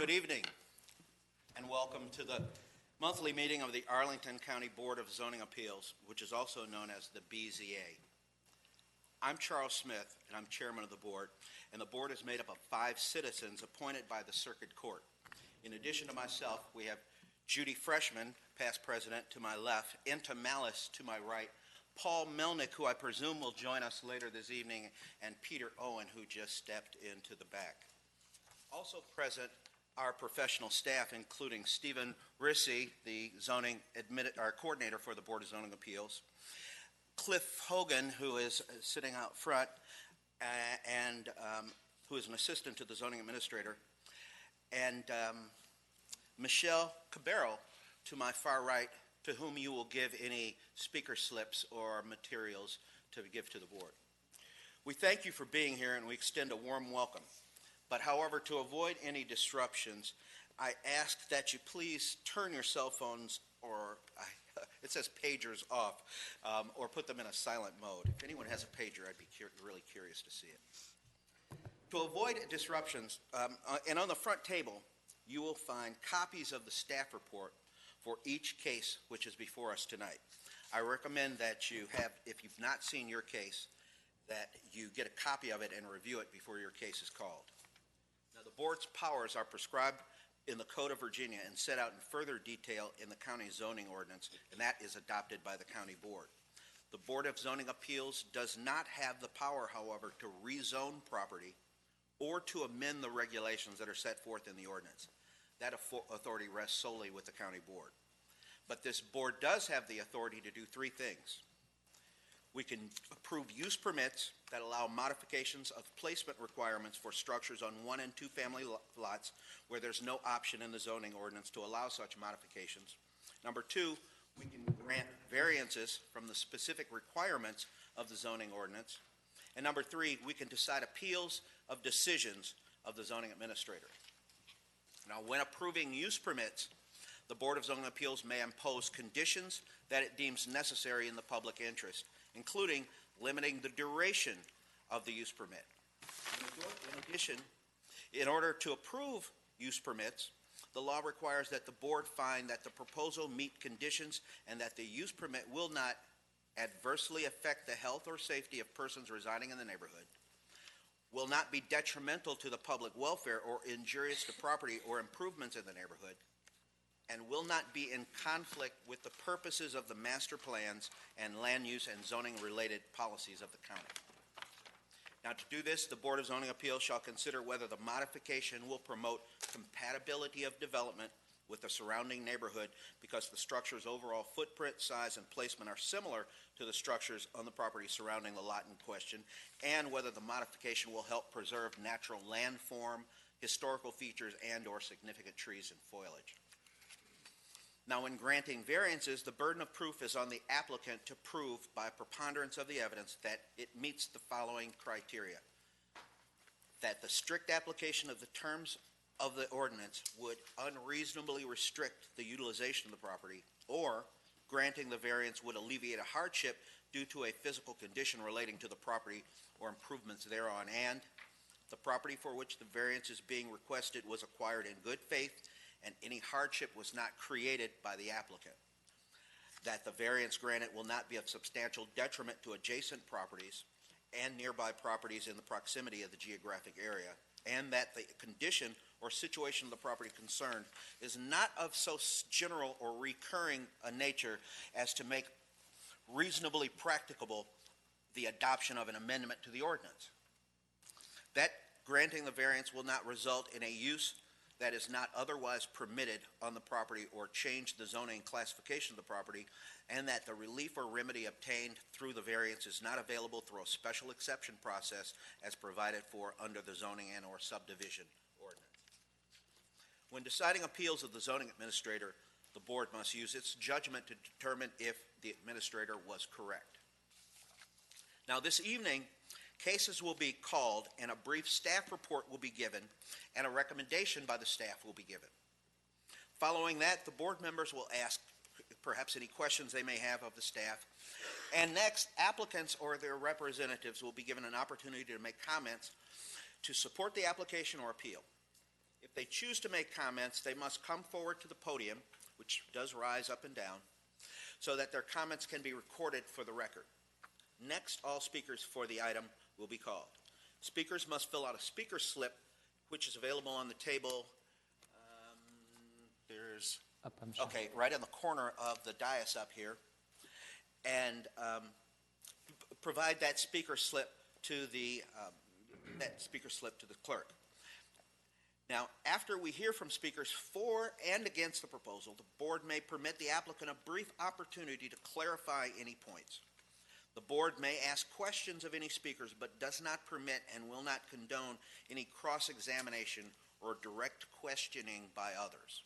Good evening, and welcome to the monthly meeting of the Arlington County Board of Zoning Appeals, which is also known as the BZA. I'm Charles Smith, and I'm chairman of the board, and the board is made up of 5 citizens appointed by the Circuit Court. In addition to myself, we have Judy Freshman, past president, to my left, Inta Malice to my right, Paul Melnick, who I presume will join us later this evening, and Peter Owen, who just stepped into the back. Also present are professional staff, including Stephen Rissy, the coordinator for the Board of Zoning Appeals, Cliff Hogan, who is sitting out front, and who is an assistant to the zoning administrator, and Michelle Cabero to my far right, to whom you will give any speaker slips or materials to give to the board. We thank you for being here, and we extend a warm welcome. But however, to avoid any disruptions, I ask that you please turn your cell phones, or it says pagers, off, or put them in a silent mode. If anyone has a pager, I'd be really curious to see it. To avoid disruptions, and on the front table, you will find copies of the staff report for each case which is before us tonight. I recommend that you have, if you've not seen your case, that you get a copy of it and review it before your case is called. Now, the board's powers are prescribed in the Code of Virginia and set out in further detail in the county zoning ordinance, and that is adopted by the county board. The Board of Zoning Appeals does not have the power, however, to rezone property or to amend the regulations that are set forth in the ordinance. That authority rests solely with the county board. But this board does have the authority to do 3 things. We can approve use permits that allow modifications of placement requirements for structures on 1- and 2-family lots where there's no option in the zoning ordinance to allow such modifications. Number 2, we can grant variances from the specific requirements of the zoning ordinance. And number 3, we can decide appeals of decisions of the zoning administrator. Now, when approving use permits, the Board of Zoning Appeals may impose conditions that it deems necessary in the public interest, including limiting the duration of the use permit. In addition, in order to approve use permits, the law requires that the board find that the proposal meet conditions and that the use permit will not adversely affect the health or safety of persons residing in the neighborhood, will not be detrimental to the public welfare or injurious to property or improvements in the neighborhood, and will not be in conflict with the purposes of the master plans and land use and zoning related policies of the county. Now, to do this, the Board of Zoning Appeals shall consider whether the modification will promote compatibility of development with the surrounding neighborhood because the structure's overall footprint, size, and placement are similar to the structures on the property surrounding the lot in question, and whether the modification will help preserve natural landform, historical features, and/or significant trees and foliage. Now, in granting variances, the burden of proof is on the applicant to prove by preponderance of the evidence that it meets the following criteria: that the strict application of the terms of the ordinance would unreasonably restrict the utilization of the property, or granting the variance would alleviate a hardship due to a physical condition relating to the property or improvements thereon, and the property for which the variance is being requested was acquired in good faith and any hardship was not created by the applicant, that the variance granted will not be of substantial detriment to adjacent properties and nearby properties in the proximity of the geographic area, and that the condition or situation of the property concerned is not of so general or recurring a nature as to make reasonably practicable the adoption of an amendment to the ordinance, that granting the variance will not result in a use that is not otherwise permitted on the property or change the zoning classification of the property, and that the relief or remedy obtained through the variance is not available through a special exception process as provided for under the zoning and or subdivision ordinance. When deciding appeals of the zoning administrator, the board must use its judgment to determine if the administrator was correct. Now, this evening, cases will be called and a brief staff report will be given and a recommendation by the staff will be given. Following that, the board members will ask perhaps any questions they may have of the staff. And next, applicants or their representatives will be given an opportunity to make comments to support the application or appeal. If they choose to make comments, they must come forward to the podium, which does rise up and down, so that their comments can be recorded for the record. Next, all speakers for the item will be called. Speakers must fill out a speaker slip, which is available on the table. There's okay, right in the corner of the dais up here, and provide that speaker slip to the clerk. Now, after we hear from speakers for and against the proposal, the board may permit the applicant a brief opportunity to clarify any points. The board may ask questions of any speakers, but does not permit and will not condone any cross-examination or direct questioning by others.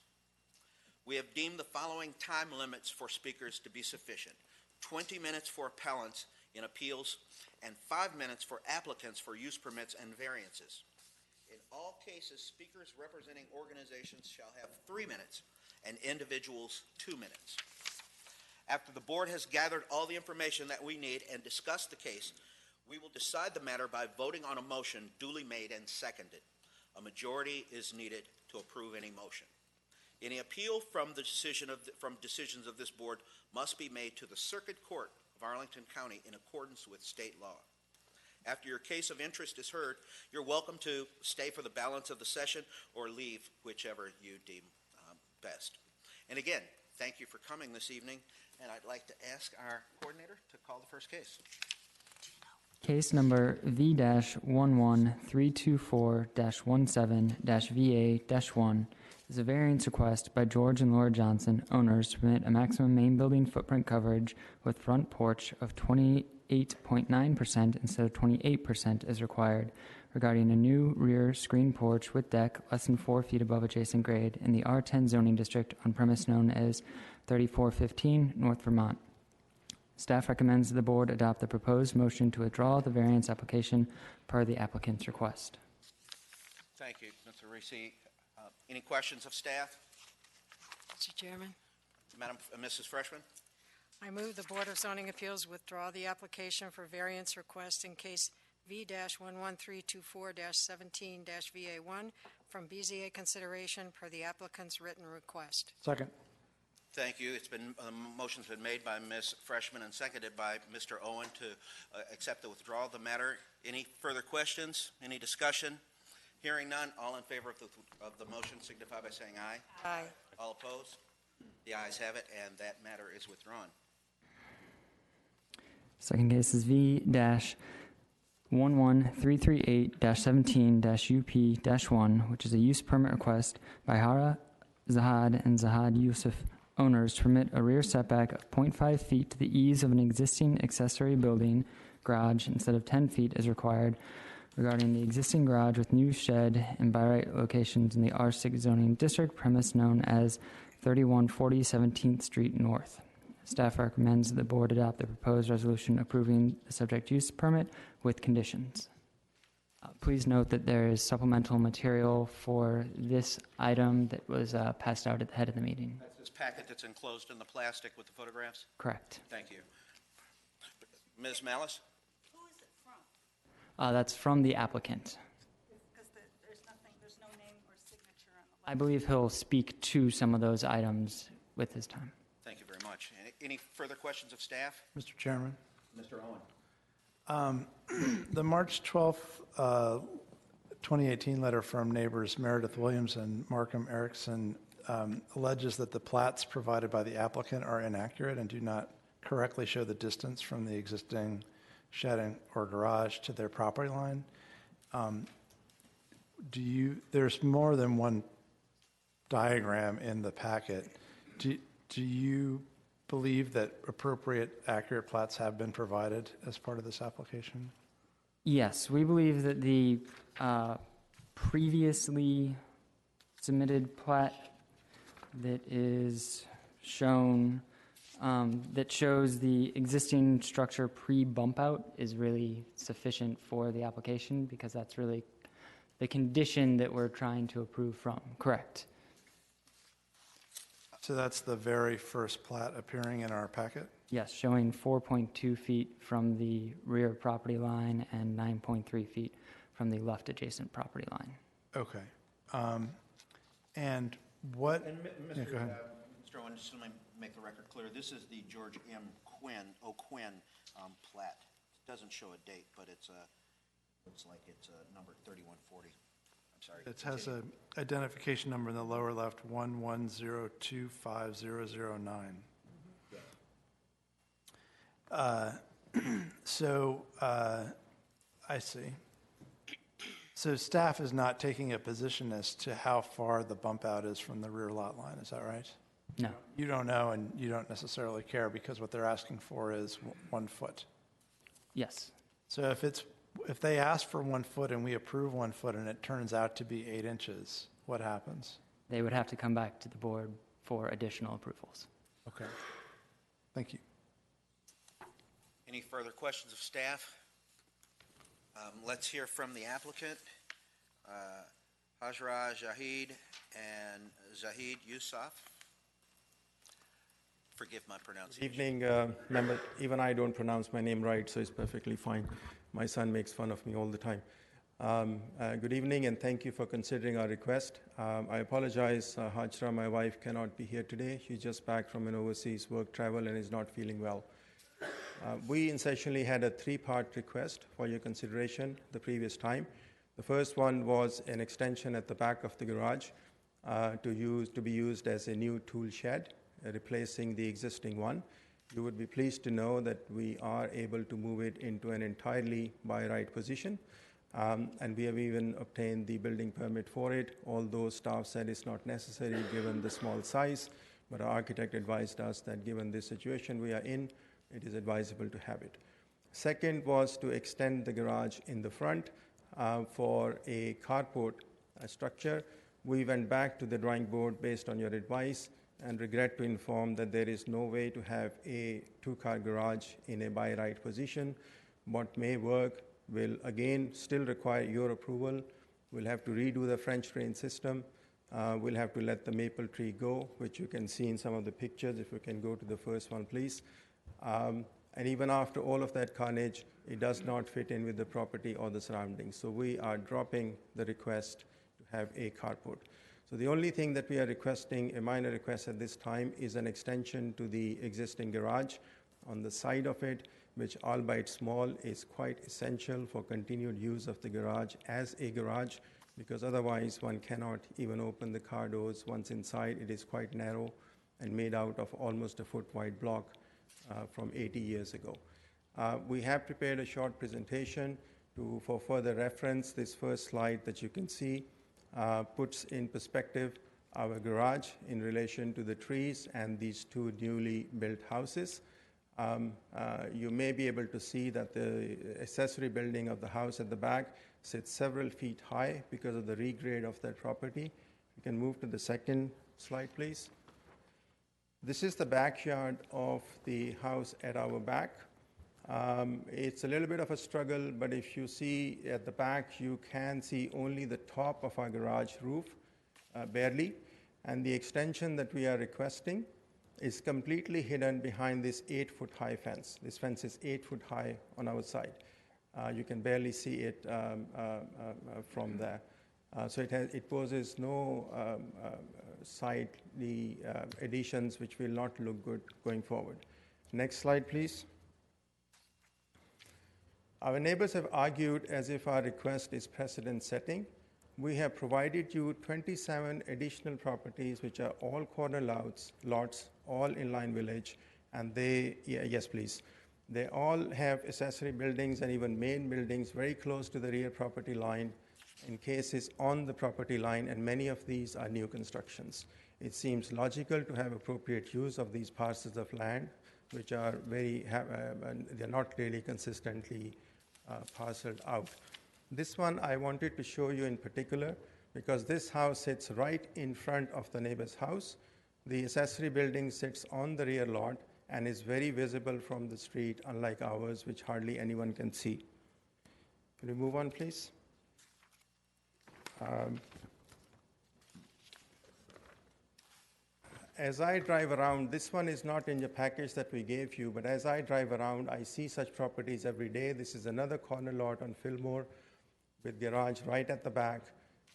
We have deemed the following time limits for speakers to be sufficient: 20 minutes for appellants in appeals and 5 minutes for applicants for use permits and variances. In all cases, speakers representing organizations shall have 3 minutes and individuals 2 minutes. After the board has gathered all the information that we need and discussed the case, we will decide the matter by voting on a motion duly made and seconded. A majority is needed to approve any motion. Any appeal from decisions of this board must be made to the Circuit Court of Arlington County in accordance with state law. After your case of interest is heard, you're welcome to stay for the balance of the session or leave, whichever you deem best. And again, thank you for coming this evening, and I'd like to ask our coordinator to call the first case. Case number V-11324-17-VA-1 is a variance request by George and Laura Johnson, owners, to permit a maximum main building footprint coverage with front porch of 28.9% instead of 28% as required, regarding a new rear screen porch with deck less than 4 feet above adjacent grade in the R10 zoning district on premise known as 3415 North Vermont. Staff recommends the board adopt the proposed motion to withdraw the variance application per the applicant's request. Thank you, Mr. Reese. Any questions of staff? Mr. Chairman, Mrs. Freshman? I move the Board of Zoning Appeals withdraw the application for variance request in case V-11324-17-VA1 from BZA consideration per the applicant's written request. Second. Thank you. Motion's been made by Ms. Freshman and seconded by Mr. Owen to accept the withdrawal of the matter. Any further questions? Any discussion? Hearing none, all in favor of the motion signify by saying aye. Aye. All opposed? The ayes have it, and that matter is withdrawn. Second case is V-11338-17-UP-1, which is a use permit request by Hara Zahad and Zahad Yusuf, owners, to permit a rear setback of 0.5 feet to the eaves of an existing accessory building garage instead of 10 feet as required, regarding the existing garage with new shed and by right locations in the R6 zoning district premise known as 3140 17th Street North. Staff recommends that the board adopt the proposed resolution approving the subject use permit with conditions. Please note that there is supplemental material for this item that was passed out at the head of the meeting. That's this packet that's enclosed in the plastic with the photographs? Correct. Thank you. Ms. Malice? Who is it from? That's from the applicant. Because there's no name or signature on the I believe he'll speak to some of those items with his time. Thank you very much. Any further questions of staff? Mr. Chairman, Mr. Owen? the March 12th, 2018 letter from neighbors Meredith Williams and Markham Erickson alleges that the plats provided by the applicant are inaccurate and do not correctly show the distance from the existing shed or garage to their property line. There's more than one diagram in the packet. Do you believe that appropriate, accurate plats have been provided as part of this application? Yes, we believe that the previously submitted plat that is shown, that shows the existing structure pre-bump out is really sufficient for the application because that's really the condition that we're trying to approve from. Correct. So that's the very first plat appearing in our packet? Yes, showing 4.2 feet from the rear property line and 9.3 feet from the left adjacent property line. Okay. And what? And Yeah, go ahead. Mr. Owen, just let me make the record clear. This is the George M. O'Quinn plat. It doesn't show a date, but looks like it's number 3140. I'm sorry. It has continue. an identification number in the lower left, 110250009. I see. So staff is not taking a position as to how far the bump out is from the rear lot line, is that right? No. You don't know, and you don't necessarily care because what they're asking for is 1 foot. Yes. So if they ask for 1 foot and we approve 1 foot and it turns out to be 8 inches, what happens? They would have to come back to the board for additional approvals. Okay. Thank you. Any further questions of staff? Let's hear from the applicant, Hajra Jahid and Zahid Yusuf. Forgive my pronunciation. Good evening, member. Even I don't pronounce my name right, so it's perfectly fine. My son makes fun of me all the time. Good evening, and thank you for considering our request. I apologize, Hajra, my wife, cannot be here today. She's just back from an overseas work travel and is not feeling well. We essentially had a 3-part request for your consideration the previous time. The first one was an extension at the back of the garage to be used as a new tool shed, replacing the existing one. You would be pleased to know that we are able to move it into an entirely by right position, and we have even obtained the building permit for it, although staff said it's not necessary given the small size, but our architect advised us that given the situation we are in, it is advisable to have it. Second was to extend the garage in the front for a carport structure. We went back to the drawing board based on your advice and regret to inform that there is no way to have a 2-car garage in a by right position. What may work will again still require your approval. We'll have to redo the French drain system. We'll have to let the maple tree go, which you can see in some of the pictures. If we can go to the first one, please. And even after all of that carnage, it does not fit in with the property or the surroundings. So we are dropping the request to have a carport. So the only thing that we are requesting, a minor request at this time, is an extension to the existing garage on the side of it, which albeit small is quite essential for continued use of the garage as a garage, because otherwise one cannot even open the car doors once inside. It is quite narrow and made out of almost a foot wide block from 80 years ago. We have prepared a short presentation for further reference. This first slide that you can see puts in perspective our garage in relation to the trees and these 2 newly built houses. You may be able to see that the accessory building of the house at the back sits several feet high because of the regrade of that property. You can move to the second slide, please. This is the backyard of the house at our back. It's a little bit of a struggle, but if you see at the back, you can see only the top of our garage roof, barely. And the extension that we are requesting is completely hidden behind this 8-foot high fence. This fence is 8 foot high on our side. You can barely see it from there. So it poses no side additions which will not look good going forward. Next slide, please. Our neighbors have argued as if our request is precedent setting. We have provided you 27 additional properties which are all corner lots, all in line village, and yes please, they all have accessory buildings and even main buildings very close to the rear property line, in cases on the property line, and many of these are new constructions. It seems logical to have appropriate use of these parcels of land, which are they're not really consistently parceled out. This one I wanted to show you in particular because this house sits right in front of the neighbor's house. The accessory building sits on the rear lot and is very visible from the street, unlike ours, which hardly anyone can see. Can we move on, please? As I drive around, this one is not in the package that we gave you, but as I drive around, I see such properties every day. This is another corner lot on Fillmore with garage right at the back.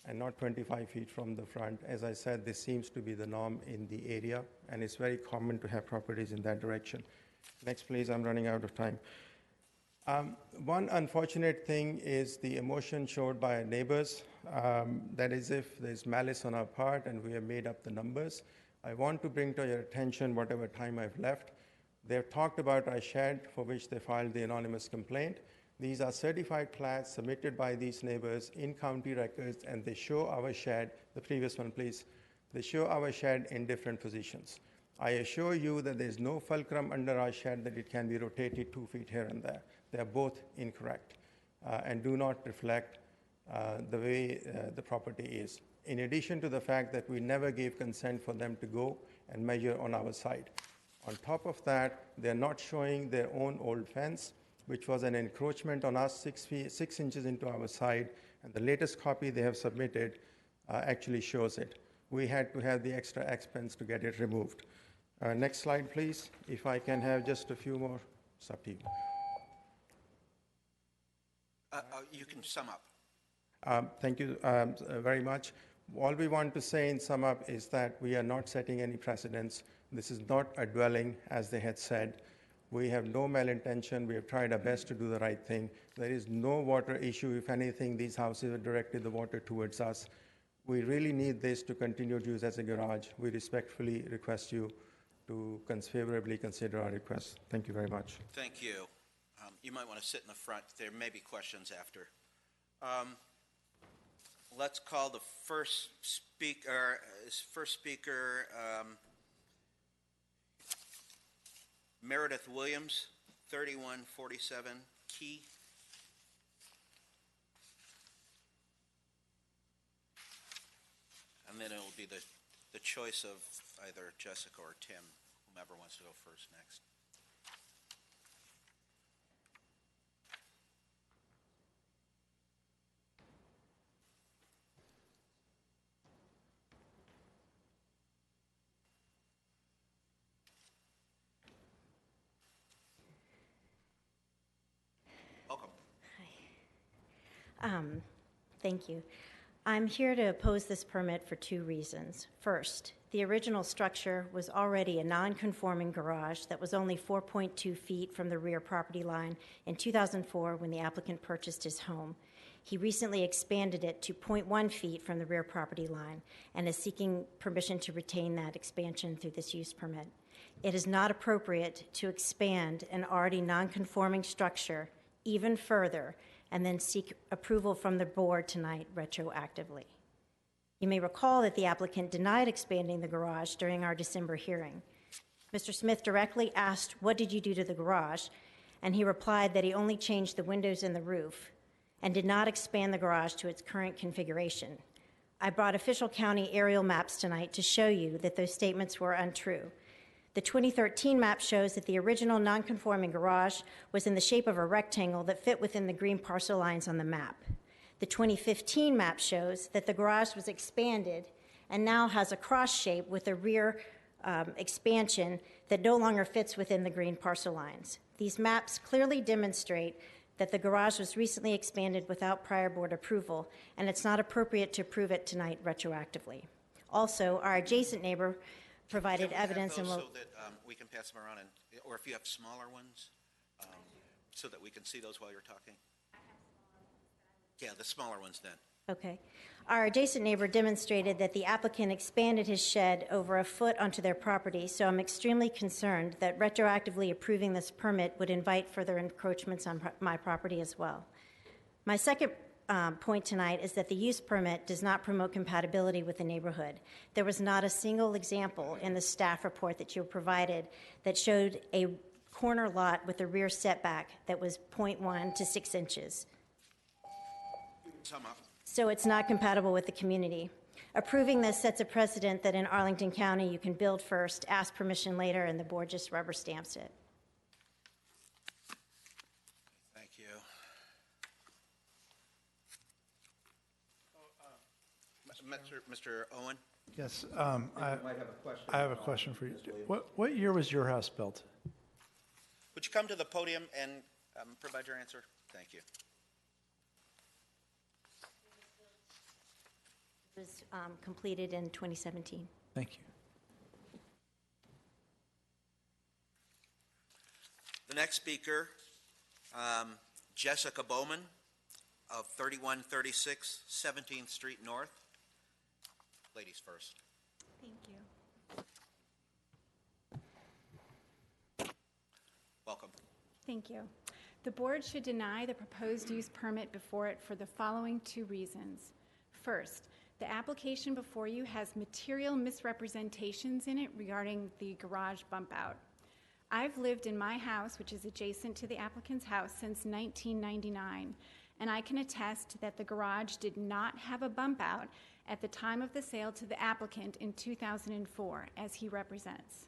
and not 25 feet from the front. As I said, this seems to be the norm in the area, and it's very common to have properties in that direction. Next, please, I'm running out of time. One unfortunate thing is the emotion showed by our neighbors, that is if there's malice on our part and we have made up the numbers. I want to bring to your attention whatever time I've left. They've talked about our shed for which they filed the anonymous complaint. These are certified plats submitted by these neighbors in county records, and they show our shed, the previous one please, they show our shed in different positions. I assure you that there's no fulcrum under our shed that it can be rotated 2 feet here and there. They are both incorrect and do not reflect the way the property is. In addition to the fact that we never gave consent for them to go and measure on our side. On top of that, they're not showing their own old fence, which was an encroachment on us 6 inches into our side, and the latest copy they have submitted actually shows it. We had to have the extra expense to get it removed. Next slide, please. If I can have just a few more. It's up to you. You can sum up. Thank you very much. All we want to say in sum up is that we are not setting any precedents. This is not a dwelling, as they had said. We have no malintention. We have tried our best to do the right thing. There is no water issue. If anything, these houses have directed the water towards us. We really need this to continue to use as a garage. We respectfully request you to favorably consider our request. Thank you very much. Thank you. You might want to sit in the front. There may be questions after. Let's call the first speaker. Meredith Williams, 3147 Key. And then it'll be the choice of either Jessica or Tim, whomever wants to go first next. Welcome. Thank you. I'm here to oppose this permit for 2 reasons. First, the original structure was already a non-conforming garage that was only 4.2 feet from the rear property line in 2004 when the applicant purchased his home. He recently expanded it to 0.1 feet from the rear property line and is seeking permission to retain that expansion through this use permit. It is not appropriate to expand an already non-conforming structure even further and then seek approval from the board tonight retroactively. You may recall that the applicant denied expanding the garage during our December hearing. Mr. Smith directly asked, "What did you do to the garage?" And he replied that he only changed the windows and the roof and did not expand the garage to its current configuration. I brought official county aerial maps tonight to show you that those statements were untrue. The 2013 map shows that the original non-conforming garage was in the shape of a rectangle that fit within the green parcel lines on the map. The 2015 map shows that the garage was expanded and now has a cross shape with a rear expansion that no longer fits within the green parcel lines. These maps clearly demonstrate that the garage was recently expanded without prior board approval, and it's not appropriate to approve it tonight retroactively. Also, our adjacent neighbor provided evidence and will... So that we can pass them around, or if you have smaller ones, so that we can see those while you're talking. Yeah, the smaller ones then. Okay. Our adjacent neighbor demonstrated that the applicant expanded his shed over a foot onto their property, so I'm extremely concerned that retroactively approving this permit would invite further encroachments on my property as well. My second point tonight is that the use permit does not promote compatibility with the neighborhood. There was not a single example in the staff report that you provided that showed a corner lot with a rear setback that was 0.1 to 6 inches. Sum up. So it's not compatible with the community. Approving this sets a precedent that in Arlington County you can build first, ask permission later, and the board just rubber stamps it. Thank you. Mr. Owen? Yes, I have a question for you. What year was your house built? Would you come to the podium and provide your answer? Thank you. It was completed in 2017. Thank you. The next speaker, Jessica Bowman of 3136 17th Street North. Ladies first. Thank you. Welcome. Thank you. The board should deny the proposed use permit before it for the following 2 reasons. First, the application before you has material misrepresentations in it regarding the garage bump out. I've lived in my house, which is adjacent to the applicant's house, since 1999, and I can attest that the garage did not have a bump out at the time of the sale to the applicant in 2004, as he represents.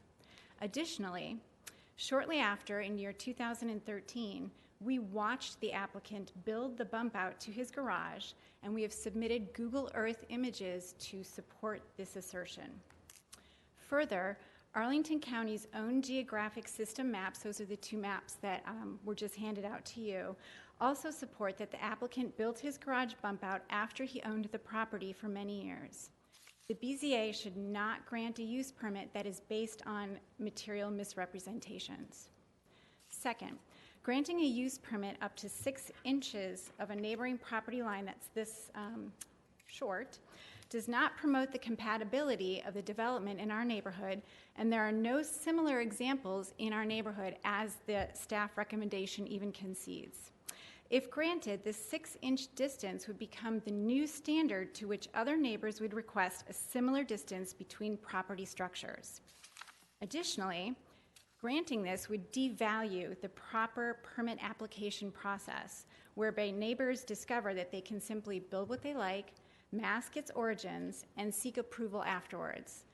Additionally, shortly after, in year 2013, we watched the applicant build the bump out to his garage, and we have submitted Google Earth images to support this assertion. Further, Arlington County's own geographic system maps, those are the 2 maps that were just handed out to you, also support that the applicant built his garage bump out after he owned the property for many years. The BZA should not grant a use permit that is based on material misrepresentations. Second, granting a use permit up to 6 inches of a neighboring property line that's this short does not promote the compatibility of the development in our neighborhood, and there are no similar examples in our neighborhood, as the staff recommendation even concedes. If granted, this 6-inch distance would become the new standard to which other neighbors would request a similar distance between property structures. Additionally, granting this would devalue the proper permit application process, whereby neighbors discover that they can simply build what they like, mask its origins, and seek approval afterwards.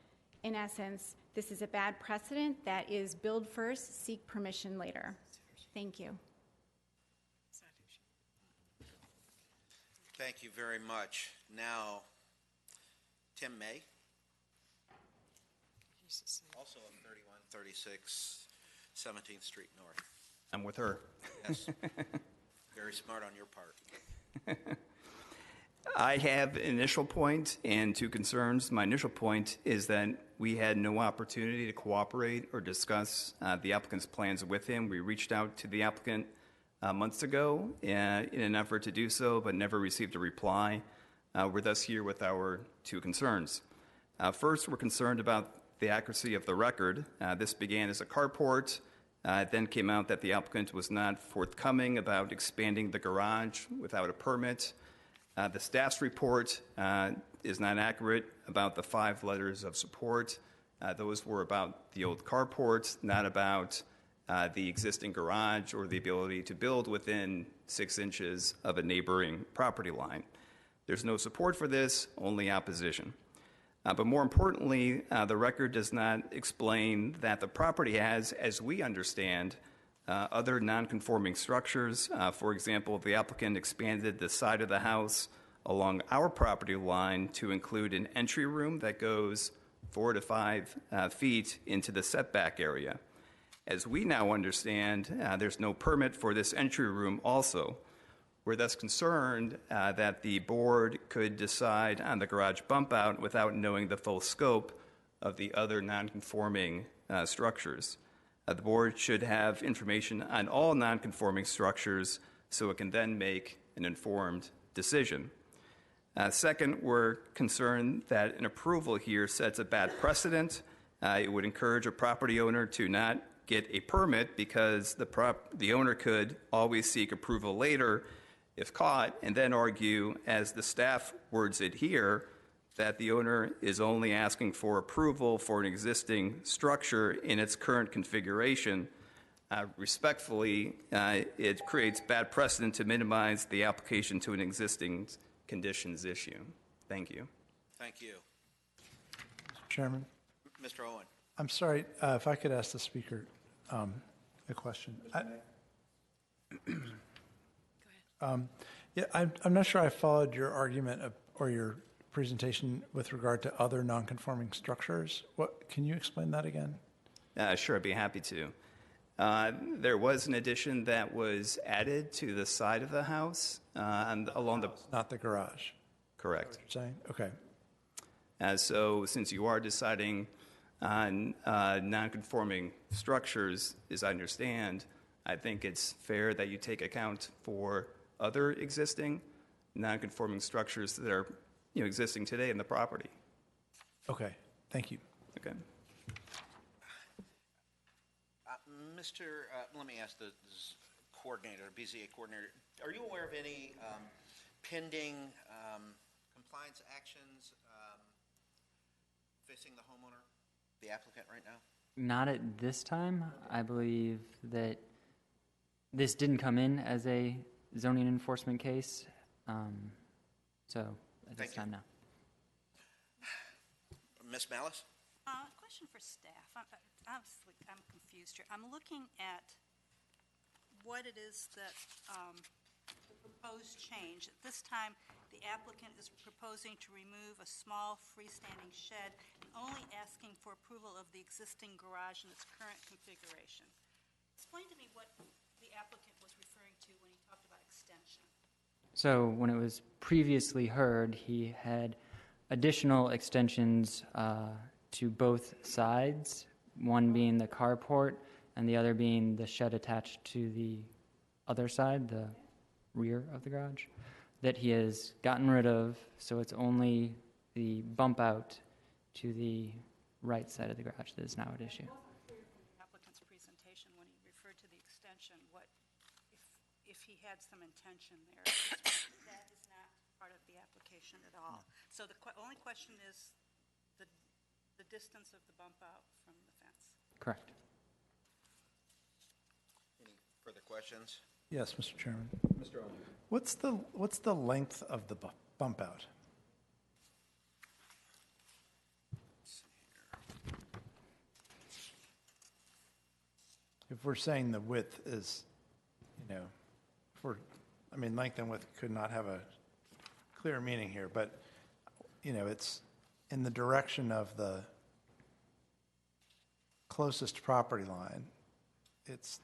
In essence, this is a bad precedent that is build first, seek permission later. Thank you. Thank you very much. Now, Tim May, also of 3136 17th Street North. I'm with her. Yes. Very smart on your part. I have an initial point and 2 concerns. My initial point is that we had no opportunity to cooperate or discuss the applicant's plans with him. We reached out to the applicant months ago in an effort to do so, but never received a reply. We're thus here with our 2 concerns. First, we're concerned about the accuracy of the record. This began as a carport. It then came out that the applicant was not forthcoming about expanding the garage without a permit. The staff's report is not accurate about the 5 letters of support. Those were about the old carport, not about the existing garage or the ability to build within 6 inches of a neighboring property line. There's no support for this, only opposition. But more importantly, the record does not explain that the property has, as we understand, other non-conforming structures. For example, the applicant expanded the side of the house along our property line to include an entry room that goes 4 to 5 feet into the setback area. As we now understand, there's no permit for this entry room also. We're thus concerned that the board could decide on the garage bump out without knowing the full scope of the other non-conforming structures. The board should have information on all non-conforming structures so it can then make an informed decision. Second, we're concerned that an approval here sets a bad precedent. It would encourage a property owner to not get a permit because the owner could always seek approval later if caught, and then argue, as the staff words it here, that the owner is only asking for approval for an existing structure in its current configuration. Respectfully, it creates bad precedent to minimize the application to an existing conditions issue. Thank you. Thank you. Mr. Chairman, Mr. Owen. I'm sorry, if I could ask the speaker a question. Yeah, I'm not sure I followed your argument or your presentation with regard to other non-conforming structures. Can you explain that again? Sure, I'd be happy to. There was an addition that was added to the side of the house and along the... Not the garage. Correct. You're saying? Okay. So since you are deciding on non-conforming structures, as I understand, I think it's fair that you take account for other existing non-conforming structures that are existing today in the property. Okay, thank you. Okay. Let me ask the coordinator, BZA coordinator, are you aware of any pending compliance actions facing the homeowner, the applicant right now? Not at this time. I believe that this didn't come in as a zoning enforcement case, so at this time, no. Ms. Malice? Question for staff. I'm confused here. I'm looking at what it is that the proposed change. At this time, the applicant is proposing to remove a small freestanding shed and only asking for approval of the existing garage in its current configuration. Explain to me what the applicant was referring to when he talked about extension. So when it was previously heard, he had additional extensions to both sides, one being the carport and the other being the shed attached to the other side, the rear of the garage, that he has gotten rid of, so it's only the bump out to the right side of the garage that is now at issue. It wasn't clear from the applicant's presentation when he referred to the extension, what if he had some intention there. That is not part of the application at all. So the only question is the distance of the bump out from the fence. Correct. Any further questions? Yes, Mr. Chairman. Mr. Owen? What's the length of the bump out? If we're saying the width is, length and width could not have a clear meaning here, but, it's in the direction of the closest property line.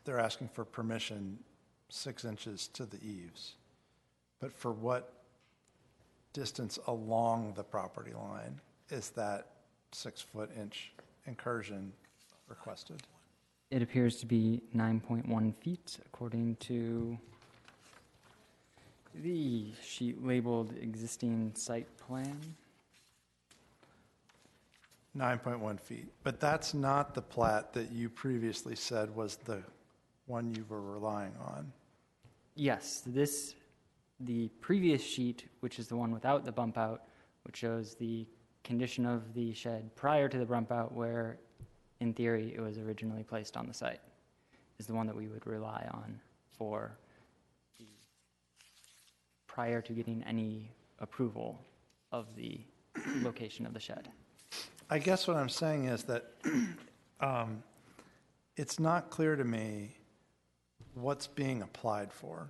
They're asking for permission 6 inches to the eaves. But for what distance along the property line is that 6-foot-inch incursion requested? It appears to be 9.1 feet, according to the sheet labeled existing site plan. 9.1 feet. But that's not the plat that you previously said was the one you were relying on. Yes, the previous sheet, which is the one without the bump out, which shows the condition of the shed prior to the bump out, where in theory it was originally placed on the site, is the one that we would rely on for prior to getting any approval of the location of the shed. I guess what I'm saying is that it's not clear to me what's being applied for.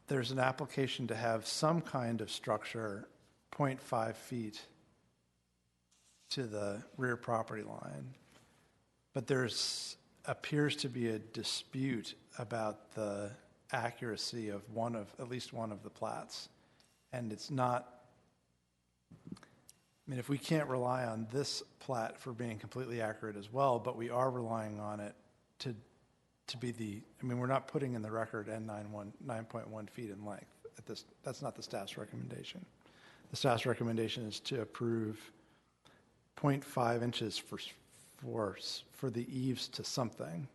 There's an application to have some kind of structure 0.5 feet to the rear property line, but there's appears to be a dispute about the accuracy of at least one of the plats, and it's not. If we can't rely on this plat for being completely accurate as well, but we are relying on it to be we're not putting in the record 9.1 feet in length. That's not the staff's recommendation. The staff's recommendation is to approve 0.5 inches for the eaves to something.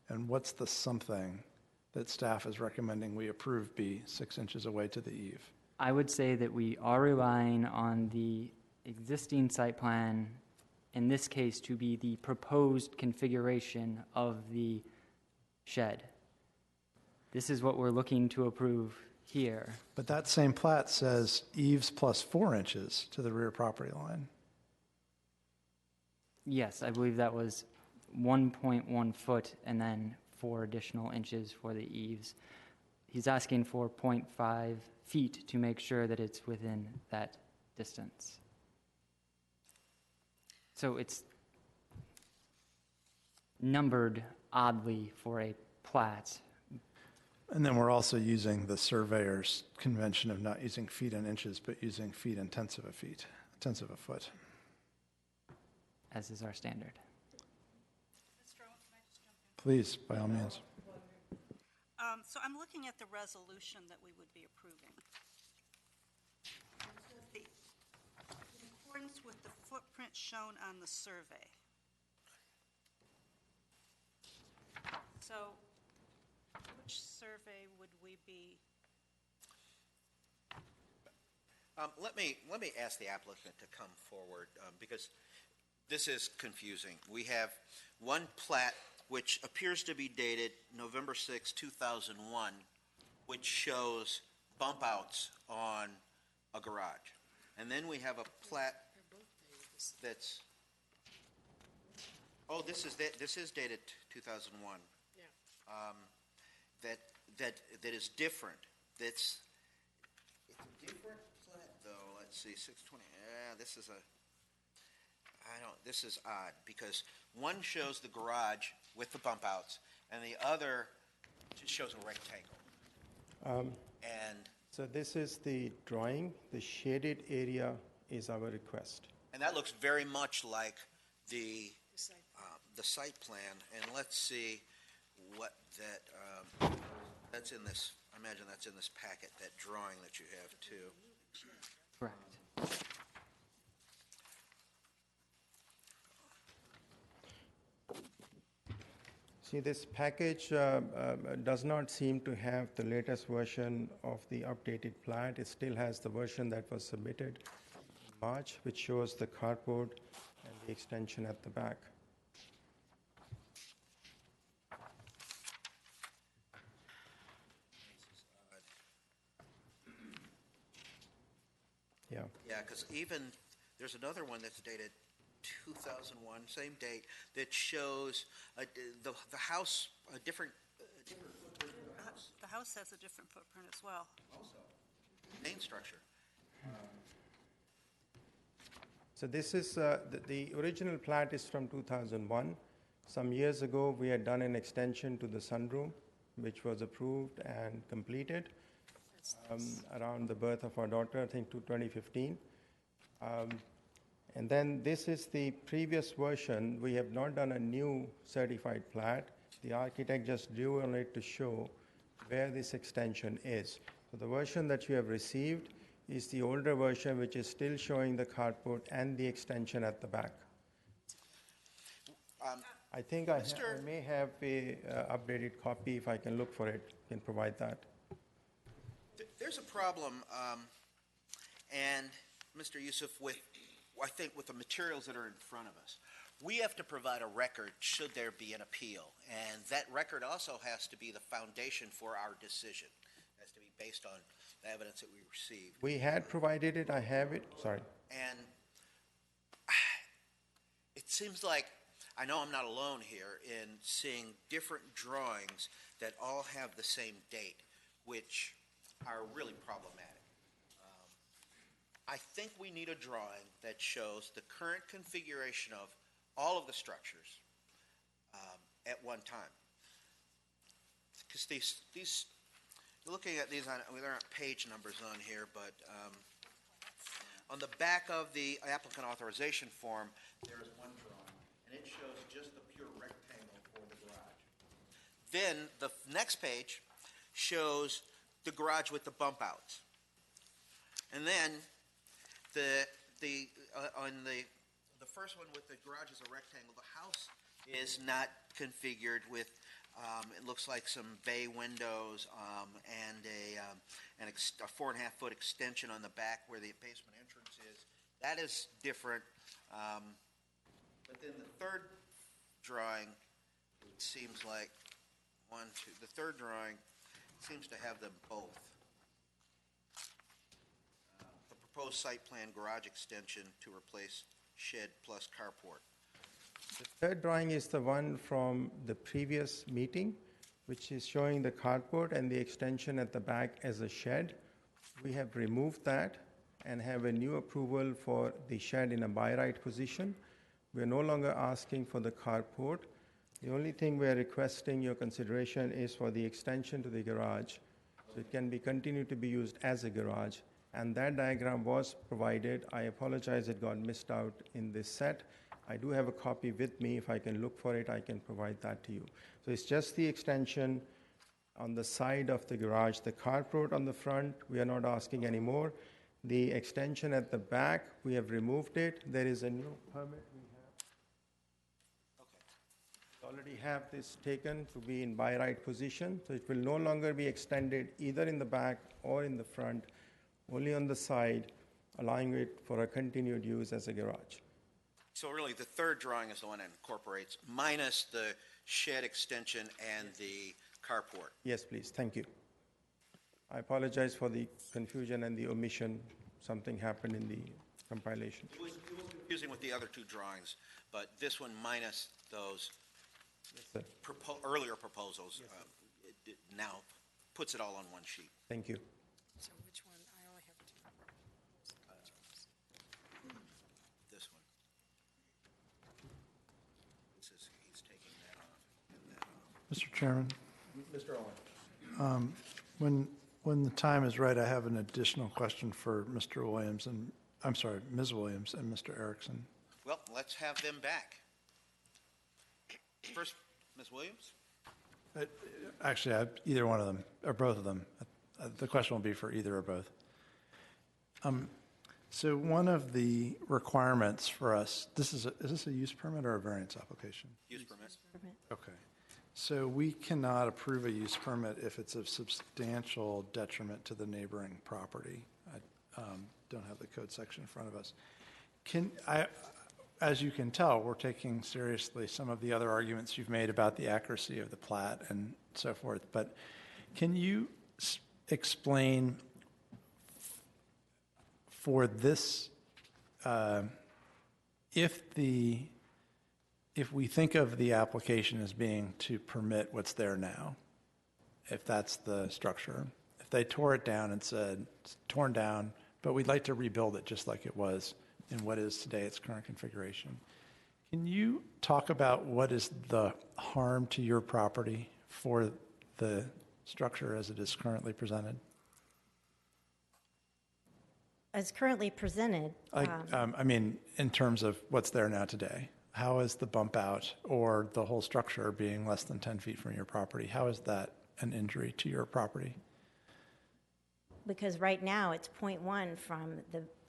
And what's the something that staff is recommending we approve be 6 inches away to the eave? I would say that we are relying on the existing site plan, in this case, to be the proposed configuration of the shed. This is what we're looking to approve here. But that same plat says eaves plus 4 inches to the rear property line. Yes, I believe that was 1.1 foot and then 4 additional inches for the eaves. He's asking for 0.5 feet to make sure that it's within that distance. So it's numbered oddly for a plat. And then we're also using the surveyor's convention of not using feet and inches, but using feet and tenths of a feet. tenths of a foot. as is our standard. Mr. Owen, can I just jump in? Please, by all means. So I'm looking at the resolution that we would be approving. In accordance with the footprint shown on the survey. So which survey would we be? Let me ask the applicant to come forward, because this is confusing. We have one plat which appears to be dated November 6, 2001, which shows bump outs on a garage. And then we have a plat that's, oh, this is dated 2001. Yeah. That is different. It's a different plat though. Let's see, 620. Yeah, this is odd because one shows the garage with the bump outs, and the other just shows a rectangle. So this is the drawing. The shaded area is our request. And that looks very much like the site plan. And let's see what that's in this. I imagine that's in this packet, that drawing that you have too. Correct. See, this package does not seem to have the latest version of the updated plat. It still has the version that was submitted in March, which shows the carport and the extension at the back. Yeah. Yeah, because even there's another one that's dated 2001, same date, that shows the house a different footprint of the house. The house has a different footprint as well. Also, main structure. So this is, the original plat is from 2001. Some years ago, we had done an extension to the sunroom, which was approved and completed around the birth of our daughter, I think, to 2015. And then this is the previous version. We have not done a new certified plat. The architect just drew on it to show where this extension is. So the version that you have received is the older version, which is still showing the carport and the extension at the back. I think I may have a updated copy. If I can look for it, I can provide that. There's a problem, and Mr. Yusuf, I think with the materials that are in front of us. We have to provide a record should there be an appeal, and that record also has to be the foundation for our decision. It has to be based on the evidence that we received. We had provided it. I have it. Sorry. And it seems like, I know I'm not alone here in seeing different drawings that all have the same date, which are really problematic. I think we need a drawing that shows the current configuration of all of the structures at one time. Because these, looking at these, there aren't page numbers on here, but on the back of the applicant authorization form, there's one drawing, and it shows just the pure rectangle for the garage. Then the next page shows the garage with the bump outs. And then on the first one with the garage as a rectangle, the house is not configured with, it looks like some bay windows and a 4.5-foot extension on the back where the basement entrance is. That is different. But then the third drawing, it seems like the third drawing seems to have them both. Proposed site plan garage extension to replace shed plus carport. The third drawing is the one from the previous meeting, which is showing the carport and the extension at the back as a shed. We have removed that and have a new approval for the shed in a by right position. We are no longer asking for the carport. The only thing we are requesting your consideration is for the extension to the garage, so it can be continued to be used as a garage, and that diagram was provided. I apologize, it got missed out in this set. I do have a copy with me. If I can look for it, I can provide that to you. So it's just the extension on the side of the garage. The carport on the front, we are not asking anymore. The extension at the back, we have removed it. There is a new permit we have. Already have this taken to be in by right position, so it will no longer be extended either in the back or in the front, only on the side, allowing it for a continued use as a garage. So really, the third drawing is the one that incorporates minus the shed extension and the carport. Yes, please, thank you. I apologize for the confusion and the omission. Something happened in the compilation. It was confusing with the other two drawings, but this one minus those Yes, sir. earlier proposals it now puts it all on one sheet. Thank you. So which one? I only have two. This one. It says he's taking that off and that off. Mr. Chairman, Mr. Owen. when the time is right, I have an additional question for Mr. Williams and, I'm sorry, Ms. Williams and Mr. Erickson. Well, let's have them back. First, Ms. Williams? Actually, either one of them, or both of them. The question will be for either or both. So one of the requirements for us, is this a use permit or a variance application? Use permit. Okay. So we cannot approve a use permit if it's of substantial detriment to the neighboring property. I don't have the code section in front of us. As you can tell, we're taking seriously some of the other arguments you've made about the accuracy of the plat and so forth, but can you explain for this, if we think of the application as being to permit what's there now, if that's the structure, if they tore it down and said, it's torn down, but we'd like to rebuild it just like it was in what is today its current configuration, can you talk about what is the harm to your property for the structure as it is currently presented? As currently presented, I mean, in terms of what's there now today, how is the bump out or the whole structure being less than 10 feet from your property, how is that an injury to your property? because right now it's 0.1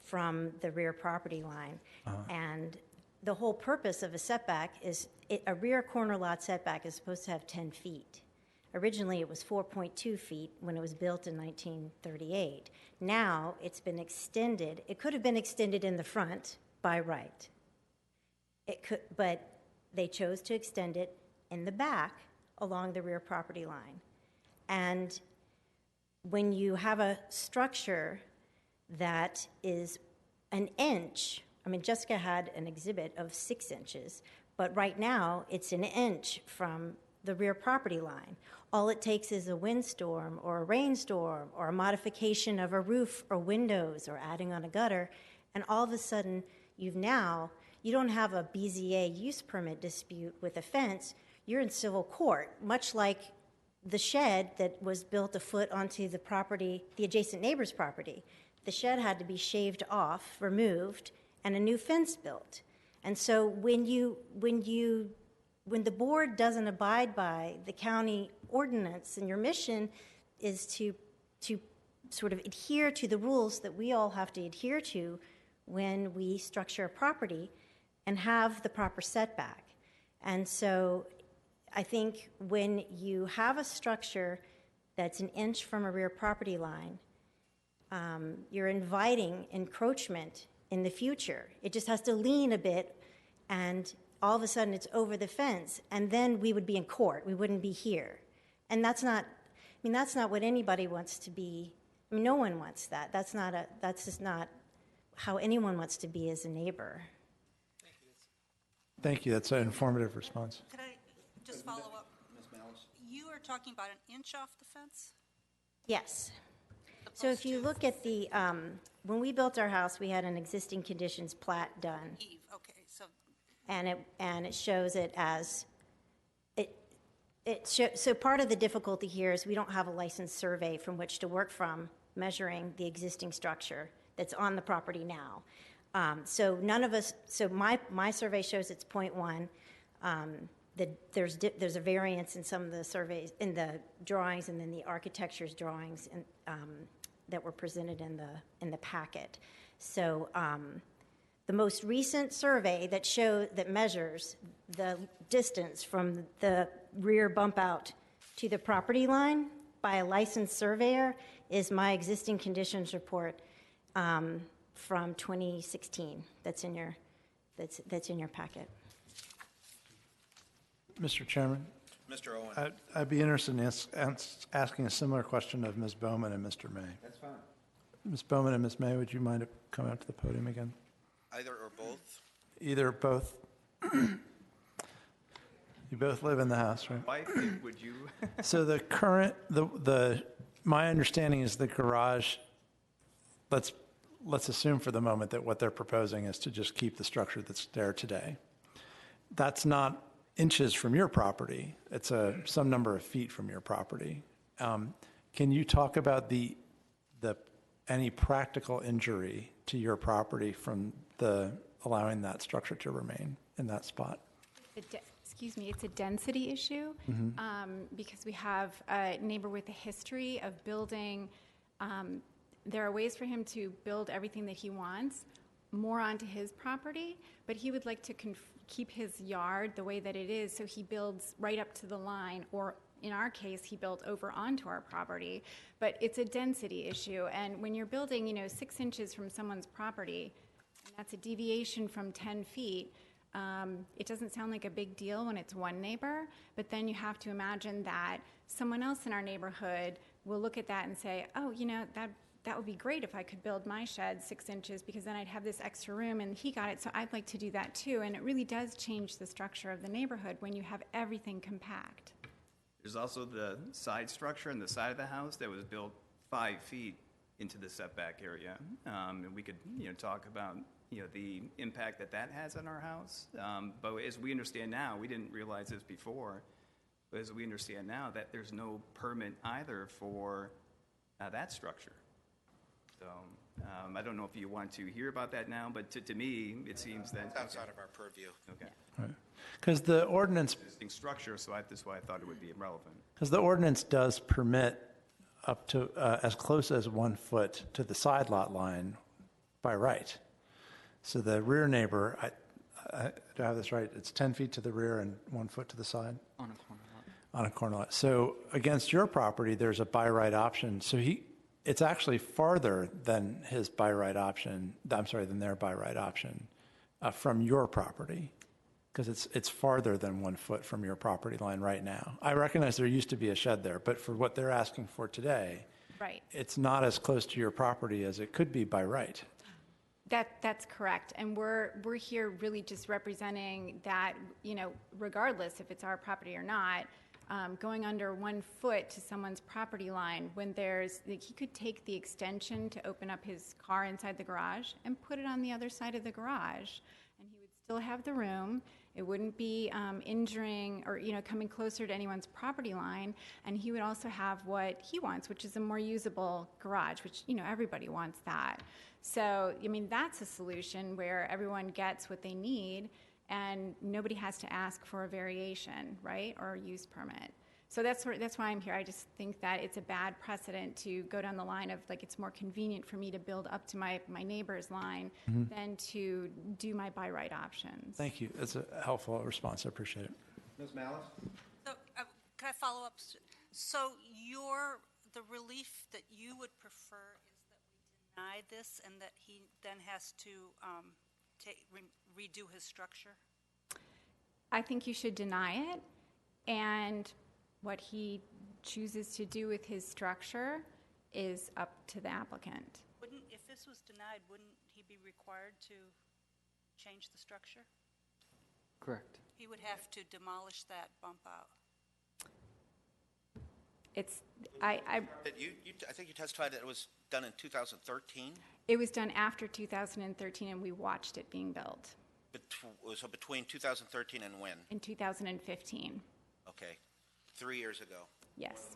from the rear property line. And the whole purpose of a setback is, a rear corner lot setback is supposed to have 10 feet. Originally, it was 4.2 feet when it was built in 1938. Now, it's been extended. It could have been extended in the front by right. It could, but they chose to extend it in the back along the rear property line. And when you have a structure that is an inch, I mean, Jessica had an exhibit of 6 inches, but right now it's an inch from the rear property line. All it takes is a windstorm or a rainstorm or a modification of a roof or windows or adding on a gutter, and all of a sudden you don't have a BZA use permit dispute with a fence, you're in civil court, much like the shed that was built a foot onto the property, the adjacent neighbor's property. The shed had to be shaved off, removed, and a new fence built. And so when the board doesn't abide by the county ordinance, and your mission is to sort of adhere to the rules that we all have to adhere to when we structure a property and have the proper setback. And so I think when you have a structure that's an inch from a rear property line, you're inviting encroachment in the future. It just has to lean a bit, and all of a sudden it's over the fence, and then we would be in court. We wouldn't be here. And that's not what anybody wants to be. I mean, no one wants that. That's just not how anyone wants to be as a neighbor. Thank you. That's an informative response. Could I just follow up? Ms. Malice? You are talking about an inch off the fence? Yes. So if you look at the, when we built our house, we had an existing conditions plat done. Eve, okay, so, And it shows it as, so part of the difficulty here is we don't have a licensed survey from which to work from measuring the existing structure that's on the property now. So my survey shows it's 0.1. There's a variance in some of the surveys, in the drawings, and then the architecture's drawings that were presented in the packet. So the most recent survey that measures the distance from the rear bump out to the property line by a licensed surveyor is my existing conditions report from 2016. That's in your packet. Mr. Chairman, Mr. Owen. I'd be interested in asking a similar question of Ms. Bowman and Mr. May. That's fine. Ms. Bowman and Ms. May, would you mind coming up to the podium again? Either or both? Either or both. You both live in the house, right? Wife, would you? So the current, my understanding is the garage, let's assume for the moment that what they're proposing is to just keep the structure that's there today. That's not inches from your property. It's some number of feet from your property. Can you talk about any practical injury to your property from allowing that structure to remain in that spot? Excuse me, it's a density issue because we have a neighbor with a history of building. There are ways for him to build everything that he wants more onto his property, but he would like to keep his yard the way that it is, so he builds right up to the line, or in our case, he built over onto our property. But it's a density issue, and when you're building, 6 inches from someone's property, and that's a deviation from 10 feet, it doesn't sound like a big deal when it's one neighbor, but then you have to imagine that someone else in our neighborhood will look at that and say, oh, that would be great if I could build my shed 6 inches, because then I'd have this extra room, and he got it, so I'd like to do that too. And it really does change the structure of the neighborhood when you have everything compact. There's also the side structure on the side of the house that was built 5 feet into the setback area. And we could, talk about, the impact that has on our house. But as we understand now, we didn't realize this before, but as we understand now, that there's no permit either for that structure. So I don't know if you want to hear about that now, but to me, it seems that... It's outside of our purview. Okay. Because the ordinance... Existing structure, so that's why I thought it would be irrelevant. Because the ordinance does permit up to as close as 1 foot to the side lot line by right. So the rear neighbor, do I have this right? It's 10 feet to the rear and 1 foot to the side? On a corner lot. On a corner lot. So against your property, there's a by right option. So it's actually farther than his by right option, than their by right option from your property. Because it's farther than 1 foot from your property line right now. I recognize there used to be a shed there, but for what they're asking for today, Right. it's not as close to your property as it could be by right. That's correct, and we're here really just representing that, regardless if it's our property or not, going under 1 foot to someone's property line when he could take the extension to open up his car inside the garage and put it on the other side of the garage, and he would still have the room. It wouldn't be injuring or, coming closer to anyone's property line. And he would also have what he wants, which is a more usable garage, which, everybody wants that. So, that's a solution where everyone gets what they need and nobody has to ask for a variation, right, or a use permit. So that's why I'm here. I just think that it's a bad precedent to go down the line of, it's more convenient for me to build up to my neighbor's line than to do my by right options. Thank you. That's a helpful response. I appreciate it. Ms. Malice? So, can I follow up? So the relief that you would prefer is that we deny this and that he then has to redo his structure? I think you should deny it, and what he chooses to do with his structure is up to the applicant. If this was denied, wouldn't he be required to change the structure? Correct. He would have to demolish that bump out. I think you testified that it was done in 2013? It was done after 2013, and we watched it being built. So between 2013 and when? In 2015. Okay. 3 years ago. Yes.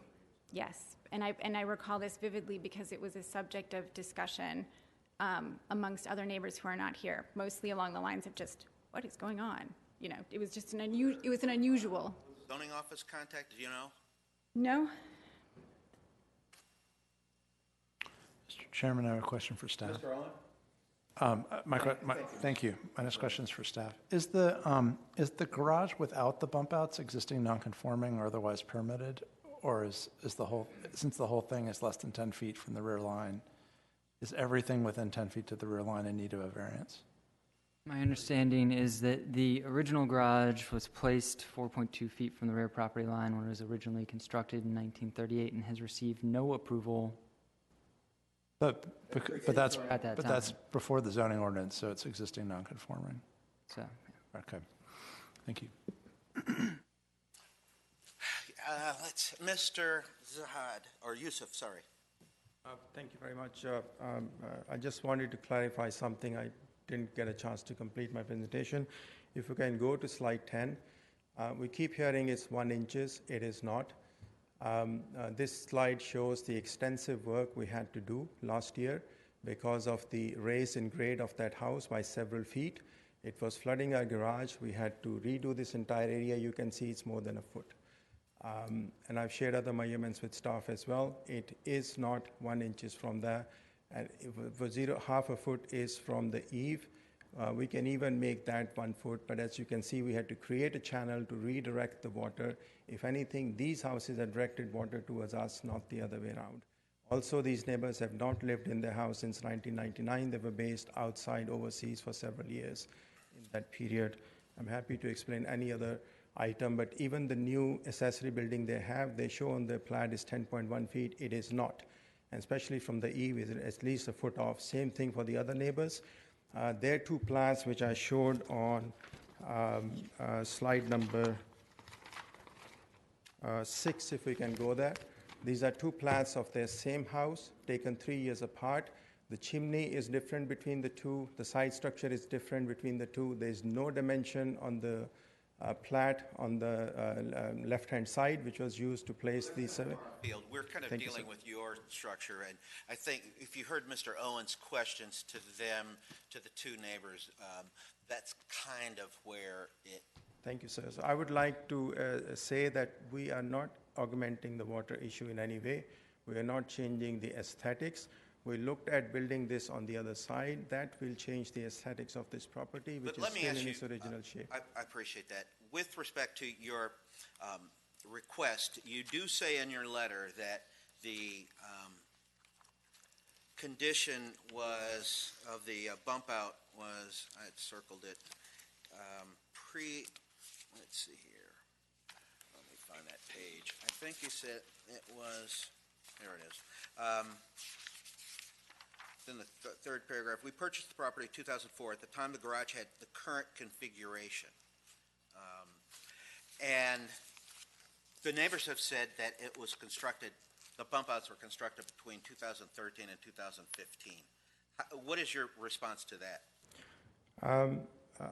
Yes, and I recall this vividly because it was a subject of discussion amongst other neighbors who are not here, mostly along the lines of just, what is going on? You know, it was just an unusual. Zoning office contacted, you know? No? Mr. Chairman, I have a question for staff. Mr. Allen? Thank you. My next question is for staff. Is the garage without the bump outs existing non-conforming or otherwise permitted? Or is the whole, since the whole thing is less than 10 feet from the rear line, is everything within 10 feet to the rear line in need of a variance? My understanding is that the original garage was placed 4.2 feet from the rear property line when it was originally constructed in 1938 and has received no approval. But that's At that that's time. before the zoning ordinance, so it's existing non-conforming. So, Okay. Thank you. Mr. Zahad, or Yusuf, sorry. Thank you very much. I just wanted to clarify something. I didn't get a chance to complete my presentation. If you can go to slide 10, we keep hearing it's 1 inches. It is not. This slide shows the extensive work we had to do last year because of the raise in grade of that house by several feet. It was flooding our garage. We had to redo this entire area. You can see it's more than a foot. And I've shared other measurements with staff as well. It is not 1 inches from there. And half a foot is from the eave. We can even make that 1 foot, but as you can see, we had to create a channel to redirect the water. If anything, these houses are directed water towards us, not the other way around. Also, these neighbors have not lived in their house since 1999. They were based outside overseas for several years in that period. I'm happy to explain any other item, but even the new accessory building they show on their plat is 10.1 feet. It is not. And especially from the eave, is at least a foot off. Same thing for the other neighbors. There are 2 plats which I showed on slide number 6, if we can go there. These are 2 plats of their same house, taken 3 years apart. The chimney is different between the 2. The side structure is different between the 2. There is no dimension on the plat on the left-hand side, which was used to place these. We're kind of dealing with your structure, and I think if you heard Mr. Owen's questions to them, to the 2 neighbors, that's kind of where it... Thank you, sir. So I would like to say that we are not augmenting the water issue in any way. We are not changing the aesthetics. We looked at building this on the other side. That will change the aesthetics of this property, which is still in its original shape. I appreciate that. With respect to your request, you do say in your letter that the condition was, of the bump out was, I had circled it, let's see here. Let me find that page. I think you said it was, there it is. In the third paragraph, we purchased the property in 2004. At the time, the garage had the current configuration. And the neighbors have said that it was constructed, the bump outs were constructed between 2013 and 2015. What is your response to that?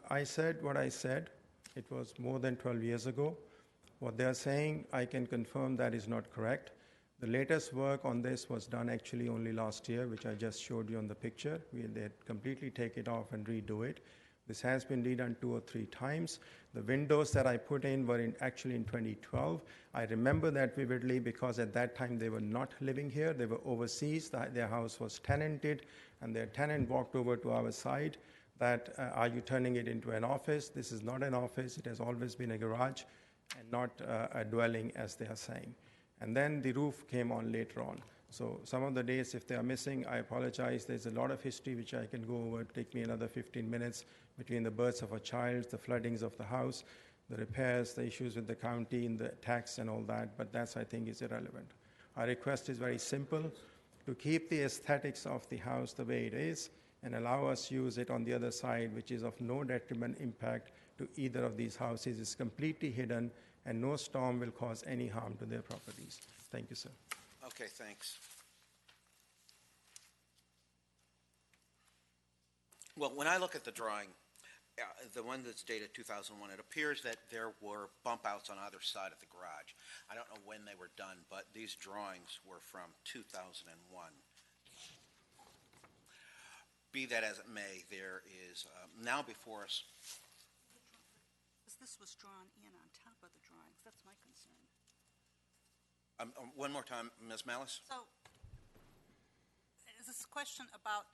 I said what I said. It was more than 12 years ago. What they are saying, I can confirm that is not correct. The latest work on this was done actually only last year, which I just showed you on the picture. They had completely take it off and redo it. This has been redone 2 or 3 times. The windows that I put in were actually in 2012. I remember that vividly because at that time they were not living here. They were overseas. Their house was tenanted, and their tenant walked over to our side that, are you turning it into an office? This is not an office. It has always been a garage and not a dwelling, as they are saying. And then the roof came on later on. So some of the dates, if they are missing, I apologize. There's a lot of history which I can go over. It'll take me another 15 minutes between the births of a child, the floodings of the house, the repairs, the issues with the county, and the tax and all that. But that's, I think, is irrelevant. Our request is very simple, to keep the aesthetics of the house the way it is and allow us use it on the other side, which is of no detriment impact to either of these houses. It's completely hidden, and no storm will cause any harm to their properties. Thank you, sir. Okay, thanks. Well, when I look at the drawing, the one that's dated 2001, it appears that there were bump outs on either side of the garage. I don't know when they were done, but these drawings were from 2001. Be that as it may, there is now before us. Because this was drawn in on top of the drawings, that's my concern. One more time, Ms. Malice. So, is this a question about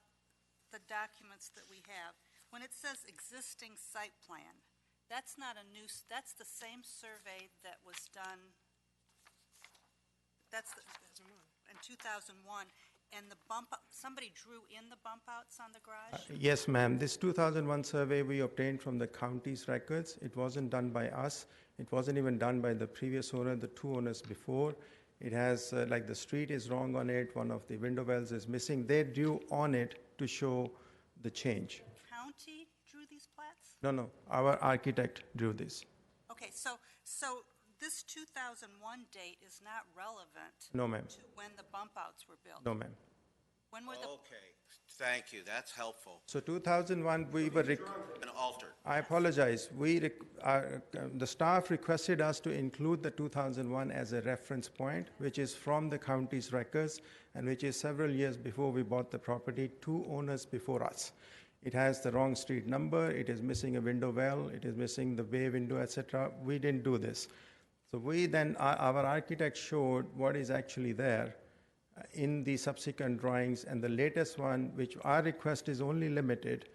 the documents that we have? When it says existing site plan, that's not a new, that's the same survey that was done, in 2001, and the somebody drew in the bump outs on the garage? Yes, ma'am. This 2001 survey we obtained from the county's records. It wasn't done by us. It wasn't even done by the previous owner, the two owners before. It has, like the street is wrong on it, one of the window wells is missing. They drew on it to show the change. County drew these plats? No, our architect drew this. Okay, so this 2001 date is not relevant No, ma'am. to when the bump outs were built? No, ma'am. When were the, Okay, thank you, that's helpful. So 2001, we were... Been altered. I apologize. The staff requested us to include the 2001 as a reference point, which is from the county's records and which is several years before we bought the property, two owners before us. It has the wrong street number, it is missing a window well, it is missing the bay window, etc. We didn't do this. So we then, our architect showed what is actually there in the subsequent drawings, and the latest one, which our request is only limited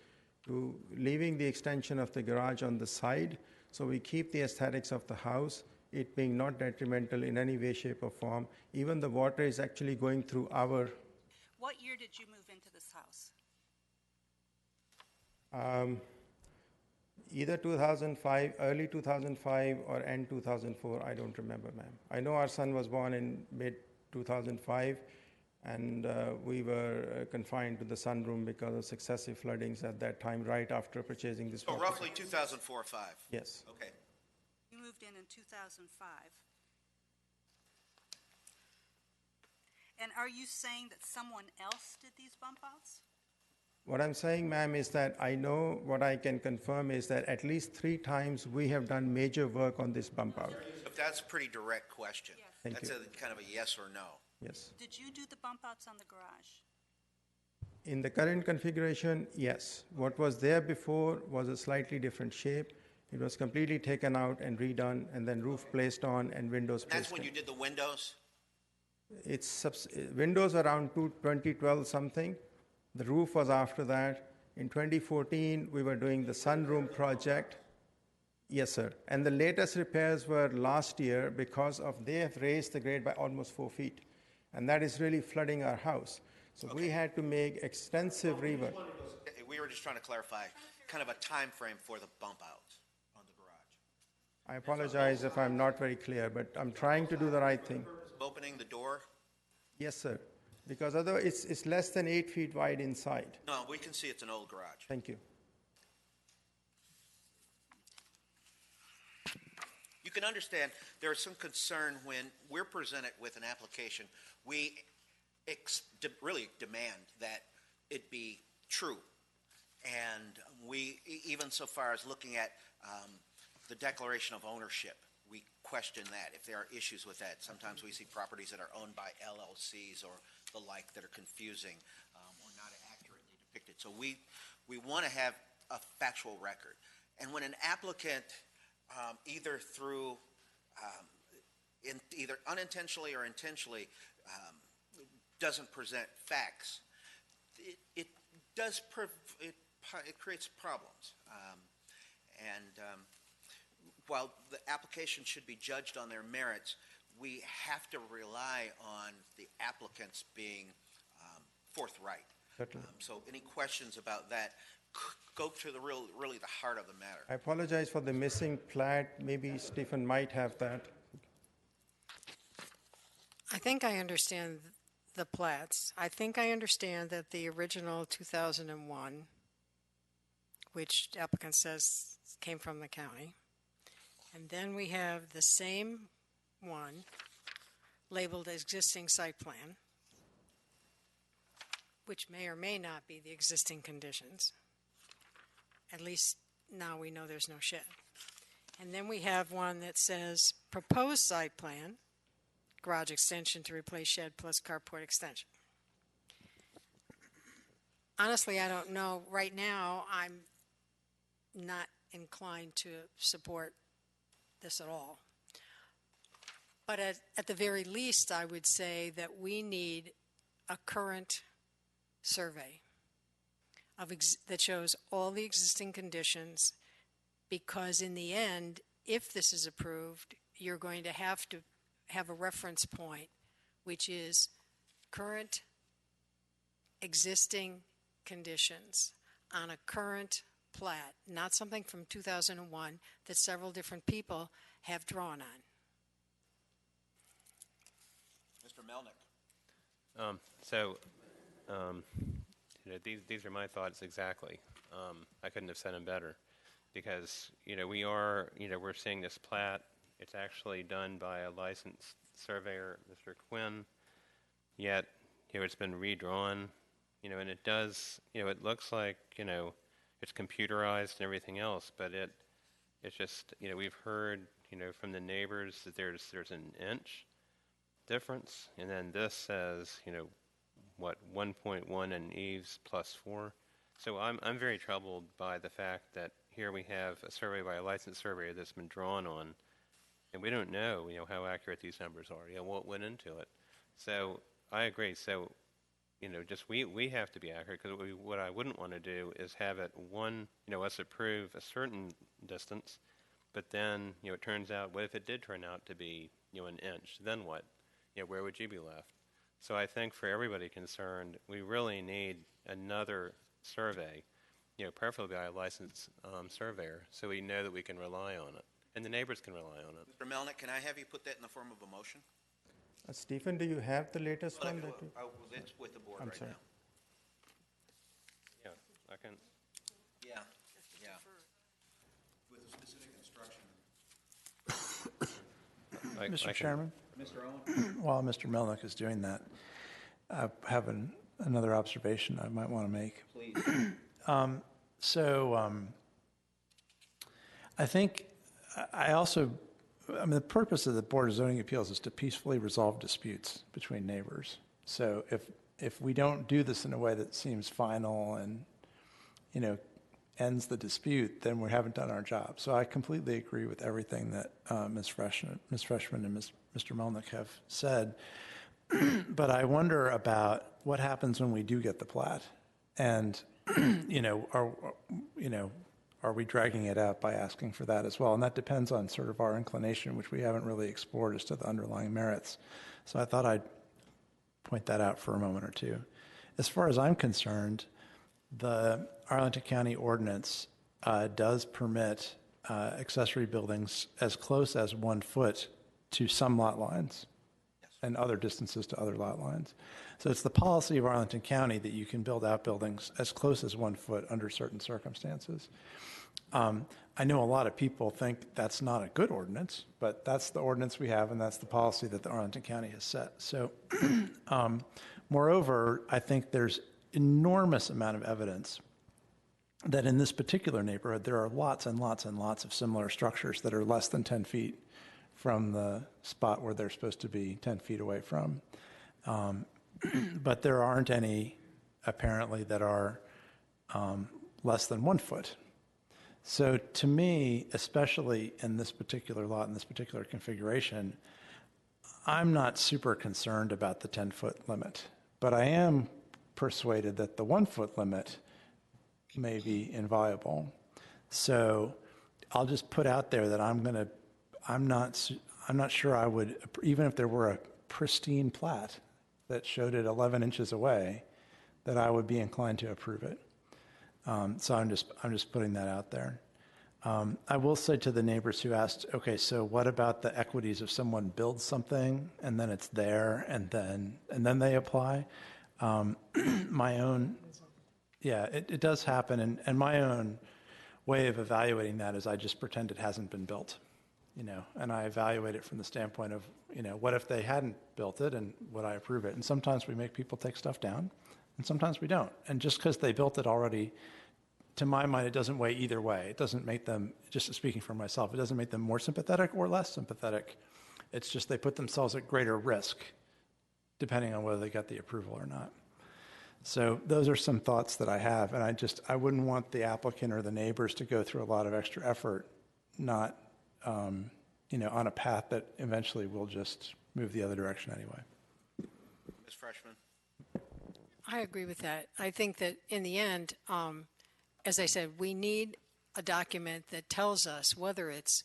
to leaving the extension of the garage on the side, so we keep the aesthetics of the house, it being not detrimental in any way, shape, or form. Even the water is actually going through our... what year did you move into this house? Either 2005, early 2005, or end 2004, I don't remember, ma'am. I know our son was born in mid-2005, and we were confined to the sunroom because of successive floodings at that time, right after purchasing this So property. roughly 2004 or 5? Yes. Okay. You moved in 2005. And are you saying that someone else did these bump outs? What I'm saying, ma'am, is that I know what I can confirm is that at least 3 times we have done major work on this bump out. But that's a pretty direct question. Yes. Thank That's you. a kind of a yes or no. Yes. Did you do the bump outs on the garage? In the current configuration, yes. What was there before was a slightly different shape. It was completely taken out and redone, and then roof placed on and windows placed That's when in. you did the windows? It's windows around 2012 something. The roof was after that. In 2014, we were doing the sunroom project. Yes, sir. And the latest repairs were last year because of they have raised the grade by almost 4 feet. And that is really flooding our house. So we had to make extensive rework. We were just trying to clarify kind of a time frame for the bump outs on the garage. I apologize if I'm not very clear, but I'm trying to do the right thing. Opening the door? Yes, sir. Because otherwise it's less than 8 feet wide inside. No, we can see it's an old garage. Thank you. You can understand there is some concern when we're presented with an application. We really demand that it be true. And we, even so far as looking at the declaration of ownership, we question that, if there are issues with that. Sometimes we see properties that are owned by LLCs or the like that are confusing or not accurately depicted. So we want to have a factual record. And when an applicant either through either unintentionally or intentionally doesn't present facts, it creates problems. While the application should be judged on their merits, we have to rely on the applicants being forthright. So any questions about that, go to the really the heart of the matter. I apologize for the missing plat. Maybe Stephen might have that. I think I understand the plats. I think I understand that the original 2001, which applicant says came from the county, and then we have the same one labeled existing site plan, which may or may not be the existing conditions. At least now we know there's no shed. And then we have one that says proposed site plan, garage extension to replace shed plus carport extension. Honestly, I don't know. Right now, I'm not inclined to support this at all. But at the very least, I would say that we need a current survey that shows all the existing conditions, because in the end, if this is approved, you're going to have a reference point, which is current existing conditions on a current plat, not something from 2001 that several different people have drawn on. Mr. Melnick. These are my thoughts exactly. I couldn't have said them better, because we're seeing this plat. It's actually done by a licensed surveyor, Mr. Quinn. Yet, it's been redrawn. And it does. It looks like it's computerized and everything else, but it's just we've heard from the neighbors that there's an inch difference, and then this says 1.1 and eaves +4. So I'm very troubled by the fact that here we have a survey by a licensed surveyor that's been drawn on, and we don't know how accurate these numbers are, what went into it. So I agree. So just we have to be accurate, because what I wouldn't want to do is have it us approve a certain distance, but then it turns out, what if it did turn out to be an inch? Then what? Where would you be left? So I think for everybody concerned, we really need another survey, preferably by a licensed surveyor, so we know that we can rely on it, and the neighbors can rely on it. Mr. Melnick, can I have you put that in the form of a motion? Stephen, do you have the latest one? It's with the board I'm right sorry. now. Yeah, I can. Yeah. With a specific instruction. Mr. Chairman, Mr. Owen? while Mr. Melnick is doing that, I have another observation I might want to make. Please. I think the purpose of the Board of Zoning Appeals is to peacefully resolve disputes between neighbors. So if we don't do this in a way that seems final and, ends the dispute, then we haven't done our job. So I completely agree with everything that Ms. Freshman and Mr. Melnick have said. But I wonder about what happens when we do get the plat, and are we dragging it out by asking for that as well? And that depends on sort of our inclination, which we haven't really explored as to the underlying merits. So I thought I'd point that out for a moment or two. As far as I'm concerned, the Arlington County ordinance does permit accessory buildings as close as 1 foot to some lot lines, and other distances to other lot lines. So it's the policy of Arlington County that you can build outbuildings as close as 1 foot under certain circumstances. I know a lot of people think that's not a good ordinance, but that's the ordinance we have, and that's the policy that the Arlington County has set. So, moreover, I think there's enormous amount of evidence that in this particular neighborhood, there are lots and lots and lots of similar structures that are less than 10 feet from the spot where they're supposed to be 10 feet away from. But there aren't any, apparently, that are less than 1 foot. So to me, especially in this particular lot, in this particular configuration, I'm not super concerned about the 10-foot limit, but I am persuaded that the 1 foot limit may be inviolable. So I'll just put out there that I'm not sure I would, even if there were a pristine plat that showed it 11 inches away, that I would be inclined to approve it. So I'm just putting that out there. I will say to the neighbors who asked, okay, so what about the equities if someone builds something and then it's there and then they apply? My own, yeah, it does happen, and my own way of evaluating that is I just pretend it hasn't been built, and I evaluate it from the standpoint of, what if they hadn't built it, and would I approve it? And sometimes we make people take stuff down, and sometimes we don't. And just because they built it already to my mind, it doesn't weigh either way. It doesn't make them, just speaking for myself, it doesn't make them more sympathetic or less sympathetic. It's just they put themselves at greater risk depending on whether they got the approval or not. So those are some thoughts that I have, and I wouldn't want the applicant or the neighbors to go through a lot of extra effort, not, on a path that eventually will just move the other direction anyway. Ms. Freshman? I agree with that. I think that in the end, as I said, we need a document that tells us whether it's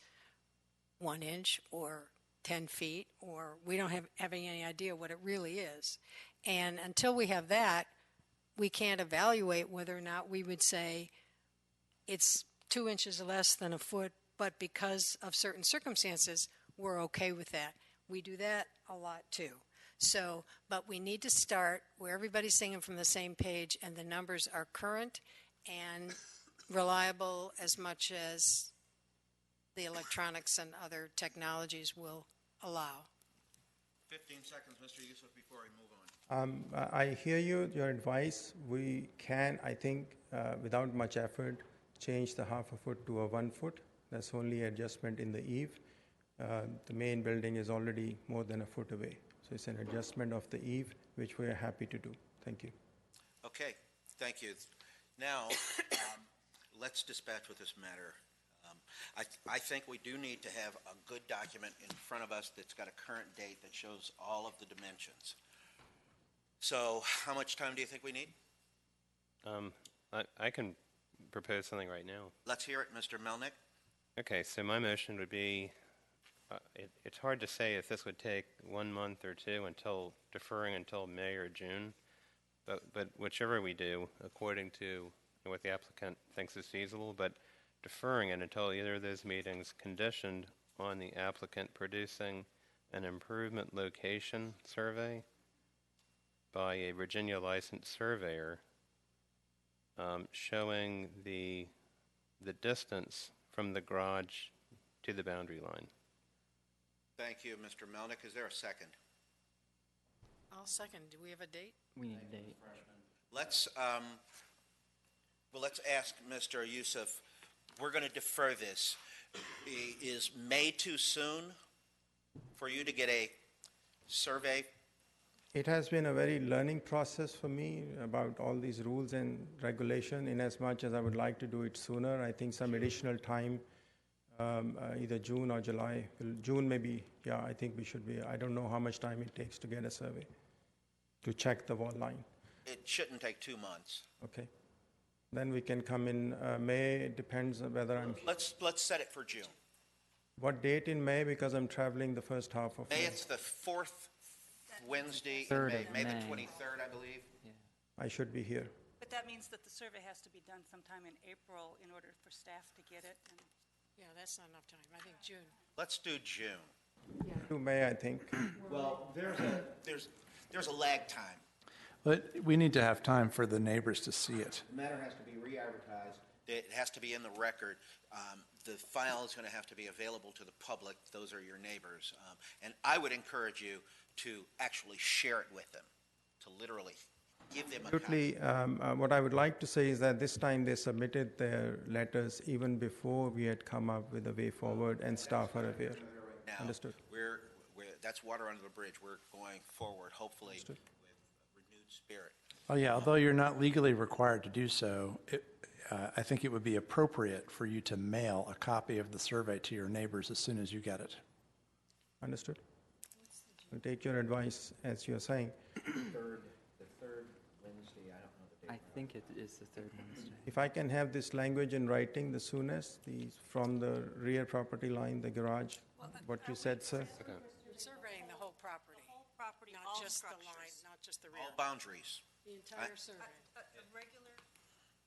1 inch or 10 feet, or we don't have any idea what it really is. And until we have that, we can't evaluate whether or not we would say it's 2 inches less than a foot, but because of certain circumstances, we're okay with that. We do that a lot too. So, but we need to start where everybody's singing from the same page and the numbers are current and reliable as much as the electronics and other technologies will allow. 15 seconds, Mr. Yusuf, before I move on. I hear you, your advice. We can, I think, without much effort, change the 1/2 foot to a 1 foot. That's only adjustment in the eave. The main building is already more than a foot away. So it's an adjustment of the eave, which we are happy to do. Thank you. Okay, thank you. Now, let's dispatch with this matter. I think we do need to have a good document in front of us that's got a current date that shows all of the dimensions. So how much time do you think we need? I can propose something right now. Let's hear it, Mr. Melnick. Okay, so my motion would be, it's hard to say if this would take 1 month or two deferring until May or June, but whichever we do, according to what the applicant thinks is feasible, but deferring it until either of those meetings conditioned on the applicant producing an improvement location survey by a Virginia licensed surveyor showing the distance from the garage to the boundary line. Thank you, Mr. Melnick. Is there a second? I'll second. Do we have a date? We need a date. Let's ask Mr. Yusuf. We're going to defer this. Is May too soon for you to get a survey? It has been a very learning process for me about all these rules and regulation. In as much as I would like to do it sooner, I think some additional time, either June or July. June maybe, yeah, I think we should be. I don't know how much time it takes to get a survey, to check the wall line. It shouldn't take 2 months. Okay. Then we can come in May. It depends on whether I'm... Let's set it for June. What date in May? Because I'm traveling the first half of May. May. It's the 4th Wednesday in Third May. of May the May. 23rd, I believe. I should be here. But that means that the survey has to be done sometime in April in order for staff to get it. And Yeah, that's not enough time. I think June. Let's do June. To May, I think. Well, there's a lag time. But we need to have time for the neighbors to see it. The matter has to be re-advertised. It has to be in the record. The file is going to have to be available to the public. Those are your neighbors. And I would encourage you to actually share it with them, to literally give them a copy. Absolutely. What I would like to say is that this time they submitted their letters even before we had come up with a way forward, and staff are aware. Now, Understood. that's water under the bridge. We're going forward, hopefully, with renewed spirit. Oh, yeah, although you're not legally required to do so, I think it would be appropriate for you to mail a copy of the survey to your neighbors as soon as you get it. Understood. I'll take your advice, as you're saying. The third Wednesday, I don't know the date. I think it is the third Wednesday. If I can have this language in writing the soonest, from the rear property line, the garage, what you said, sir? Surveying the whole property, whole property, not all just the structures. line, not just the All rear. boundaries. The entire survey. A regular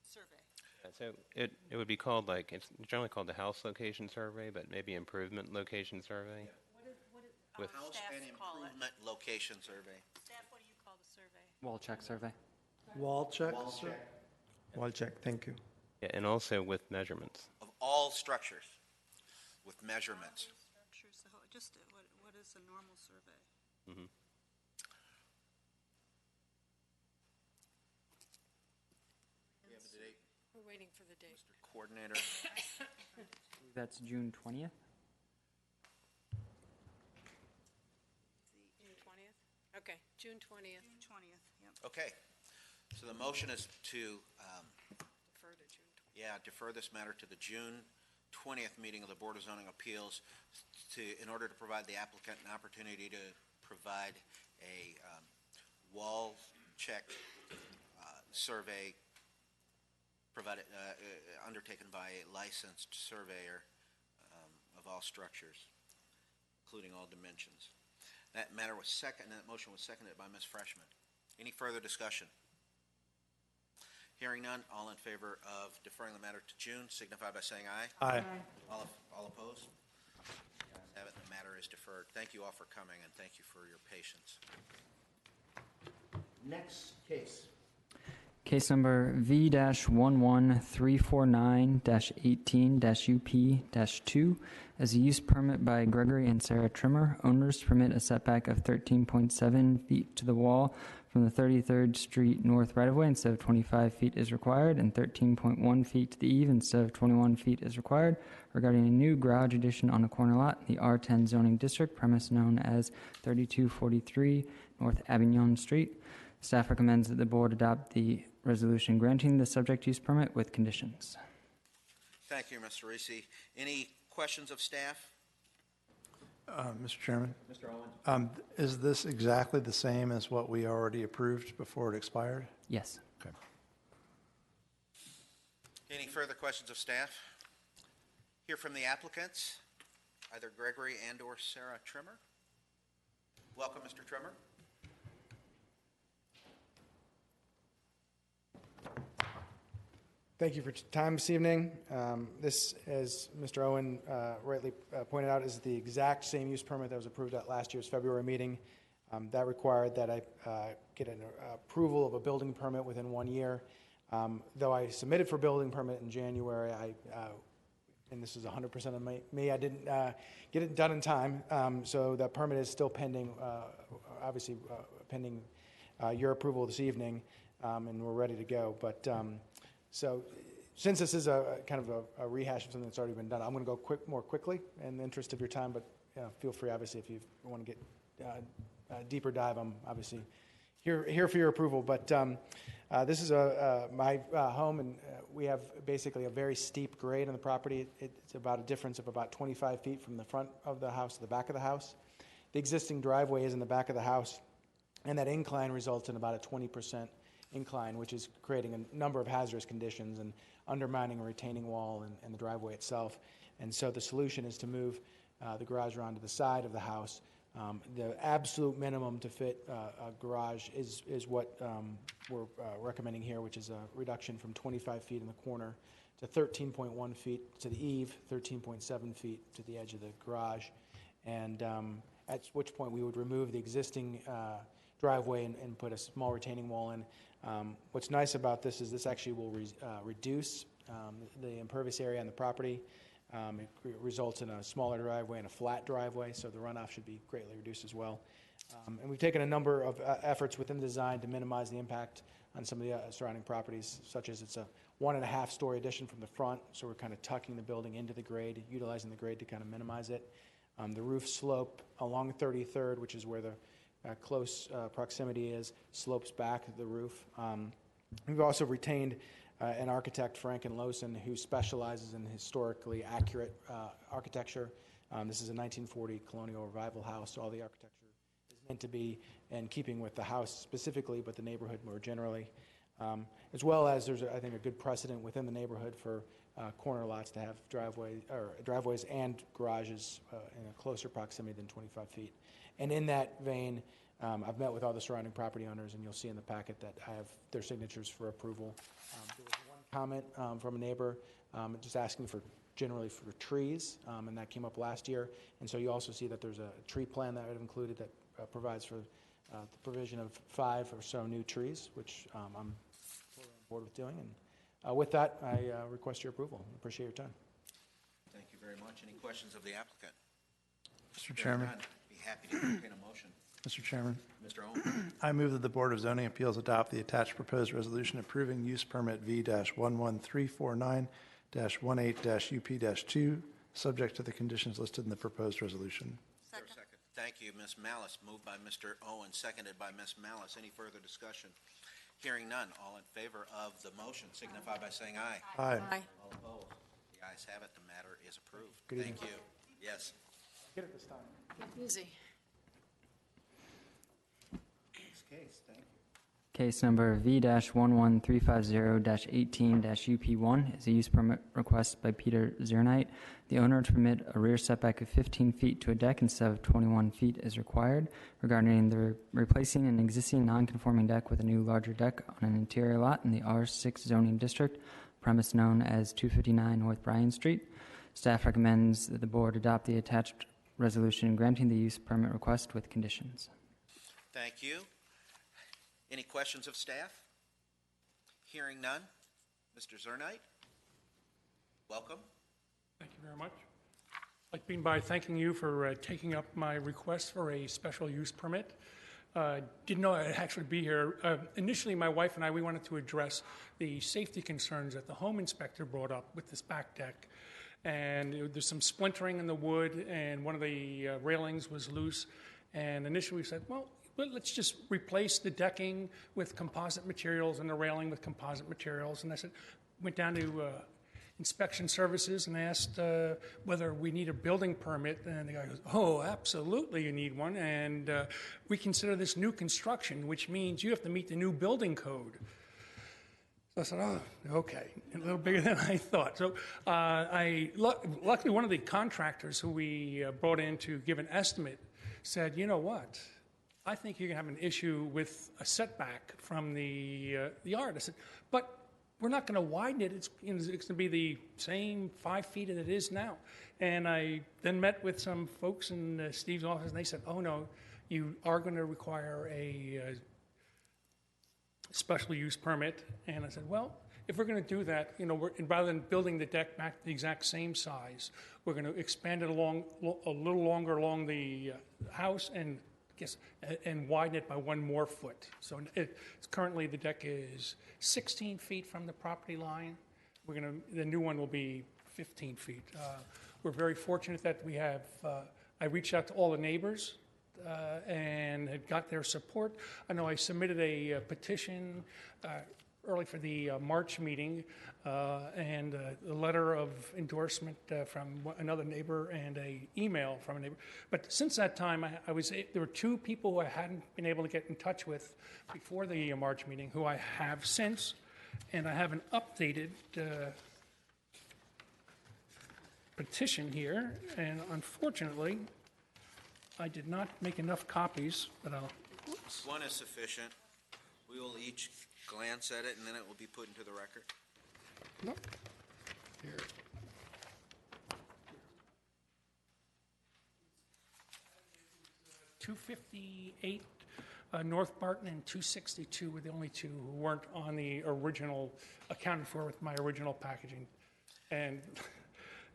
survey. So it would be called it's generally called the house location survey, but maybe improvement location survey. With House staff and call it. improvement location survey. Staff, what do you call the survey? Wall check survey. Wall check? Wall check, thank you. Yeah, and also with measurements. Of all structures with measurements. Structures, just what is a normal survey? Mm-hmm. We have a date. waiting for the date. Mr. Coordinator. That's June 20th. June 20th? Okay, June 20th. June 20th, yep. Okay. So the motion is to, Defer to June 20th. defer this matter to the June 20th meeting of the Board of Zoning Appeals in order to provide the applicant an opportunity to provide a wall check survey undertaken by a licensed surveyor of all structures, including all dimensions. That motion was seconded by Ms. Freshman. Any further discussion? Hearing none, all in favor of deferring the matter to June signify by saying aye. Aye. All opposed? The ayes have it, the matter is deferred. Thank you all for coming, and thank you for your patience. Next case. Case number V-11349-18-UP-2 as a use permit by Gregory and Sarah Trimmer, owners to permit a setback of 13.7 feet to the wall from the 33rd Street North right-of-way instead of 25 feet is required, and 13.1 feet to the eve instead of 21 feet is required, regarding a new garage addition on a corner lot in the R10 zoning district, premise known as 3243 North Avignon Street. Staff recommends that the board adopt the resolution granting the subject use permit with conditions. Thank you, Mr. Reese. Any questions of staff? Mr. Chairman, Mr. Owen? is this exactly the same as what we already approved before it expired? Yes. Okay. Any further questions of staff? Hear from the applicants, either Gregory and/or Sarah Trimmer. Welcome, Mr. Trimmer. Thank you for your time this evening. This, as Mr. Owen rightly pointed out, is the exact same use permit that was approved at last year's February meeting. That required that I get an approval of a building permit within 1 year. Though I submitted for building permit in January, and this is 100% of me, I didn't get it done in time. So that permit is still pending, obviously pending your approval this evening, and we're ready to go. But so since this is a kind of a rehash of something that's already been done, I'm going to go more quickly in the interest of your time, but feel free, obviously, if you want to get a deeper dive, I'm obviously here for your approval. But this is my home, and we have basically a very steep grade on the property. It's about a difference of about 25 feet from the front of the house to the back of the house. The existing driveway is in the back of the house, and that incline results in about a 20% incline, which is creating a number of hazardous conditions and undermining a retaining wall and the driveway itself. And so the solution is to move the garage around to the side of the house. The absolute minimum to fit a garage is what we're recommending here, which is a reduction from 25 feet in the corner to 13.1 feet to the eave, 13.7 feet to the edge of the garage. And at which point we would remove the existing driveway and put a small retaining wall in. What's nice about this is this actually will reduce the impervious area on the property. It results in a smaller driveway and a flat driveway, so the runoff should be greatly reduced as well. And we've taken a number of efforts within the design to minimize the impact on some of the surrounding properties, such as it's a 1.5-story addition from the front, so we're kind of tucking the building into the grade, utilizing the grade to kind of minimize it. The roof slope along 33rd, which is where the close proximity is, slopes back the roof. We've also retained an architect, Frank and Lowson, who specializes in historically accurate architecture. This is a 1940 colonial revival house, so all the architecture is meant to be in keeping with the house specifically, but the neighborhood more generally. As well as there's, I think, a good precedent within the neighborhood for corner lots to have driveways and garages in a closer proximity than 25 feet. And in that vein, I've met with all the surrounding property owners, and you'll see in the packet that I have their signatures for approval. There was one comment from a neighbor just asking generally for trees, and that came up last year. And so you also see that there's a tree plan that I've included that provides for the provision of 5 or so new trees, which I'm totally on board with doing. And with that, I request your approval. I appreciate your time. Thank you very much. Any questions of the applicant? Mr. Chairman. Be happy to entertain a motion. Mr. Chairman, Mr. Owen. I move that the Board of Zoning Appeals adopt the attached proposed resolution approving use permit V-11349-18-UP-2, subject to the conditions listed in the proposed resolution. Second. Thank you, Ms. Malice. Moved by Mr. Owen, seconded by Ms. Malice. Any further discussion? Hearing none. All in favor of the motion signify by saying aye. Aye. Aye. All opposed? The ayes have it. The matter is approved. Good Thank you. Yes. Get it this time. Easy. Next case. Thank you. Case number V-11350-18-UP1 is a use permit request by Peter Zernite. The owner to permit a rear setback of 15 feet to a deck instead of 21 feet is required regarding the replacing an existing non-conforming deck with a new larger deck on an interior lot in the R6 zoning district, premise known as 259 North Bryan Street. Staff recommends that the board adopt the attached resolution granting the use permit request with conditions. Thank you. Any questions of staff? Hearing none. Mr. Zernite, welcome. Thank you very much. I'd like to begin by thanking you for taking up my request for a special use permit. Didn't know I'd actually be here. Initially, my wife and I, we wanted to address the safety concerns that the home inspector brought up with this back deck. And there's some splintering in the wood, and one of the railings was loose. And initially we said, well, let's just replace the decking with composite materials and the railing with composite materials. And I said, went down to inspection services and asked whether we need a building permit. And the guy goes, oh, absolutely you need one. And we consider this new construction, which means you have to meet the new building code. So I said, oh, okay, a little bigger than I thought. So luckily one of the contractors who we brought in to give an estimate said, you know what? I think you're going to have an issue with a setback from the yard. I said, but we're not going to widen it. It's going to be the same 5 feet that it is now. And I then met with some folks in Steve's office, and they said, oh, no, you are going to require a special use permit. And I said, well, if we're going to do that, rather than building the deck back to the exact same size, we're going to expand it a little longer along the house and widen it by 1 more foot. So currently the deck is 16 feet from the property line. The new one will be 15 feet. We're very fortunate that we have, I reached out to all the neighbors and had got their support. I know I submitted a petition early for the March meeting and a letter of endorsement from another neighbor and an email from a neighbor. But since that time, there were 2 people who I hadn't been able to get in touch with before the March meeting who I have since, and I have an updated petition here, and unfortunately, I did not make enough copies, but oops. 1 is sufficient. We will each glance at it, and then it will be put into the record. Nope. Here. $258 North Barton and 262 were the only 2 who weren't on the original, accounted for with my original packaging. And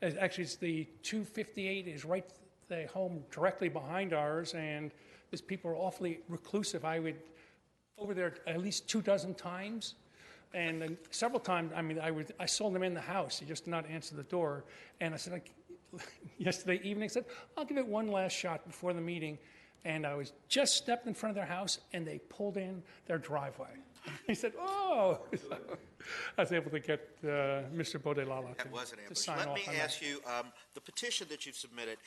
actually, it's the 258 is right the home directly behind ours, and these people are awfully reclusive. I would over there at least 24 times, and then several times. I saw them in the house. They just did not answer the door. And I said, yesterday evening, I said, I'll give it one last shot before the meeting. And I was just stepped in front of their house, and they pulled in their driveway. He said, "Oh!" I was able to get Mr. Bodelala to sign off on that. Let me ask you, the petition that you've submitted.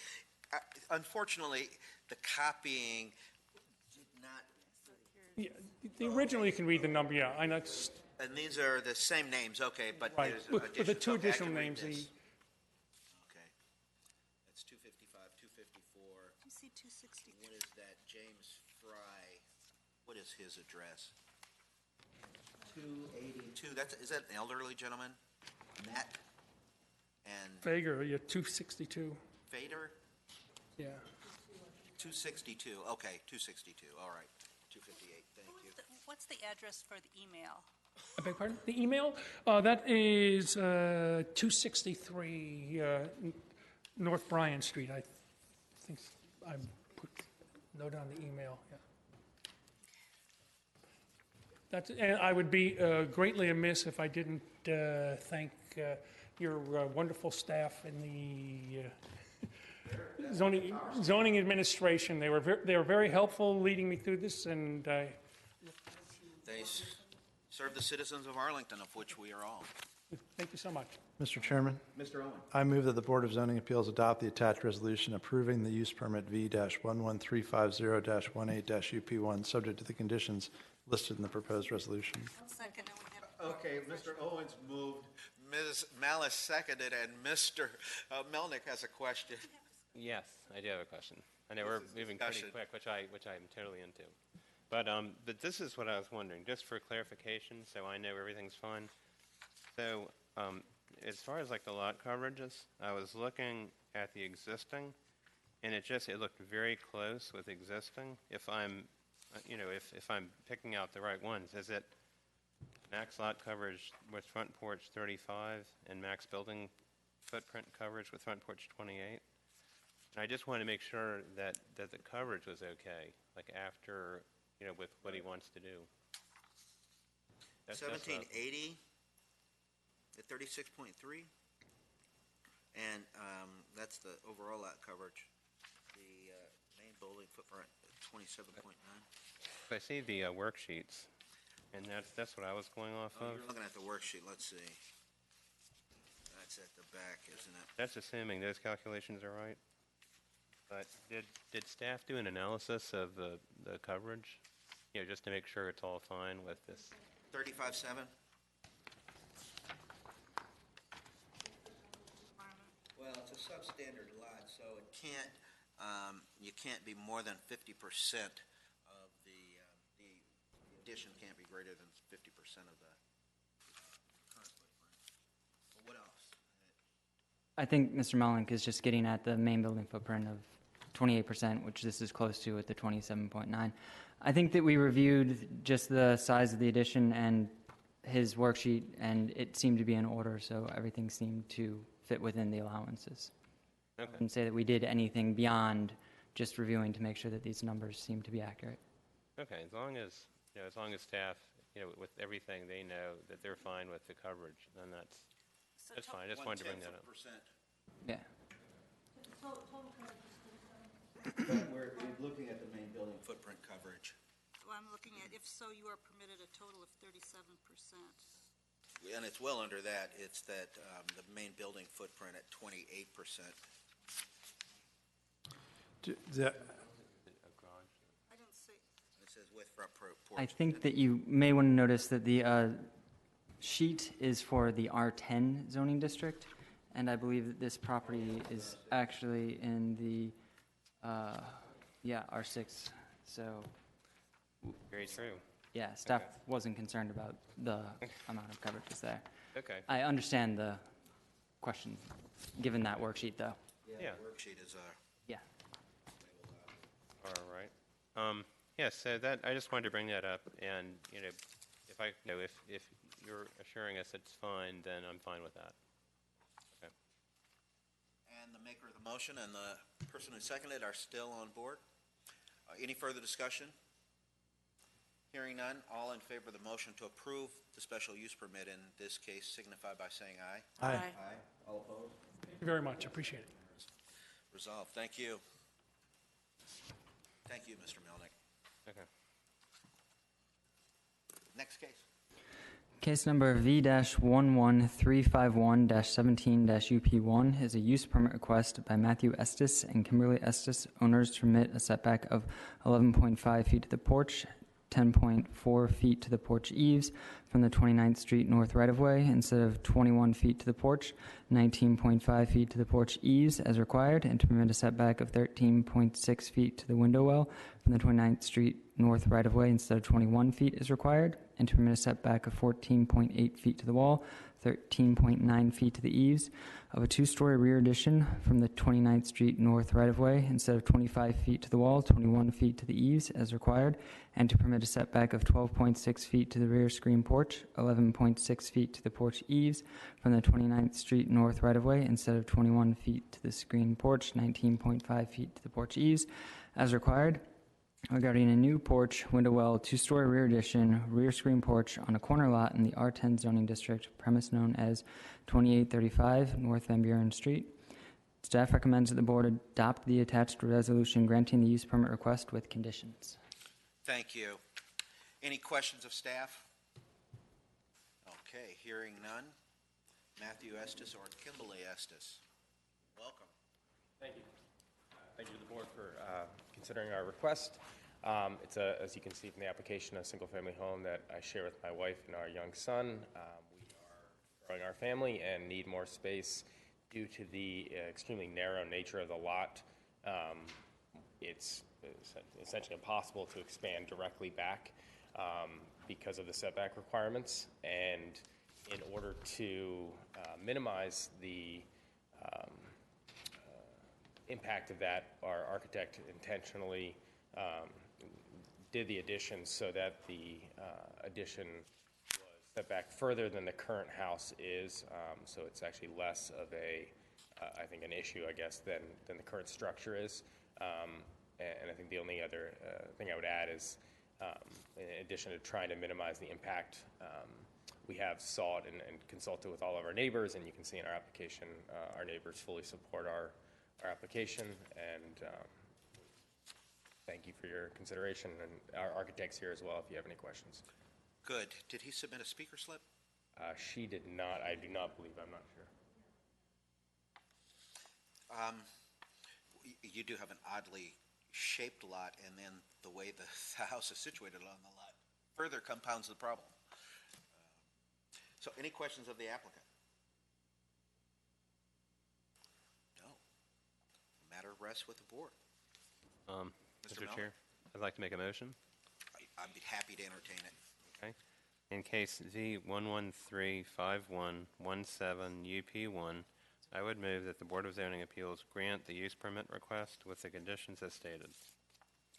Unfortunately, the copying did not. Yeah, the original, you can read the number. Yeah, I know. And these are the same names, okay? But right. There's With the 2 okay, additional names. Okay, that's 255, 254. You see 260. What is that? James Fry. What is his address? 282. Is that an elderly gentleman? Matt and Fager, yeah, 262. Fader? Yeah. 262. Okay, 262. All right. 258. Thank you. What's the address for the email? I beg pardon? The email? That is 263 North Bryan Street. I think I put note on the email, yeah. And I would be greatly amiss if I didn't thank your wonderful staff in the zoning administration. They were very helpful leading me through this, and They serve the citizens of Arlington, of which we are all. thank you so much. Mr. Chairman, Mr. Owen. I move that the Board of Zoning Appeals adopt the attached resolution approving the use permit V-11350-18-UP1, subject to the conditions listed in the proposed resolution. Second, and we have. Okay, Mr. Owens moved, Ms. Malice seconded, and Mr. Melnick has a question. Yes, I do have a question. I know we're moving pretty discussion. quick, which I'm totally into. But this is what I was wondering, just for clarification, so I know everything's fine. So as far as like the lot coverages, I was looking at the existing, and it looked very close with existing. If I'm, if I'm picking out the right ones, is it max lot coverage with front porch 35 and max building footprint coverage with front porch 28? And I just wanted to make sure that the coverage was okay, like after, with what he wants to do. That's what I- 1780 at 36.3, and that's the overall lot coverage. The main building footprint at 27.9. I see the worksheets, and that's what I was going off Oh, of. you're looking at the worksheet. Let's see. That's at the back, isn't it? That's assuming those calculations are right. But did staff do an analysis of the coverage? Just to make sure it's all fine with this. 35.7. Well, it's a substandard lot, so it can't. You can't be more than 50% of the addition can't be greater than 50% of the current footprint. But what else? I think Mr. Melnick is just getting at the main building footprint of 28%, which this is close to with the 27.9. I think that we reviewed just the size of the addition and his worksheet, and it seemed to be in order, so everything seemed to fit within the allowances. Okay. I wouldn't say that we did anything beyond just reviewing to make sure that these numbers seem to be accurate. Okay, as long as staff, with everything they know that they're fine with the coverage, then that's fine. I just wanted to bring that up. 1/10%. Yeah. We're looking at the main building footprint coverage. Well, I'm looking at, if so, you are permitted a total of 37%. And it's well under that. It's that the main building footprint at 28%. Do- I didn't see. It says with front porch. I think that you may want to notice that the sheet is for the R10 zoning district, and I believe that this property is actually in the R6. So, Very true. yeah, staff wasn't concerned about the amount of coverage that's there. Okay. I understand the question, given that worksheet, though. Yeah. The worksheet is Yeah. All right. Yeah. So that I just wanted to bring that up, and if you're assuring us it's fine, then I'm fine with that. Okay. And the maker of the motion and the person who seconded are still on board. Any further discussion? Hearing none, all in favor of the motion to approve the special use permit in this case signify by saying aye. Aye. Aye. All opposed? Thank you very much. Appreciate it. Resolved. Thank you. Thank you, Mr. Melnick. Okay. Next case. Case number V-11351-17-UP1 is a use permit request by Matthew Estes and Kimberly Estes, owners, to permit a setback of 11.5 feet to the porch, 10.4 feet to the porch eaves from the 29th Street North right-of-way instead of 21 feet to the porch, 19.5 feet to the porch eaves as required, and to permit a setback of 13.6 feet to the window well from the 29th Street North right-of-way instead of 21 feet as required, and to permit a setback of 14.8 feet to the wall, 13.9 feet to the eaves of a two-story rear addition from the 29th Street North right-of-way instead of 25 feet to the wall, 21 feet to the eaves as required, and to permit a setback of 12.6 feet to the rear screen porch, 11.6 feet to the porch eaves from the 29th Street North right-of-way instead of 21 feet to the screen porch, 19.5 feet to the porch eaves as required, regarding a new porch, window well, two-story rear addition, rear screen porch on a corner lot in the R10 zoning district, premise known as 2835 North Van Buren Street. Staff recommends that the board adopt the attached resolution granting the use permit request with conditions. Thank you. Any questions of staff? Okay, hearing none. Matthew Estes or Kimberly Estes, welcome. Thank you. Thank you to the board for considering our request. It's as you can see from the application, a single-family home that I share with my wife and our young son. We are growing our family and need more space due to the extremely narrow nature of the lot. It's essentially impossible to expand directly back because of the setback requirements. And in order to minimize the impact of that, our architect intentionally did the addition so that the addition was set back further than the current house is. So it's actually less of a, I think, an issue, I guess, than the current structure is. And I think the only other thing I would add is, in addition to trying to minimize the impact, we have sought and consulted with all of our neighbors, and you can see in our application, our neighbors fully support our application, and thank you for your consideration, and our architect's here as well if you have any questions. Good. Did he submit a speaker slip? She did not. I do not believe. I'm not sure. You do have an oddly shaped lot, and then the way the house is situated on the lot further compounds the problem. So any questions of the applicant? No. The matter rests with the board. Mr. Chair, I'd like to make a motion. I'd be happy to entertain it. Okay. In case Z1135117UP1, I would move that the Board of Zoning Appeals grant the use permit request with the conditions as stated.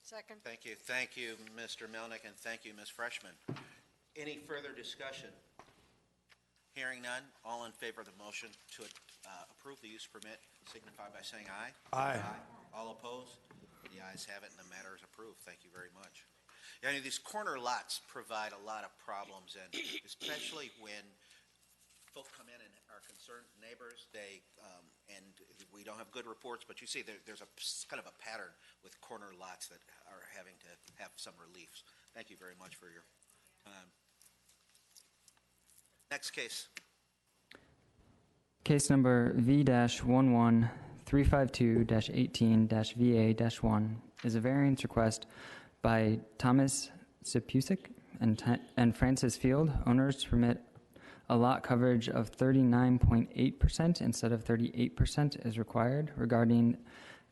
Second. Thank you. Thank you, Mr. Melnick, and thank you, Ms. Freshman. Any further discussion? Hearing none, all in favor of the motion to approve the use permit signify by saying aye. Aye. All opposed? The ayes have it, and the matter is approved. Thank you very much. Yeah, these corner lots provide a lot of problems, and especially when folks come in and are concerned neighbors, and we don't have good reports, but you see there's a kind of a pattern with corner lots that are having to have some reliefs. Thank you very much for your time. Next case. Case number V-11352-18-VA-1 is a variance request by Thomas Sipusik and Francis Field, owners, to permit a lot coverage of 39.8% instead of 38% as required regarding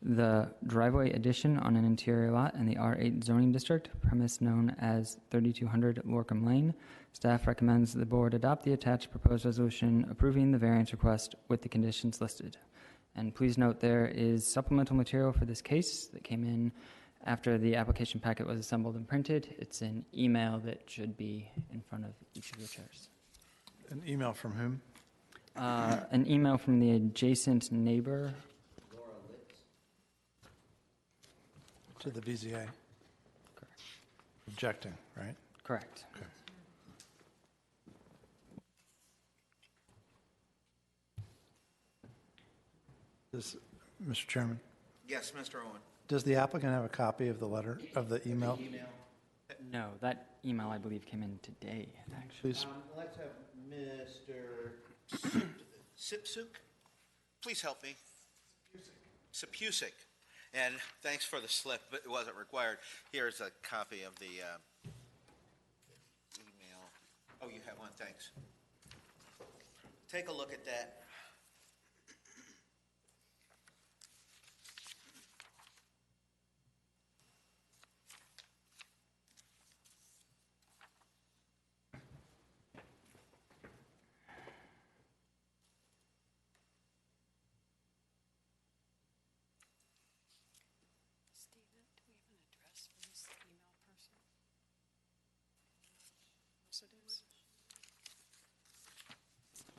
the driveway addition on an interior lot in the R8 zoning district, premise known as 3200 Lorcom Lane. Staff recommends the board adopt the attached proposed resolution approving the variance request with the conditions listed. And please note there is supplemental material for this case that came in after the application packet was assembled and printed. It's an email that should be in front of each of your chairs. An email from whom? An email from the adjacent neighbor. To the BZA? Correct. Objecting, right? Correct. Okay. Mr. Chairman, Yes, Mr. Owen. does the applicant have a copy of the letter, of the email? No, that email I believe came in today, actually. Please, Let's have Mr. Sipsuk. Please help me. Sipusik. And thanks for the slip, but it wasn't required. Here's a copy of the email. Oh, you have one, thanks. Take a look at that.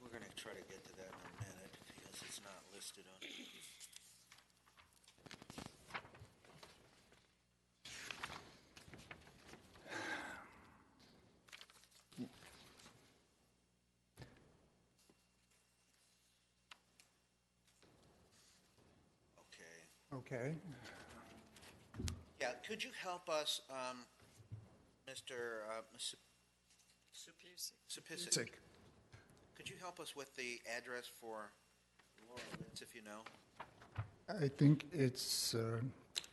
We're going to try to get to that in a minute because it's not listed on here. Okay. Yeah, could you help us, Mr. Sapisic? Could you help us with the address for Laura Litz, if you know? I think it's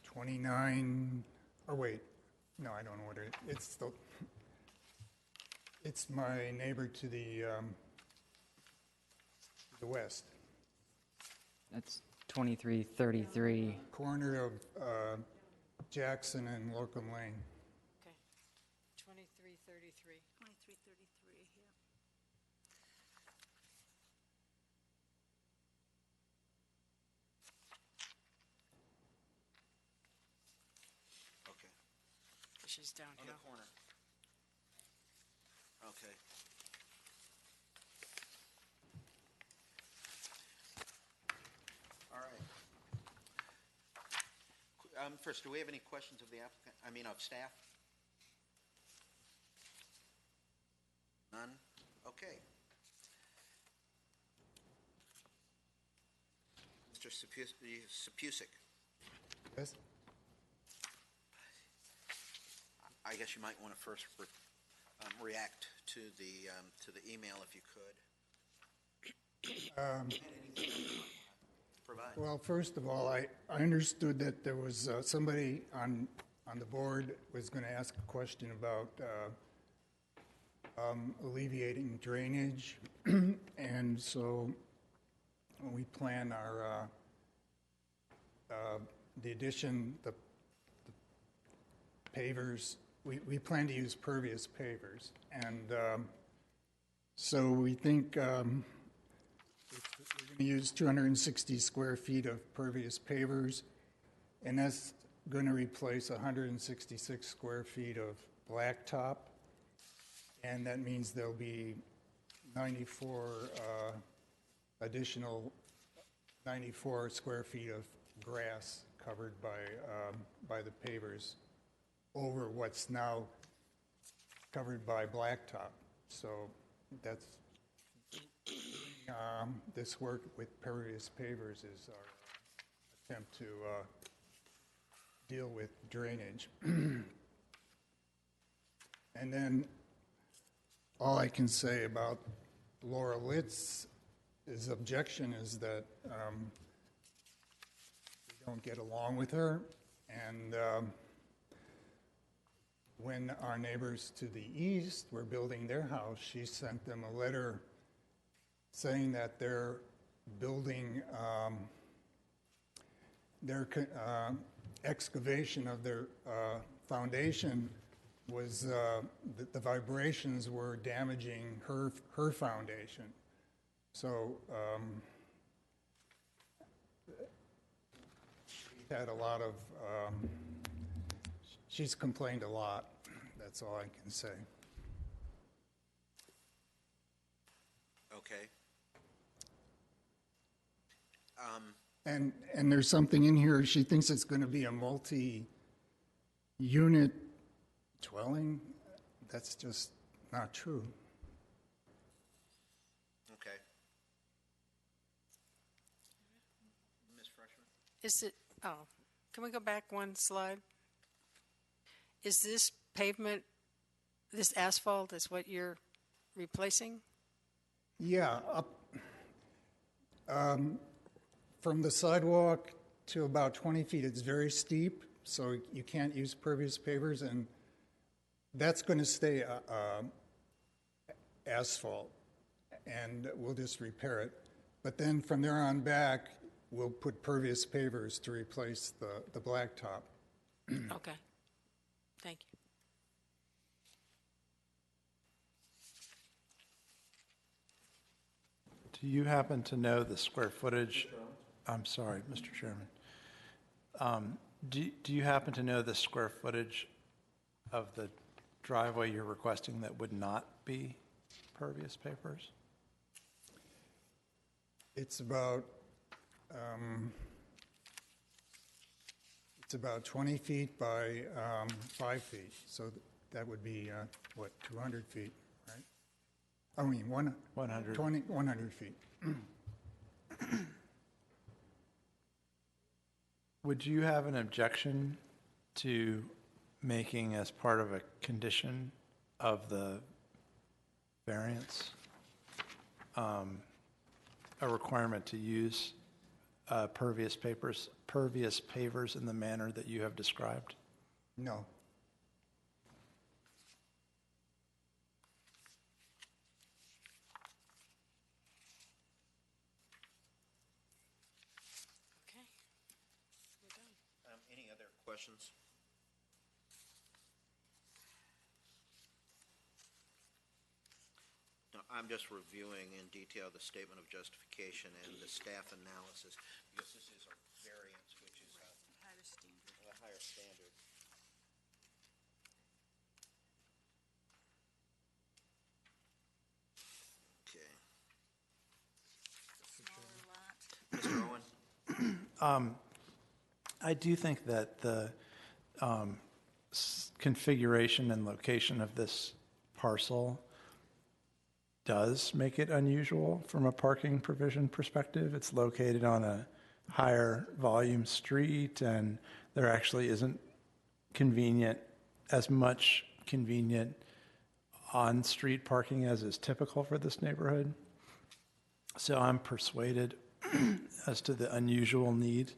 29, or wait, no, I don't know what it's my neighbor to the west. That's 2333. Corner of Jackson and Lorcom Lane. Okay. 2333. 2333, yeah. Okay, She's on downhill. the corner. Okay. All right. First, do we have any questions of the applicant, of staff? None? Okay. Mr. Sapusik, Yes? I guess you might want to first react to the email if you could. Provide. Well, first of all, I understood that there was somebody on the board was going to ask a question about alleviating drainage, and so we plan our the addition, the pavers. We plan to use pervious pavers, and so we think we're going to use 260 square feet of pervious pavers, and that's going to replace 166 square feet of blacktop, and that means there'll be 94 additional 94 square feet of grass covered by the pavers over what's now covered by blacktop. So that's this work with pervious pavers is our attempt to deal with drainage. And then all I can say about Laura Litz's objection is that we don't get along with her, and when our neighbors to the east were building their house, she sent them a letter saying that their building, their excavation of their foundation was, the vibrations were damaging her foundation. So we've had a lot of, she's complained a lot. That's all I can say. Okay. And there's something in here, she thinks it's going to be a multi-unit dwelling. That's just not true. Okay. Ms. Freshman? Is it, can we go back one slide? Is this pavement, this asphalt is what you're replacing? Yeah, up from the sidewalk to about 20 feet, it's very steep, so you can't use pervious pavers, and that's going to stay asphalt, and we'll just repair it. But then from there on back, we'll put pervious pavers to replace the blacktop. Okay, thank you. Do you happen to know the square footage? I'm sorry, Mr. Chairman. Do you happen to know the square footage of the driveway you're requesting that would not be pervious pavers? It's about 20 feet by 5 feet, so that would be, 200 feet, right? I mean, 100 feet. Would you have an objection to making as part of a condition of the variance a requirement to use pervious pavers in the manner that you have described? No. Okay. We're done. Any other questions? No, I'm just reviewing in detail the statement of justification and the staff analysis, because this is a variance, which is Higher standard. a higher standard. Okay. Smaller lot. Mr. Owen? I do think that the configuration and location of this parcel does make it unusual from a parking provision perspective. It's located on a higher volume street, and there actually isn't as much convenient on-street parking as is typical for this neighborhood. So I'm persuaded as to the unusual need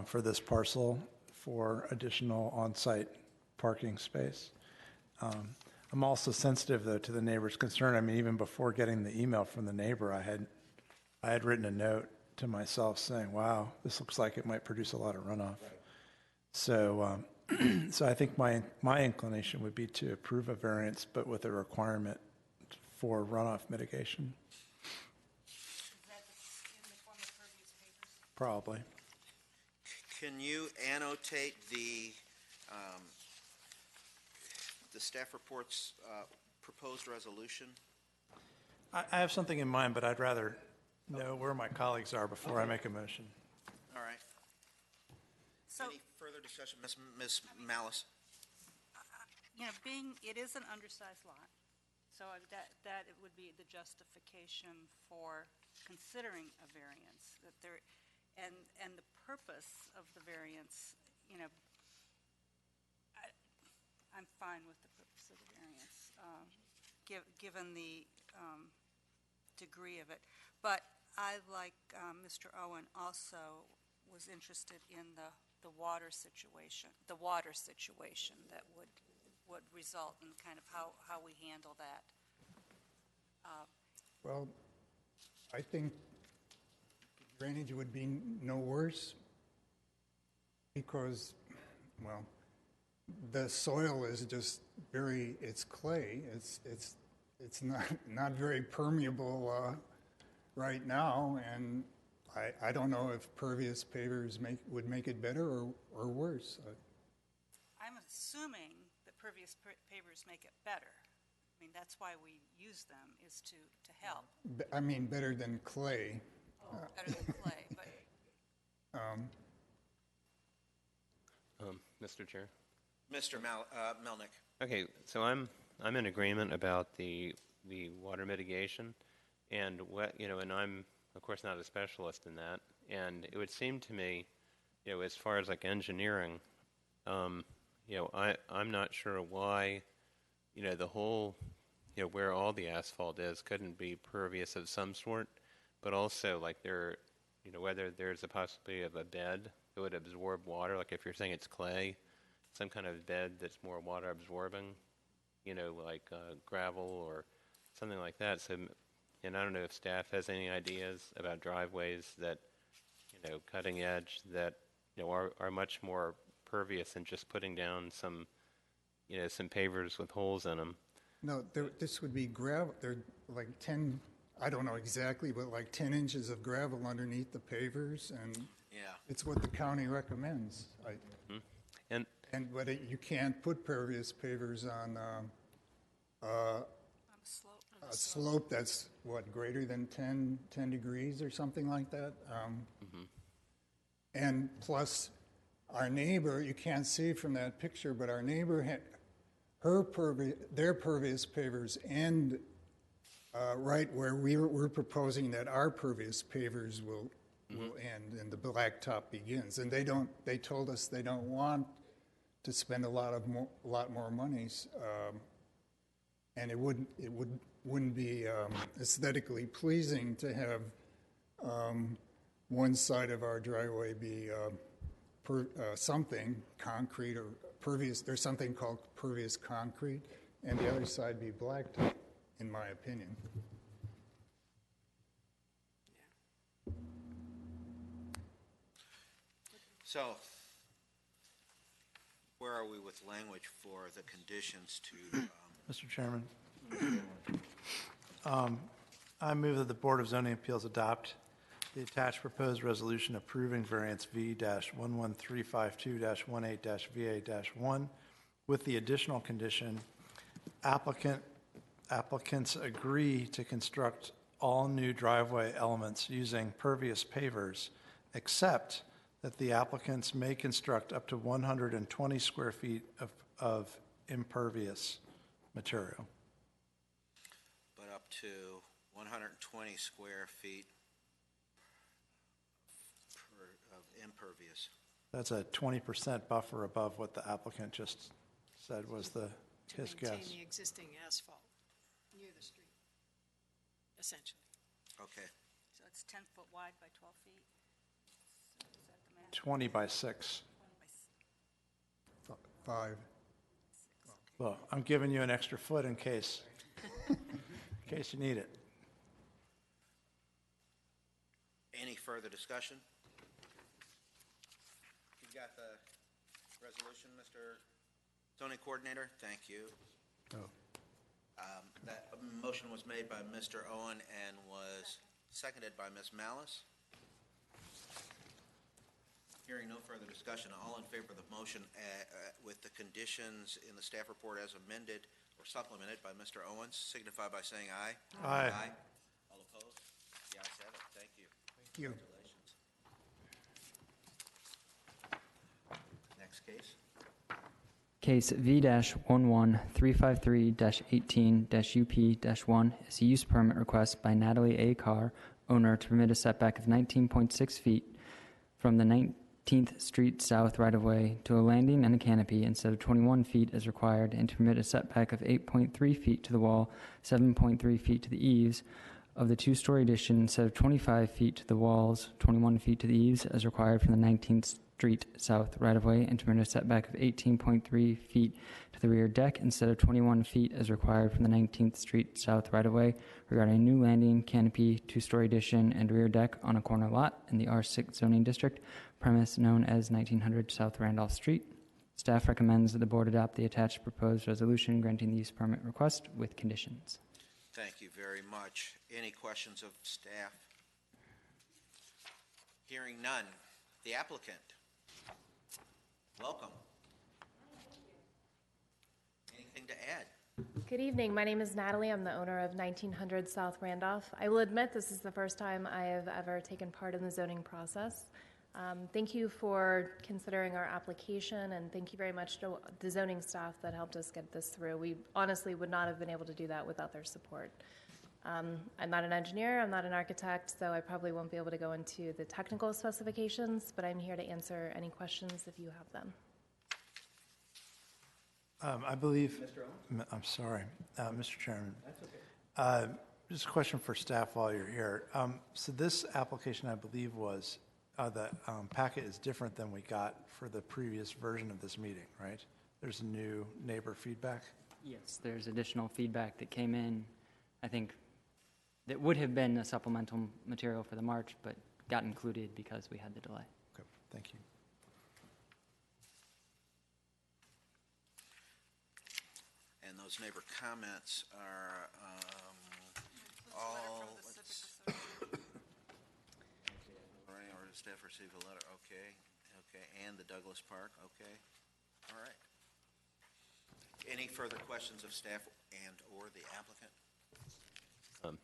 for this parcel for additional on-site parking space. I'm also sensitive, though, to the neighbor's concern. I mean, even before getting the email from the neighbor, I had written a note to myself saying, wow, this looks like it might produce a lot of runoff. Right. So, so I think my inclination would be to approve a variance, but with a requirement for runoff mitigation. Is that in the form of pervious pavers? Probably. Can you annotate the staff report's proposed resolution? I have something in mind, but I'd rather know where my colleagues are before I make a motion. All right. So, Any further discussion, Ms. Malice? it is an undersized lot, so that it would be the justification for considering a variance. That there, and the purpose of the variance, I'm fine with the purpose of the variance, given the degree of it. But I, like Mr. Owen, also was interested in the water situation that would result in kind of how we handle that. Well, I think drainage would be no worse because, well, the soil is just it's clay. It's not very permeable right now, and I don't know if pervious pavers would make it better or worse. I'm assuming that pervious pavers make it better. I mean, that's why we use them, is to help. I mean, better than clay. Better than clay, but Mr. Chair. Mr. Melnick. Okay, so I'm in agreement about the water mitigation, and and I'm of course not a specialist in that. And it would seem to me, as far as like engineering, I'm not sure why, the whole, where all the asphalt is couldn't be pervious of some sort, but also like whether there's a possibility of a bed that would absorb water, like if you're saying it's clay, some kind of bed that's more water absorbing, like gravel or something like that. So, and I don't know if staff has any ideas about driveways that, cutting edge that, are much more pervious than just putting down some pavers with holes in them. No, this would be gravel. They're like 10, I don't know exactly, but like 10 inches of gravel underneath the pavers, and it's what the county recommends. But you can't put pervious pavers on a slope that's, greater than 10 degrees or something like that. And plus, our neighbor, you can't see from that picture, but our neighbor had their pervious pavers end right where we're proposing that our pervious pavers will will end and the blacktop begins. And they told us they don't want to spend a lot more monies, and it wouldn't be aesthetically pleasing to have one side of our driveway be something concrete or pervious. There's something called pervious concrete, and the other side be blacktop, in my opinion. So, where are we with language for the conditions to? Mr. Chairman, I move that the Board of Zoning Appeals adopt the attached proposed resolution approving variance V-11352-18-VA-1 with the additional condition applicants agree to construct all new driveway elements using pervious pavers, except that the applicants may construct up to 120 square feet of impervious material. But up to 120 square feet of impervious. That's a 20% buffer above what the applicant just said was his guess. To maintain the existing asphalt near the street, essentially. Okay. So it's 10 foot wide by 12 feet? So is that the math? 20 by 6. 20 by 5. Well, I'm giving you an extra foot in case you need it. Any further discussion? You got the resolution, Mr. Zoning Coordinator? Thank you. Oh. That motion was made by Mr. Owen and was seconded by Ms. Malice. Hearing no further discussion, all in favor of the motion with the conditions in the staff report as amended or supplemented by Mr. Owens, signify by saying aye. Aye. Aye. All opposed? The ayes have it. Thank you. Thank you. Congratulations. Next case. Case V-113-18-UP-1 is a use permit request by Natalie A. Carr, owner, to permit a setback of 19.6 feet from the 19th Street South right-of-way to a landing and a canopy instead of 21 feet as required, and to permit a setback of 8.3 feet to the wall, 7.3 feet to the eaves of the two-story addition instead of 25 feet to the walls, 21 feet to the eaves as required from the 19th Street South right-of-way, and to permit a setback of 18.3 feet to the rear deck instead of 21 feet as required from the 19th Street South right-of-way regarding a new landing, canopy, two-story addition, and rear deck on a corner lot in the R6 zoning district, premise known as 1900 South Randolph Street. Staff recommends that the board adopt the attached proposed resolution granting the use permit request with conditions. Thank you very much. Any questions of staff? Hearing none. The applicant. Welcome. Anything to add? Good evening. My name is Natalie. I'm the owner of 1900 South Randolph. I will admit this is the first time I have ever taken part in the zoning process. Thank you for considering our application, and thank you very much to the zoning staff that helped us get this through. We honestly would not have been able to do that without their support. I'm not an engineer, I'm not an architect, so I probably won't be able to go into the technical specifications, but I'm here to answer any questions if you have them. I believe, Mr. Owen? I'm sorry, Mr. Chairman. That's okay. Just a question for staff while you're here. So this application, I believe, was, the packet is different than we got for the previous version of this meeting, right? There's new neighbor feedback? Yes, there's additional feedback that came in, I think, that would have been a supplemental material for the March, but got included because we had the delay. Okay, thank you. And those neighbor comments are all, or does staff receive a letter? Okay, and the Douglas Park, okay, all right. Any further questions of staff and or the applicant?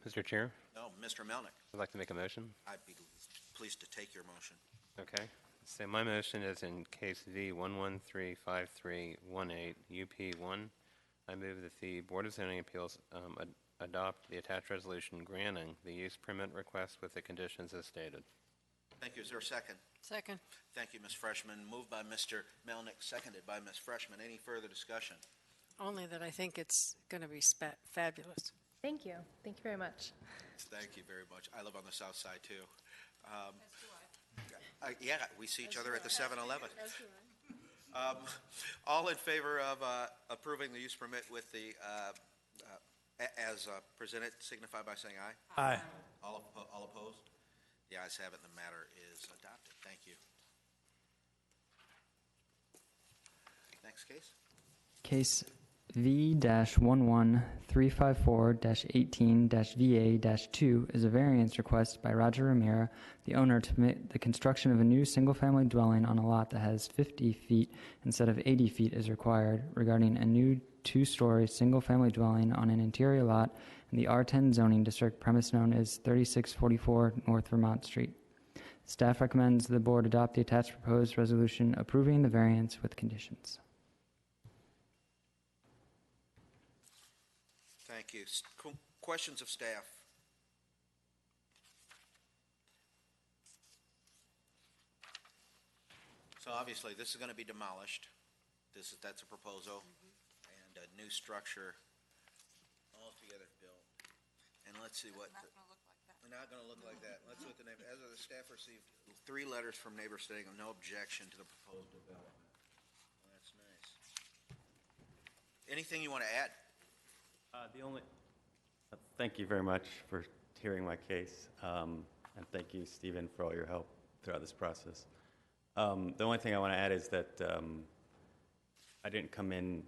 Mr. Chair, No, Mr. Melnick, I'd like to make a motion. I'd be pleased to take your motion. Okay. So my motion is in case V-1135318 UP1. I move that the Board of Zoning Appeals adopt the attached resolution granting the use permit request with the conditions as stated. Thank you. Is there a second? Second. Thank you, Ms. Freshman. Moved by Mr. Melnick, seconded by Ms. Freshman. Any further discussion? Only that I think it's going to be fabulous. Thank you. Thank you very much. Thank you very much. I live on the south side, too. Yeah, we see each other at the 7-Eleven. All in favor of approving the use permit with the, as presented, signify by saying aye. Aye. All opposed? The ayes have it, and the matter is adopted. Thank you. Next case. Case V-11354-18-VA-2 is a variance request by Roger Ramirez, the owner, to permit the construction of a new single-family dwelling on a lot that has 50 feet instead of 80 feet as required, regarding a new two-story single-family dwelling on an interior lot in the R10 zoning district, premise known as 3644 North Vermont Street. Staff recommends the board adopt the attached proposed resolution approving the variance with conditions. Thank you. Questions of staff? So obviously, this is going to be demolished. That's a proposal, and a new structure altogether built. And let's see what. Not going to look like that. Let's see what the neighbor. As of the staff received 3 letters from neighbors stating of no objection to the proposed development. Well, that's nice. Anything you want to add? Thank you very much for hearing my case, and thank you, Stephen, for all your help throughout this process. The only thing I want to add is that I didn't come in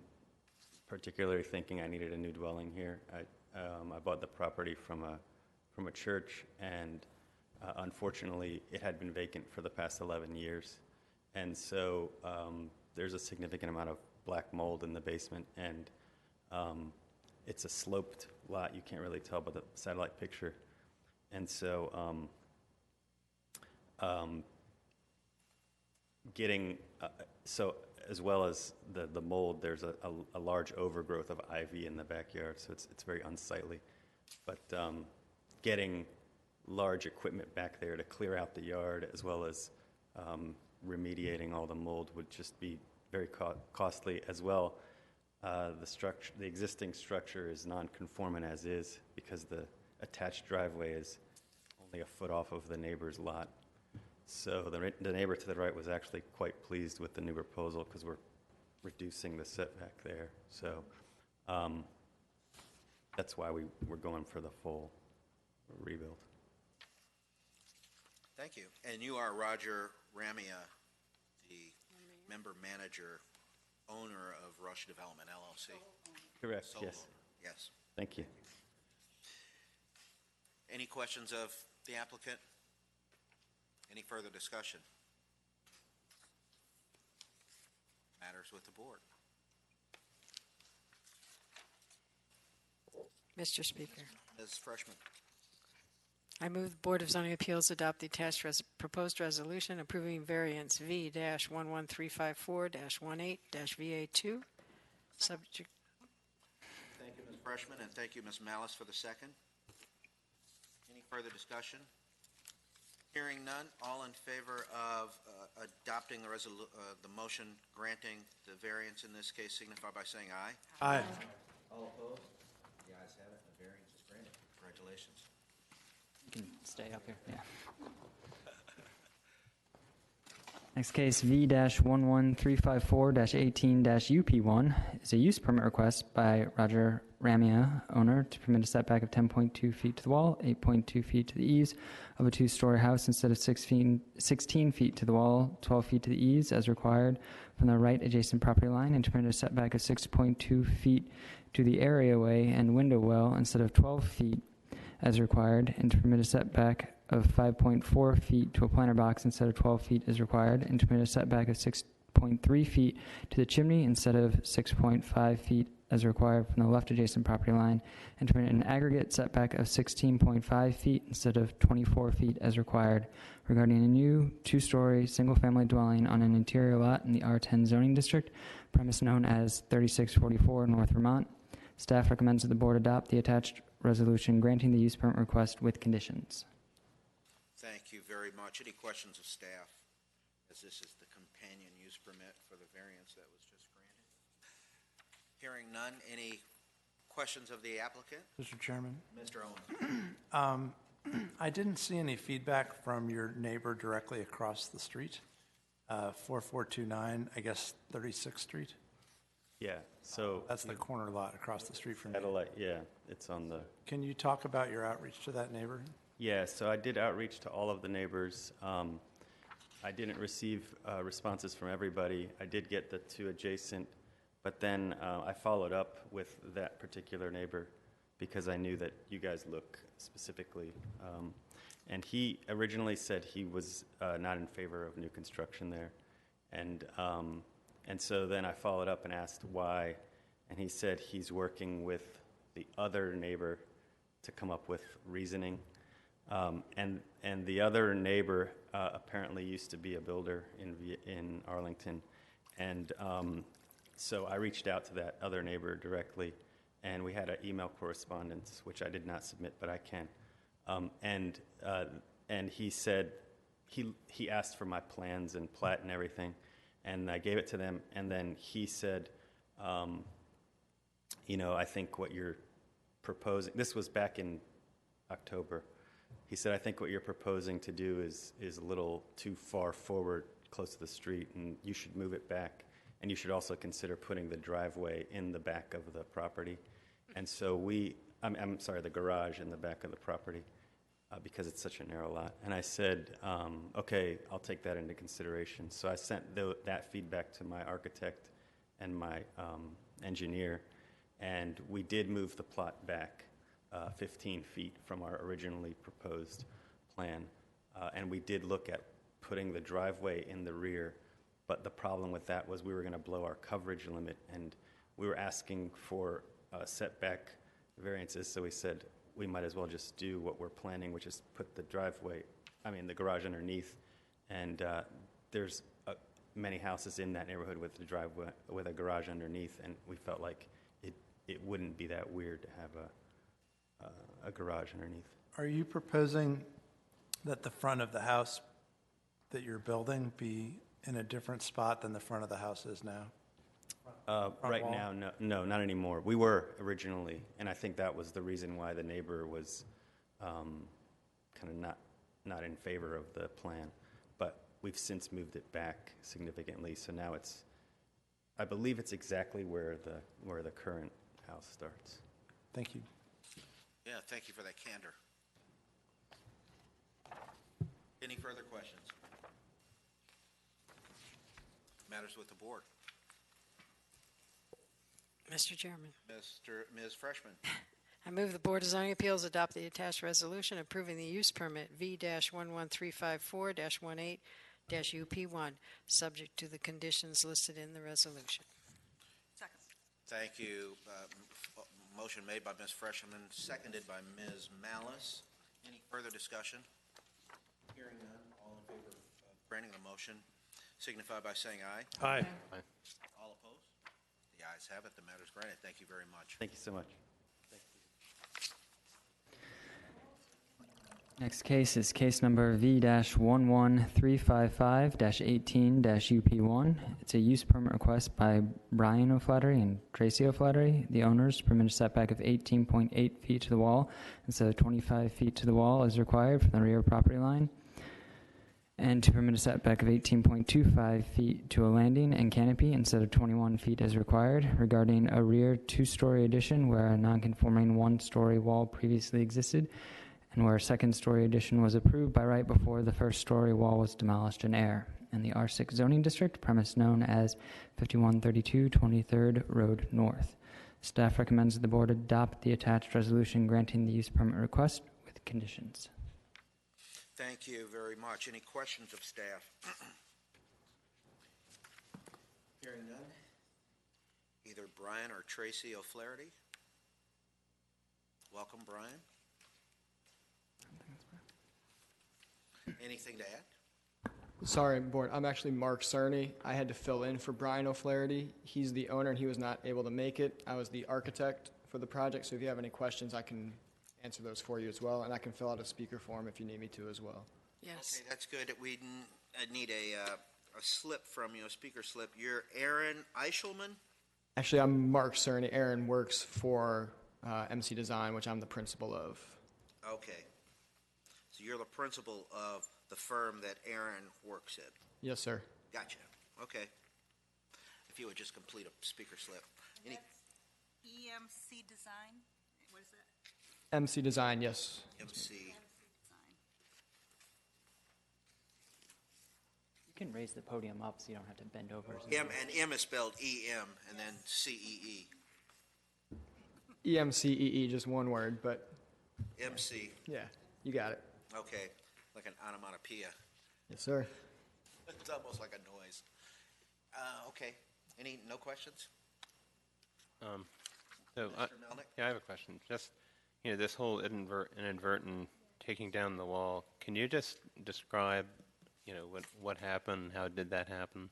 particularly thinking I needed a new dwelling here. I bought the property from a church, and unfortunately, it had been vacant for the past 11 years, and so there's a significant amount of black mold in the basement, and it's a sloped lot. You can't really tell by the satellite picture. And so so as well as the mold, there's a large overgrowth of ivy in the backyard, so it's very unsightly. But getting large equipment back there to clear out the yard, as well as remediating all the mold, would just be very costly as well. The existing structure is non-conforming as is because the attached driveway is only a foot off of the neighbor's lot. So the neighbor to the right was actually quite pleased with the new proposal because we're reducing the setback there. So that's why we're going for the full rebuild. Thank you. And you are Roger Ramia, the member manager, owner of Rush Development, LLC. Correct, Solo. yes. Yes. Thank you. Any questions of the applicant? Any further discussion? Matters with the board. Mr. Speaker, Ms. Freshman. I move the Board of Zoning Appeals adopt the attached proposed resolution approving variance V-11354-18-VA2. Subject. Thank you, Ms. Freshman, and thank you, Ms. Malice, for the second. Any further discussion? Hearing none, all in favor of adopting the motion granting the variance in this case signify by saying aye. Aye. All opposed? The ayes have it. The variance is granted. Congratulations. You can stay up here. Yeah. Next case, V-11354-18-UP1 is a use permit request by Roger Ramia, owner, to permit a setback of 10.2 feet to the wall, 8.2 feet to the eaves of a two-story house instead of 16 feet to the wall, 12 feet to the eaves as required from the right adjacent property line, and to permit a setback of 6.2 feet to the areaway and window well instead of 12 feet as required, and to permit a setback of 5.4 feet to a planter box instead of 12 feet as required, and to permit a setback of 6.3 feet to the chimney instead of 6.5 feet as required from the left adjacent property line, and to permit an aggregate setback of 16.5 feet instead of 24 feet as required regarding a new two-story single-family dwelling on an interior lot in the R10 zoning district, premise known as 3644 North Vermont. Staff recommends that the board adopt the attached resolution granting the use permit request with conditions. Thank you very much. Any questions of staff, as this is the companion use permit for the variance that was just granted? Hearing none, any questions of the applicant? Mr. Chairman? Mr. Owen? I didn't see any feedback from your neighbor directly across the street, 4429, I guess 36th Street. Yeah, so. That's the corner lot across the street from you. Satellite, yeah, it's on the. Can you talk about your outreach to that neighbor? Yeah, so I did outreach to all of the neighbors. I didn't receive responses from everybody. I did get the two adjacent, but then I followed up with that particular neighbor because I knew that you guys look specifically. And he originally said he was not in favor of new construction there. And so then I followed up and asked why, and he said he's working with the other neighbor to come up with reasoning. And the other neighbor apparently used to be a builder in Arlington. And so I reached out to that other neighbor directly, and we had an email correspondence, which I did not submit, but I can. And he said, he asked for my plans and plat and everything, and I gave it to them, and then he said, I think what you're proposing, this was back in October, he said, I think what you're proposing to do is a little too far forward, close to the street, and you should move it back. And you should also consider putting the driveway in the back of the property. And so I'm sorry, the garage in the back of the property, because it's such a narrow lot. And I said, okay, I'll take that into consideration. So I sent that feedback to my architect and my engineer, and we did move the plot back 15 feet from our originally proposed plan. And we did look at putting the driveway in the rear, but the problem with that was we were going to blow our coverage limit, and we were asking for setback variances, so we said we might as well just do what we're planning, which is put the the garage underneath. And there's many houses in that neighborhood with the driveway, with a garage underneath, and we felt like it wouldn't be that weird to have a garage underneath. Are you proposing that the front of the house that you're building be in a different spot than the front of the house is now? Right wall? now, no, not anymore. We were originally, and I think that was the reason why the neighbor was kind of not in favor of the plan. But we've since moved it back significantly, so now I believe it's exactly where the current house starts. Thank you. Yeah, thank you for that candor. Any further questions? Matters with the board. Mr. Chairman, Ms. Freshman. I move the Board of Zoning Appeals adopt the attached resolution approving the use permit V-11354-18-UP1, subject to the conditions listed in the resolution. Second. Thank you. Motion made by Ms. Freshman, seconded by Ms. Malice. Any further discussion? Hearing none, all in favor of granting the motion signify by saying aye. Aye. All opposed? The ayes have it. The matter is granted. Thank you very much. Thank you so much. Next case is case number V-11355-18-UP1. It's a use permit request by Brian O'Flaherty and Tracy O'Flaherty, the owners, to permit a setback of 18.8 feet to the wall instead of 25 feet to the wall as required from the rear property line, and to permit a setback of 18.25 feet to a landing and canopy instead of 21 feet as required regarding a rear two-story addition where a non-conforming one-story wall previously existed, and where a second-story addition was approved by right before the first-story wall was demolished in air, in the R6 zoning district, premise known as 5132 23rd Road North. Staff recommends that the board adopt the attached resolution granting the use permit request with conditions. Thank you very much. Any questions of staff? Hearing none. Either Brian or Tracy O'Flaherty. Welcome, Brian. Anything to add? Sorry, board. I'm actually Mark Cerny. I had to fill in for Brian O'Flaherty. He's the owner, and he was not able to make it. I was the architect for the project, so if you have any questions, I can answer those for you as well, and I can fill out a speaker form if you need me to as well. Yes. Okay, that's good. We need a slip from you, a speaker slip. You're Aaron Eichelman? Actually, I'm Mark Cerny. Aaron works for MC Design, which I'm the principal of. Okay. So you're the principal of the firm that Aaron works at? Yes, sir. Gotcha. Okay. If you would just complete a speaker slip. And that's EMC Design? What is that? MC Design, yes. MC. Design. You can raise the podium up so you don't have to bend over. M is spelled E-M and then C-E-E. EMCEE, just one word, but MC. yeah, you got it. Okay. Like an onomatopoeia. Yes, sir. It's almost like a noise. Okay. No questions? So, Mr. Melnick? yeah, I have a question. Just, this whole inadvertent taking down the wall, can you just describe, what happened? How did that happen?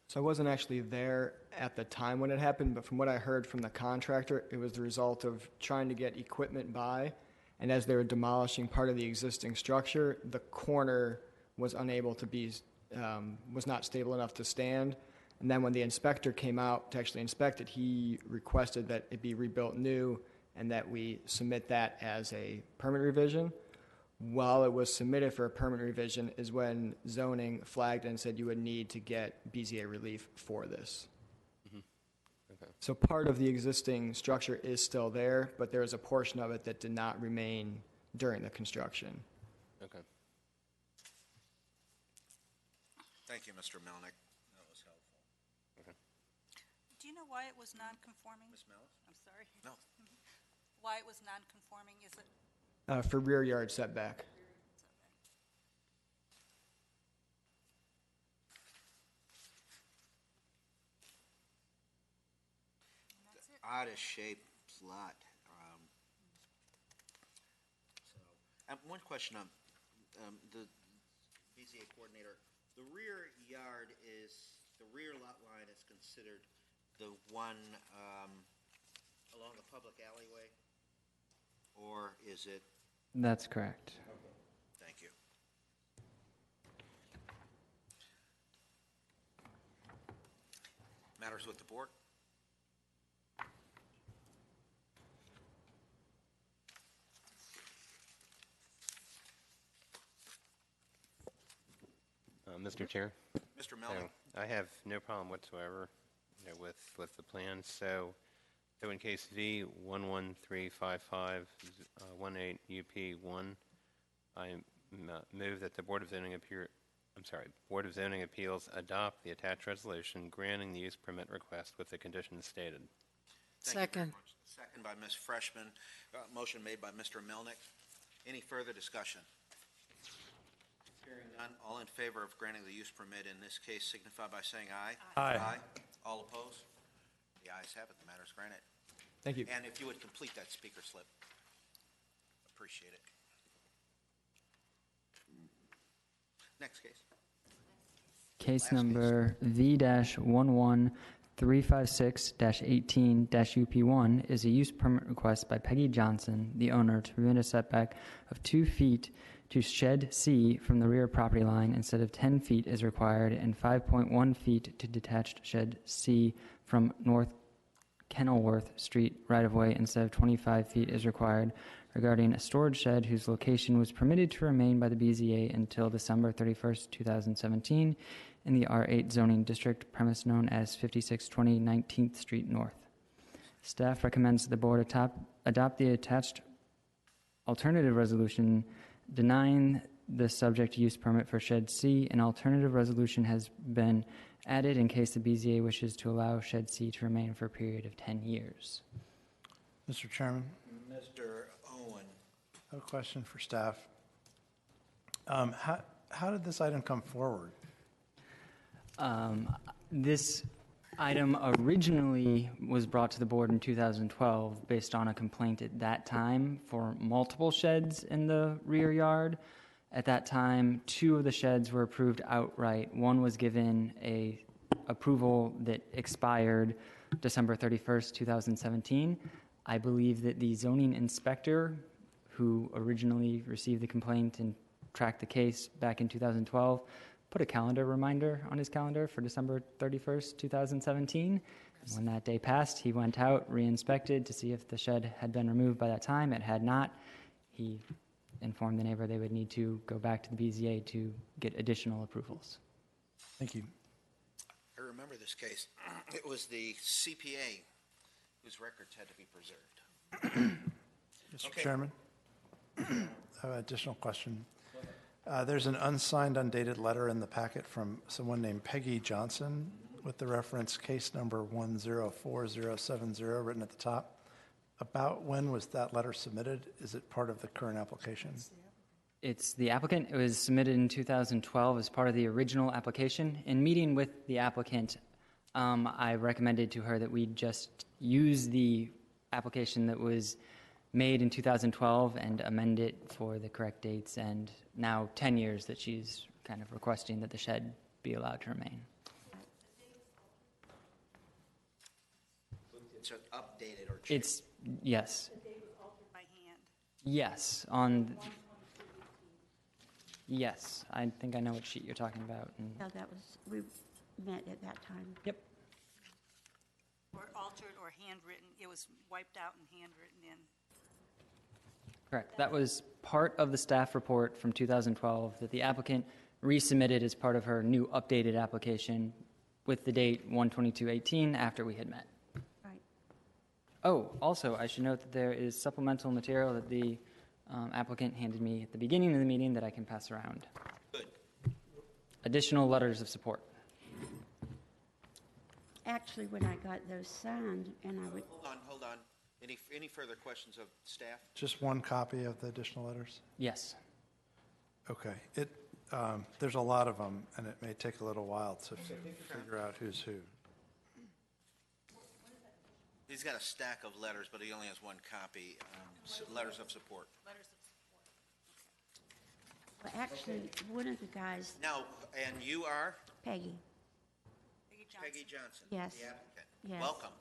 So I wasn't actually there at the time when it happened, but from what I heard from the contractor, it was the result of trying to get equipment by, and as they were demolishing part of the existing structure, the corner was unable to be, was not stable enough to stand. And then when the inspector came out to actually inspect it, he requested that it be rebuilt new and that we submit that as a permit revision. While it was submitted for a permit revision is when zoning flagged and said you would need to get BZA relief for this. Mm-hmm. Okay. So part of the existing structure is still there, but there is a portion of it that did not remain during the construction. Okay. Thank you, Mr. Melnick. That was helpful. Okay. Do you know why it was non-conforming? Ms. Mellis? I'm sorry. No. Why it was non-conforming? Is it? For rear yard setback. Oddest shaped lot. One question on the BZA coordinator. The rear yard the rear lot line is considered the one along the public alleyway? Or is it? That's correct. Thank you. Matters with the board? Mr. Chair? Mr. Melnick? I have no problem whatsoever with the plan. So in case V1135518 UP1, I move that the Board of Zoning Appeals adopt the attached resolution granting the use permit request with the conditions stated. Second. Second by Ms. Freshman. Motion made by Mr. Melnick. Any further discussion? Hearing none, all in favor of granting the use permit in this case signify by saying aye. Aye. All opposed? The ayes have it. The matter is granted. Thank you. And if you would complete that speaker slip, appreciate it. Next case. Case number V-11356-18-UP1 is a use permit request by Peggy Johnson, the owner, to permit a setback of 2 feet to shed C from the rear property line instead of 10 feet is required and 5.1 feet to detached shed C from North Kenilworth Street right-of-way instead of 25 feet is required regarding a storage shed whose location was permitted to remain by the BZA until December 31st, 2017 in the R8 zoning district, premise known as 5620 19th Street North. Staff recommends the board adopt the attached alternative resolution denying the subject use permit for shed C. An alternative resolution has been added in case the BZA wishes to allow shed C to remain for a period of 10 years. Mr. Chairman, Mr. Owen. I have a question for staff. How did this item come forward? This item originally was brought to the board in 2012 based on a complaint at that time for multiple sheds in the rear yard. At that time, 2 of the sheds were approved outright. One was given a approval that expired December 31st, 2017. I believe that the zoning inspector who originally received the complaint and tracked the case back in 2012, put a calendar reminder on his calendar for December 31st, 2017. And when that day passed, he went out, re-inspected to see if the shed had been removed by that time. It had not. He informed the neighbor they would need to go back to the BZA to get additional approvals. Thank you. I remember this case. It was the CPA whose records had to be preserved. Mr. Okay. Chairman, I have an additional question. There's an unsigned, undated letter in the packet from someone named Peggy Johnson with the reference case number 104070 written at the top. About when was that letter submitted? Is it part of the current application? It's the applicant. It was submitted in 2012 as part of the original application. In meeting with the applicant, I recommended to her that we just use the application that was made in 2012 and amend it for the correct dates, and now 10 years that she's kind of requesting that the shed be allowed to remain. It's updated or changed? It's, yes. By hand. Yes, yes, I think I know what sheet you're talking about. And Yeah, that was, we met at that time. Yep. Or altered or handwritten, it was wiped out and handwritten in. Correct. That was part of the staff report from 2012 that the applicant resubmitted as part of her new updated application with the date 1/22/18 after we had met. Right. Oh, also, I should note that there is supplemental material that the applicant handed me at the beginning of the meeting that I can pass around. Good. Additional letters of support. Actually, when I got those signed, and I would, Hold on. Any further questions of staff? Just one copy of the additional letters? Yes. Okay. There's a lot of them, and it may take a little while to figure out who's who. He's got a stack of letters, but he only has one copy. Letters of support. well, actually, one of the guys, Now, and you are Peggy, Peggy Johnson? Yes. The applicant. Yes. Welcome.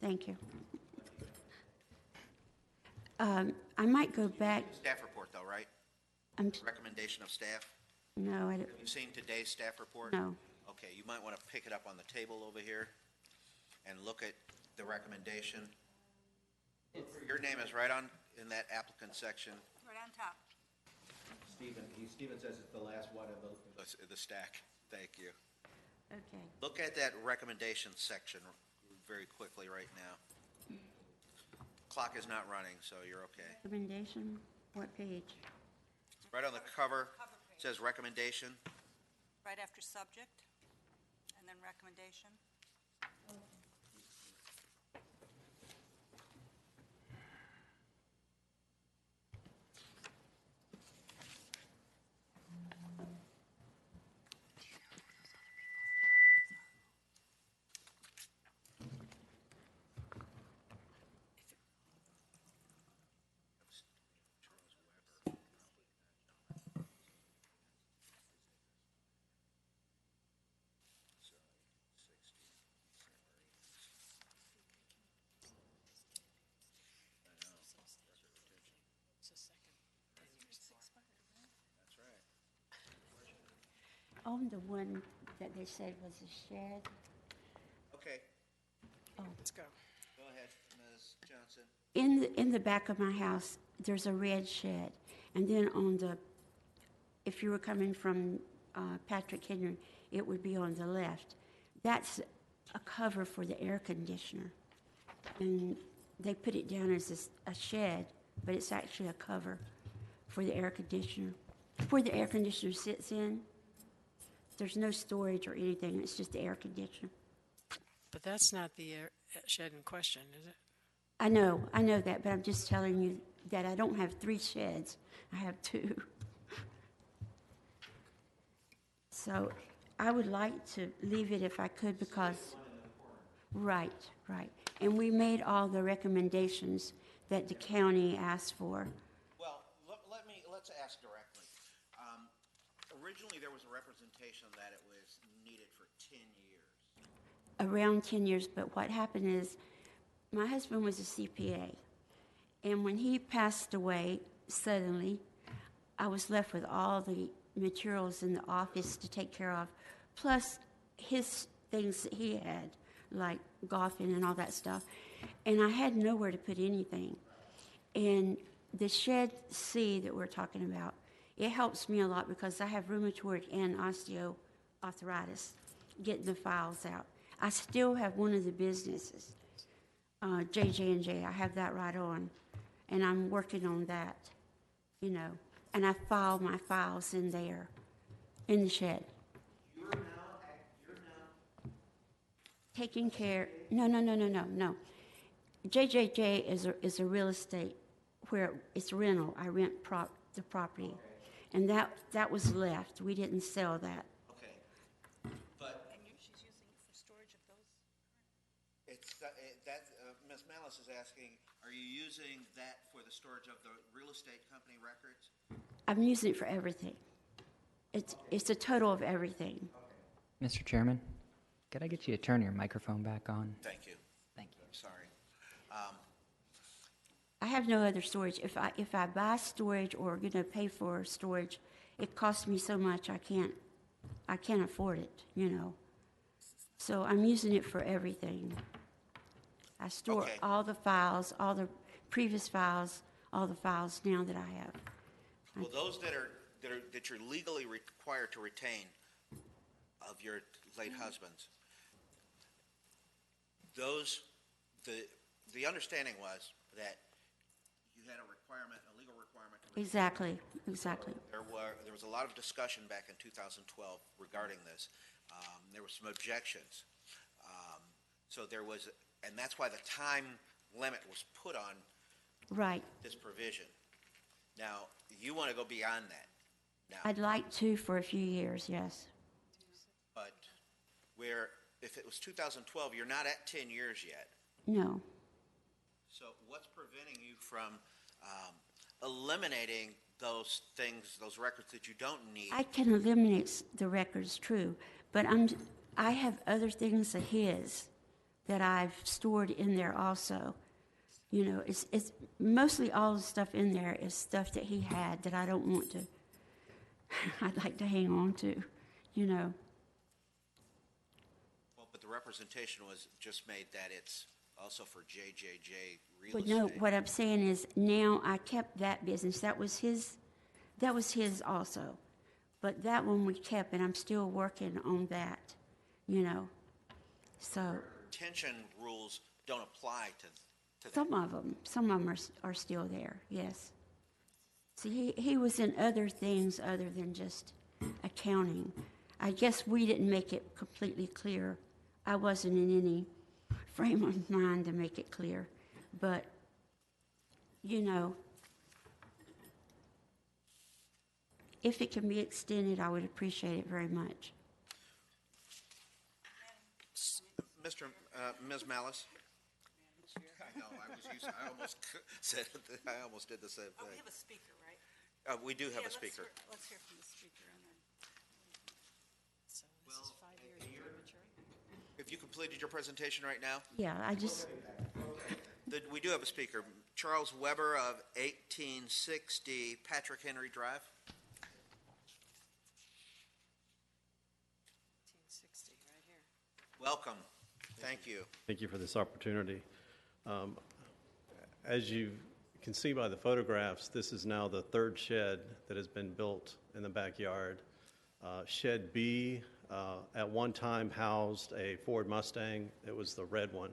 thank you. I might go back, Staff report, though, right? Recommendation of staff? no, Have you seen today's staff report? No. Okay, you might want to pick it up on the table over here and look at the recommendation. Your name is right on in that applicant section. Right on top. Stephen says it's the last one of the stack. Thank you. okay. Look at that recommendation section very quickly right now. Clock is not running, so you're okay. Recommendation, what page? Right on the cover, it says recommendation. Right after subject, and then recommendation. On the one that they said was a shed, Okay, Let's go. go ahead, Ms. Johnson. in the back of my house, there's a red shed. And then if you were coming from Patrick Henry, it would be on the left. That's a cover for the air conditioner. And they put it down as a shed, but it's actually a cover for the air conditioner. Where the air conditioner sits in, there's no storage or anything. It's just the air conditioner. But that's not the shed in question, is it? I know that, but I'm just telling you that I don't have 3 sheds. I have 2. So I would like to leave it if I could because, right. And we made all the recommendations that the county asked for. Well, let's ask directly. Originally, there was a representation that it was needed for 10 years. Around 10 years, but what happened is my husband was a CPA, and when he passed away suddenly, I was left with all the materials in the office to take care of, plus his things that he had, like golfing and all that stuff. And I had nowhere to put anything. And the Shed C that we're talking about, it helps me a lot because I have rheumatoid and osteoarthritis, getting the files out. I still have one of the businesses, JJ&J. I have that right on, and I'm working on that, you know. And I file my files in there, in the Shed. You're now Taking care. No. JJJ is a real estate where it's rental. I rent the property, and that was left. We didn't sell that. Okay. But And she's using it for storage of those? it's Ms. Malice is asking, are you using that for the storage of the real estate company records? I'm using it for everything. It's a total of everything. Mr. Chairman, could I get you to turn your microphone back on? Thank you. Thank you. I'm sorry. I have no other storage. If I buy storage or going to pay for storage, it costs me so much I can't afford it, you know. So I'm using it for everything. I store all the files, all the previous files, all the files now that I have. Well, those that you're legally required to retain of your late husband's, those the understanding was that you had a legal requirement. Exactly. There was a lot of discussion back in 2012 regarding this. There were some objections. So there was, and that's why the time limit was put on this provision. Now, you want to go beyond that. Now, I'd like to for a few years, yes. but if it was 2012, you're not at 10 years yet. No. So what's preventing you from eliminating those things, those records that you don't need? I can eliminate the records, true, but I have other things of his that I've stored in there also. You know, it's mostly all the stuff in there is stuff that he had that I don't want to, I'd like to hang on to, you know. Well, but the representation was just made that it's also for JJJ Real But Estate. no, what I'm saying is now I kept that business. That was his also. But that one we kept, and I'm still working on that, you know. So Retention rules don't apply to that. some of them are still there, yes. See, he was in other things other than just accounting. I guess we didn't make it completely clear. I wasn't in any frame of mind to make it clear. But, you know, if it can be extended, I would appreciate it very much. Ms. Malice? I know, I almost said it, I almost did the same thing. We have a speaker, right? We do have a speaker. Let's hear from the speaker. And then. So this is 5 years premature? If you completed your presentation right now? Yeah, I just... We do have a speaker. Charles Weber of 1860 Patrick Henry Drive. 1860, right here. Welcome. Thank you. Thank you for this opportunity. As you can see by the photographs, this is now the third shed that has been built in the backyard. Shed B at one time housed a Ford Mustang. It was the red one.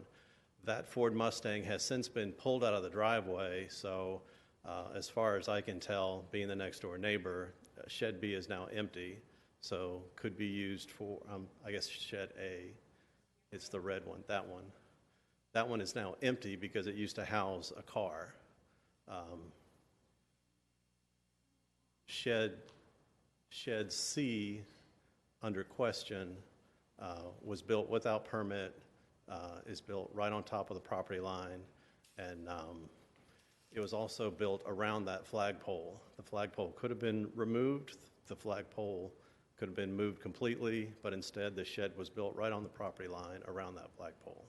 That Ford Mustang has since been pulled out of the driveway, so as far as I can tell, being the next door neighbor, Shed B is now empty, so could be used for, I guess, Shed A. It's the red one, that one. That one is now empty because it used to house a car. Shed C, under question, was built without permit, is built right on top of the property line, and it was also built around that flagpole. The flagpole could have been removed. The flagpole could have been moved completely, but instead the shed was built right on the property line around that flagpole.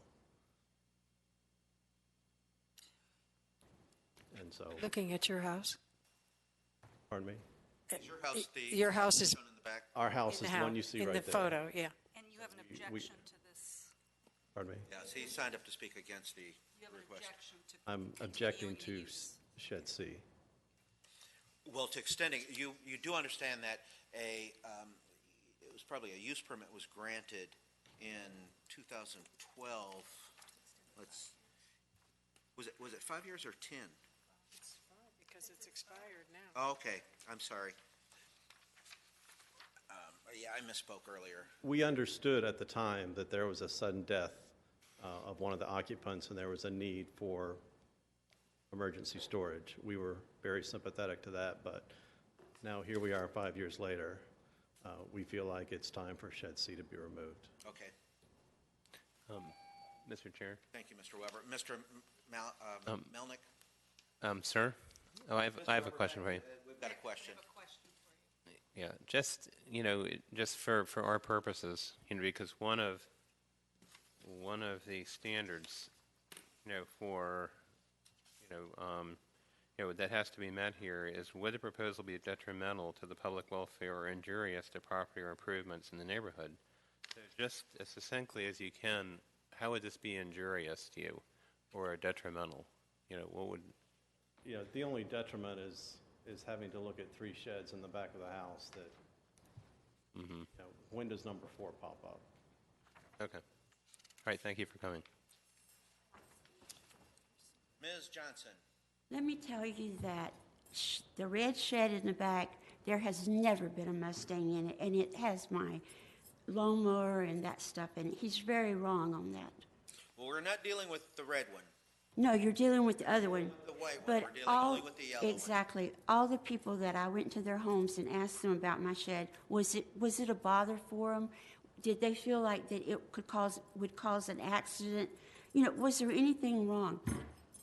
And so... Looking at your house? Pardon me? Is your house the? Your house is shown in the back? Our house in is the the one house- you see in right the there. photo, yeah. And you have an objection to this? Pardon me? Yes, he signed up to speak against the You have an request. objection to I'm objecting to shed C. Well, to extending, you do understand that it was probably a use permit was granted in 2012. Was it 5 years or 10? It's fine because it's expired now. Oh, okay, I'm sorry. Yeah, I misspoke earlier. We understood at the time that there was a sudden death of one of the occupants, and there was a need for emergency storage. We were very sympathetic to that, but now here we are 5 years later. We feel like it's time for shed C to be removed. Okay, Mr. Chair? thank you, Mr. Weber. Mr. Melnick? Sir? Oh, I have a question for you. We've got a question. Yeah, just, just for our purposes, because one of the standards, for, that has to be met here is would the proposal be detrimental to the public welfare or injurious to property or improvements in the neighborhood? So just as succinctly as you can, how would this be injurious to you or detrimental? What would... The only detriment is having to look at 3 sheds in the back of the house that, when does number 4 pop up? Okay. All right, thank you for coming. Ms. Johnson? Let me tell you that the red shed in the back, there has never been a Mustang in it, and it has my lawnmower and that stuff in it. He's very wrong on that. Well, we're not dealing with the red one. No, you're dealing with the other one. The white one. But We're dealing all, only with the yellow one. exactly, all the people that I went to their homes and asked them about my shed, was it a bother for them? Did they feel like that it would cause an accident? Was there anything wrong?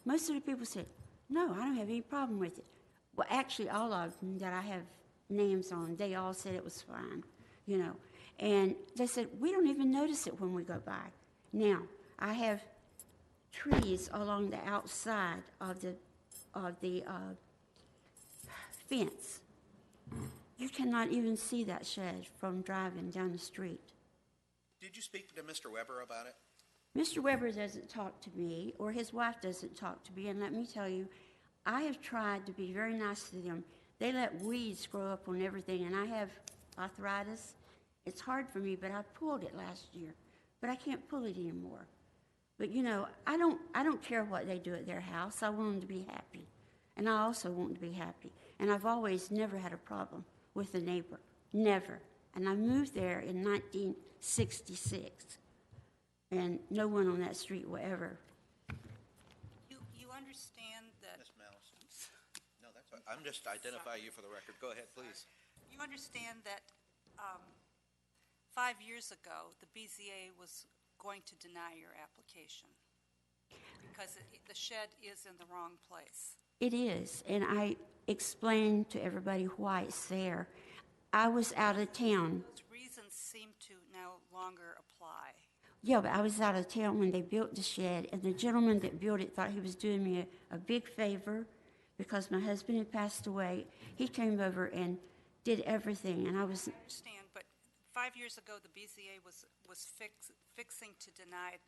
Most of the people said, no, I don't have any problem with it. Well, actually, all of them that I have names on, they all said it was fine, And they said, we don't even notice it when we go by. Now, I have trees along the outside of the fence. You cannot even see that shed from driving down the street. Did you speak to Mr. Weber about it? Mr. Weber doesn't talk to me, or his wife doesn't talk to me, and let me tell you, I have tried to be very nice to them. They let weeds grow up on everything, and I have arthritis. It's hard for me, but I pulled it last year, but I can't pull it anymore. But I don't care what they do at their house. I want them to be happy, and I also want them to be happy. And I've always never had a problem with a neighbor, never. And I moved there in 1966, and no one on that street will ever. You understand that... Ms. Mouse? No, that's all right. I'm just identifying you for the record. Go ahead, please. You understand that 5 years ago, the BZA was going to deny your application because the shed is in the wrong place. It is, and I explained to everybody why it's there. I was out of town. Those reasons seem to no longer apply. Yeah, but I was out of town when they built the shed, and the gentleman that built it thought he was doing me a big favor because my husband had passed away. He came over and did everything, and I was... I understand, but 5 years ago, the BZA was fixing to deny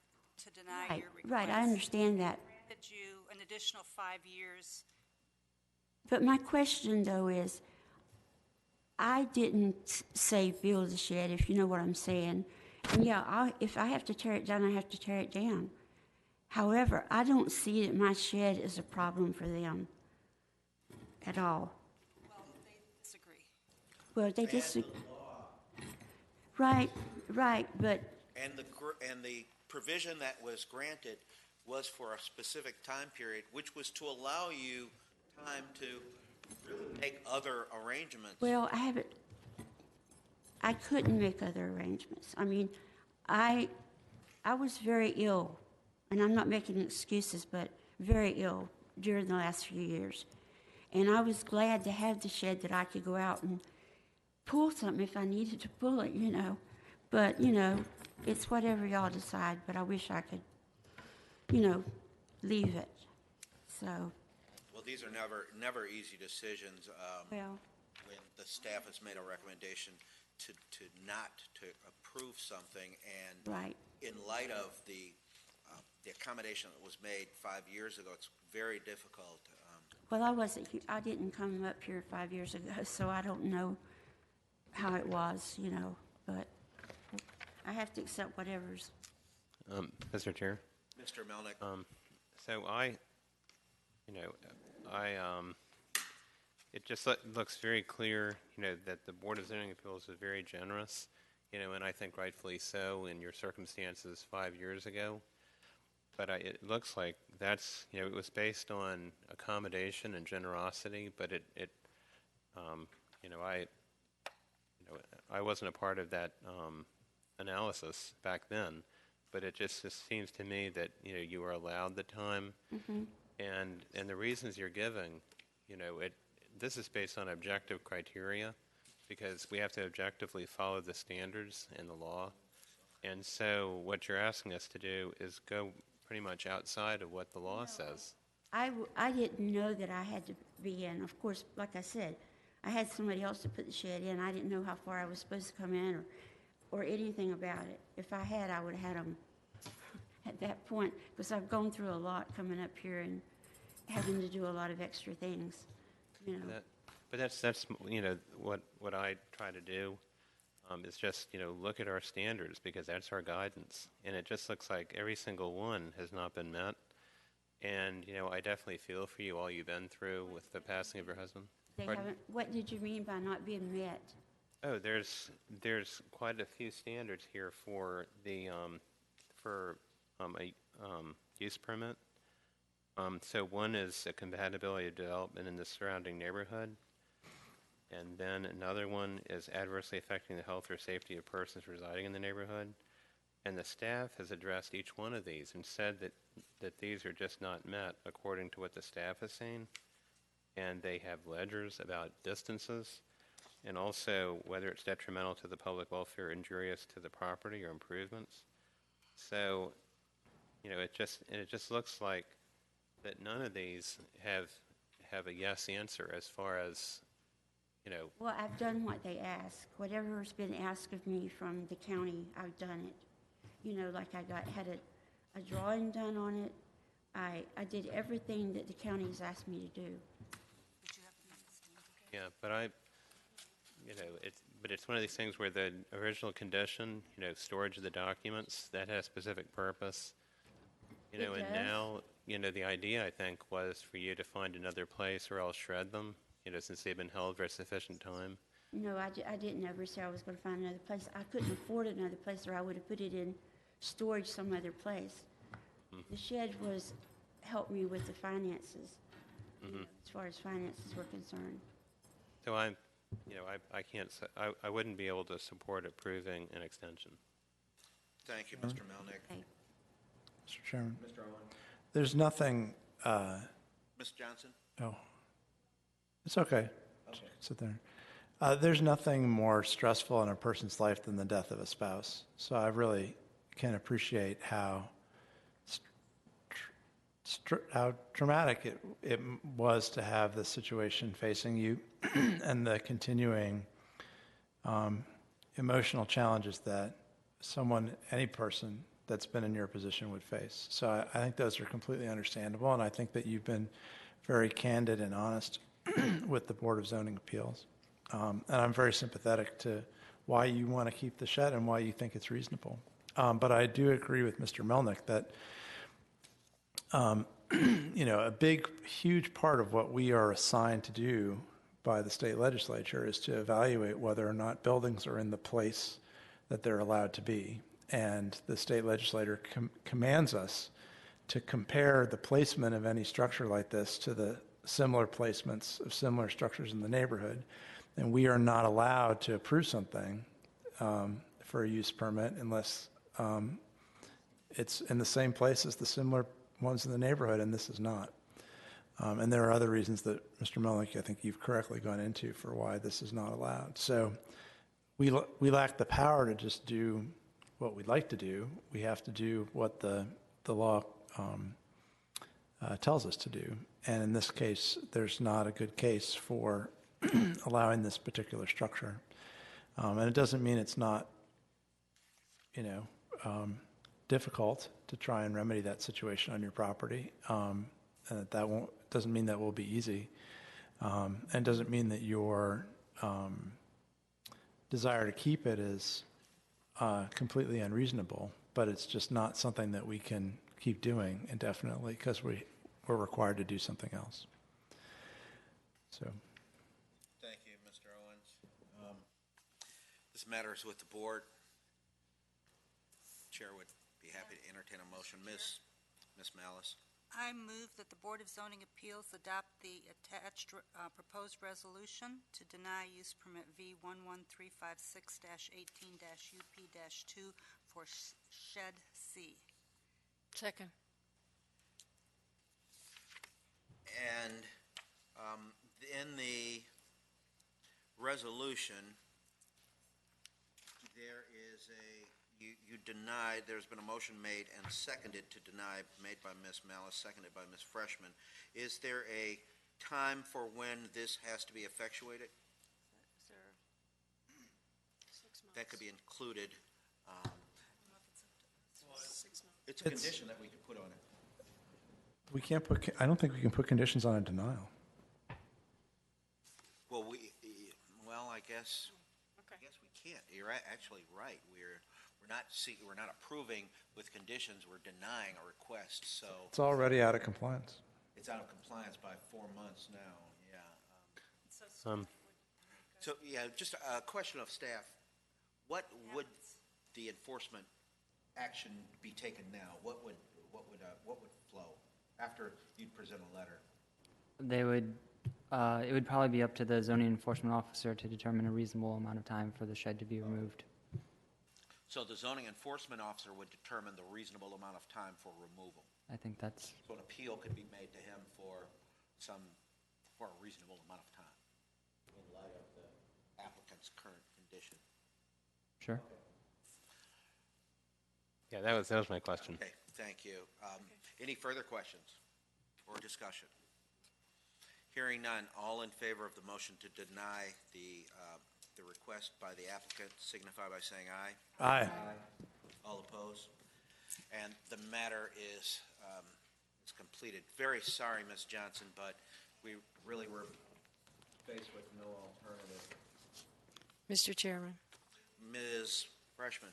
your request. Right, I understand that. Granted you an additional 5 years. But my question, though, is I didn't say build the shed, if you know what I'm saying. And yeah, if I have to tear it down, I have to tear it down. However, I don't see that my shed is a problem for them at all. Well, they disagree. Well, they disagree. Right, but... And the provision that was granted was for a specific time period, which was to allow you time to really make other arrangements. Well, I couldn't make other arrangements. I mean, I was very ill, and I'm not making excuses, but very ill during the last few years. And I was glad to have the shed that I could go out and pull something if I needed to pull it, But, it's whatever y'all decide, but I wish I could, leave it. So. Well, these are never easy decisions. Well. When the the staff has made a recommendation to not to approve something, and Right. in light of the accommodation that was made 5 years ago, it's very difficult. Well, I wasn't, I didn't come up here 5 years ago, so I don't know how it was, but I have to accept whatever's. Mr. Chair? Mr. Melnick? So it just looks very clear, that the Board of Zoning Appeals is very generous, and I think rightfully so in your circumstances 5 years ago. But it looks like that's, it was based on accommodation and generosity, but I wasn't a part of that analysis back then, but it just seems to me that, you were allowed the time, and the reasons you're giving, this is based on objective criteria, because we have to objectively follow the standards and the law. And so what you're asking us to do is go pretty much outside of what the law says. I didn't know that I had to be in. Of course, like I said, I had somebody else to put the shed in. I didn't know how far I was supposed to come in or anything about it. If I had, I would have had them at that point, because I've gone through a lot coming up here and having to do a lot of extra things, But that's what I try to do is just look at our standards, because that's our guidance, and it just looks like every single one has not been met. And I definitely feel for you, all you've been through with the passing of your husband. they Pardon? haven't. What did you mean by not being met? Oh, there's quite a few standards here for the use permit. So one is a compatibility of development in the surrounding neighborhood, and then another one is adversely affecting the health or safety of persons residing in the neighborhood. And the staff has addressed each one of these and said that these are just not met according to what the staff has seen. And they have ledgers about distances, and also whether it's detrimental to the public welfare, injurious to the property, or improvements. So, it just looks like that none of these have a yes answer as far as, Well, I've done what they ask. Whatever's been asked of me from the county, I've done it. Like I had a drawing done on it. I did everything that the county's asked me to do. yeah, but it's one of these things where the original condition, storage of the documents, that has specific purpose, It and does. now, the idea, I think, was for you to find another place or else shred them, since they've been held for a sufficient time. No, I didn't ever say I was going to find another place. I couldn't afford another place, or I would have put it in storage some other place. The shed helped me with the finances, as far as finances were concerned. So I can't, I wouldn't be able to support approving an extension. Thank you, Mr. Melnick. Mr. Chairman. Mr. Owen. There's nothing. Ms. Johnson? Oh, it's okay. Sit there. There's nothing more stressful in a person's life than the death of a spouse. So I really can appreciate how traumatic it was to have this situation facing you and the continuing emotional challenges that any person that's been in your position would face. So I think those are completely understandable, and I think that you've been very candid and honest with the Board of Zoning Appeals. And I'm very sympathetic to why you want to keep the shed and why you think it's reasonable. But I do agree with Mr. Melnick that a huge part of what we are assigned to do by the state legislature is to evaluate whether or not buildings are in the place that they're allowed to be. And the state legislature commands us to compare the placement of any structure like this to the similar placements of similar structures in the neighborhood. And we are not allowed to approve something for a use permit unless it's in the same place as the similar ones in the neighborhood, and this is not. And there are other reasons that, Mr. Melnick, I think you've correctly gone into for why this is not allowed. So we lack the power to just do what we'd like to do. We have to do what the law tells us to do. And in this case, there's not a good case for allowing this particular structure. And it doesn't mean it's not, difficult to try and remedy that situation on your property. And that doesn't mean that will be easy. And doesn't mean that your desire to keep it is completely unreasonable, but it's just not something that we can keep doing indefinitely because we're required to do something else. So. Thank you, Mr. Owens. This matter is with the board. Chair would be happy to entertain a motion. Ms. Malice. I move that the Board of Zoning Appeals adopt the attached proposed resolution to deny use permit V11356-18-UP-2 for Shed C. Second. And in the resolution, there is you denied, there's been a motion made and seconded to deny, made by Ms. Malice, seconded by Ms. Freshman. Is there a time for when this has to be effectuated? Is there 6 months? That could be included. 6 months. It's a condition that we could put on it. We can't put, I don't think we can put conditions on a denial. Well, I guess we can't. You're actually right. We're not approving with conditions. We're denying a request. So It's already out of compliance. it's out of compliance by 4 months now. Yeah. So just a question of staff. What would the enforcement action be taken now? What would flow after you present a letter? It would probably be up to the zoning enforcement officer to determine a reasonable amount of time for the shed to be removed. So the zoning enforcement officer would determine the reasonable amount of time for removal. I think that's... So an appeal could be made to him for a reasonable amount of time in light of the applicant's current condition. Sure. Yeah, that was my question. Okay, thank you. Any further questions or discussion? Hearing none, all in favor of the motion to deny the request by the applicant signify by saying aye. Aye. All opposed? And the matter is completed. Very sorry, Ms. Johnson, but we really were faced with no alternative. Mr. Chairman, Ms. Freshman.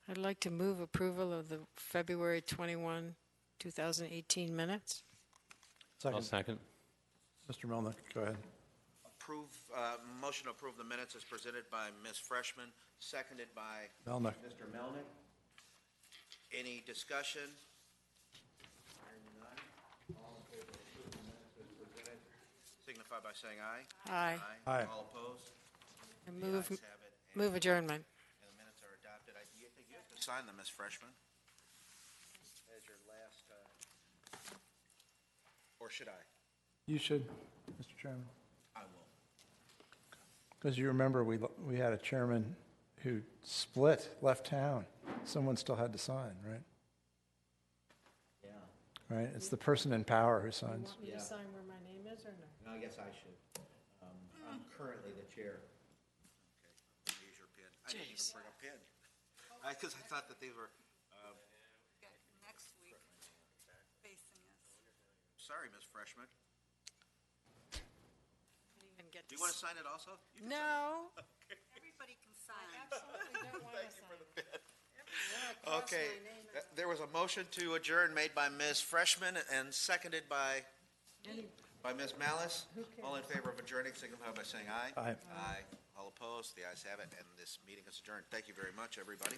I'd like to move approval of the February 21, 2018 minutes. I'll second. Mr. Melnick, go ahead. Motion to approve the minutes is presented by Ms. Freshman, seconded by Melnick. Mr. Melnick. Any discussion? Hearing none. All in favor of approving the minutes as presented, signify by saying aye. Aye. Aye. All opposed? I The ayes have it, and move adjournment. the minutes are adopted. Do you think you have to sign them, Ms. Freshman? As your last, or should I? You should, Mr. Chairman. I will. Because you remember we had a chairman who left town. Someone still had to sign, right? Yeah. Right? It's the person in power who signs. You want me to sign where my name is or no? No, I guess I should. I'm currently the chair. Okay, use your pen. I didn't even bring a pen. Because I thought that these were, Next week, facing us. sorry, Ms. Freshman. Do you want to sign it also? No. Everybody can sign. Absolutely don't want to sign. Okay, there was a motion to adjourn made by Ms. Freshman and seconded by Ms. Malice. All in favor of adjourning, signify by saying aye. Aye. Aye. All opposed, the ayes have it, and this meeting is adjourned. Thank you very much, everybody.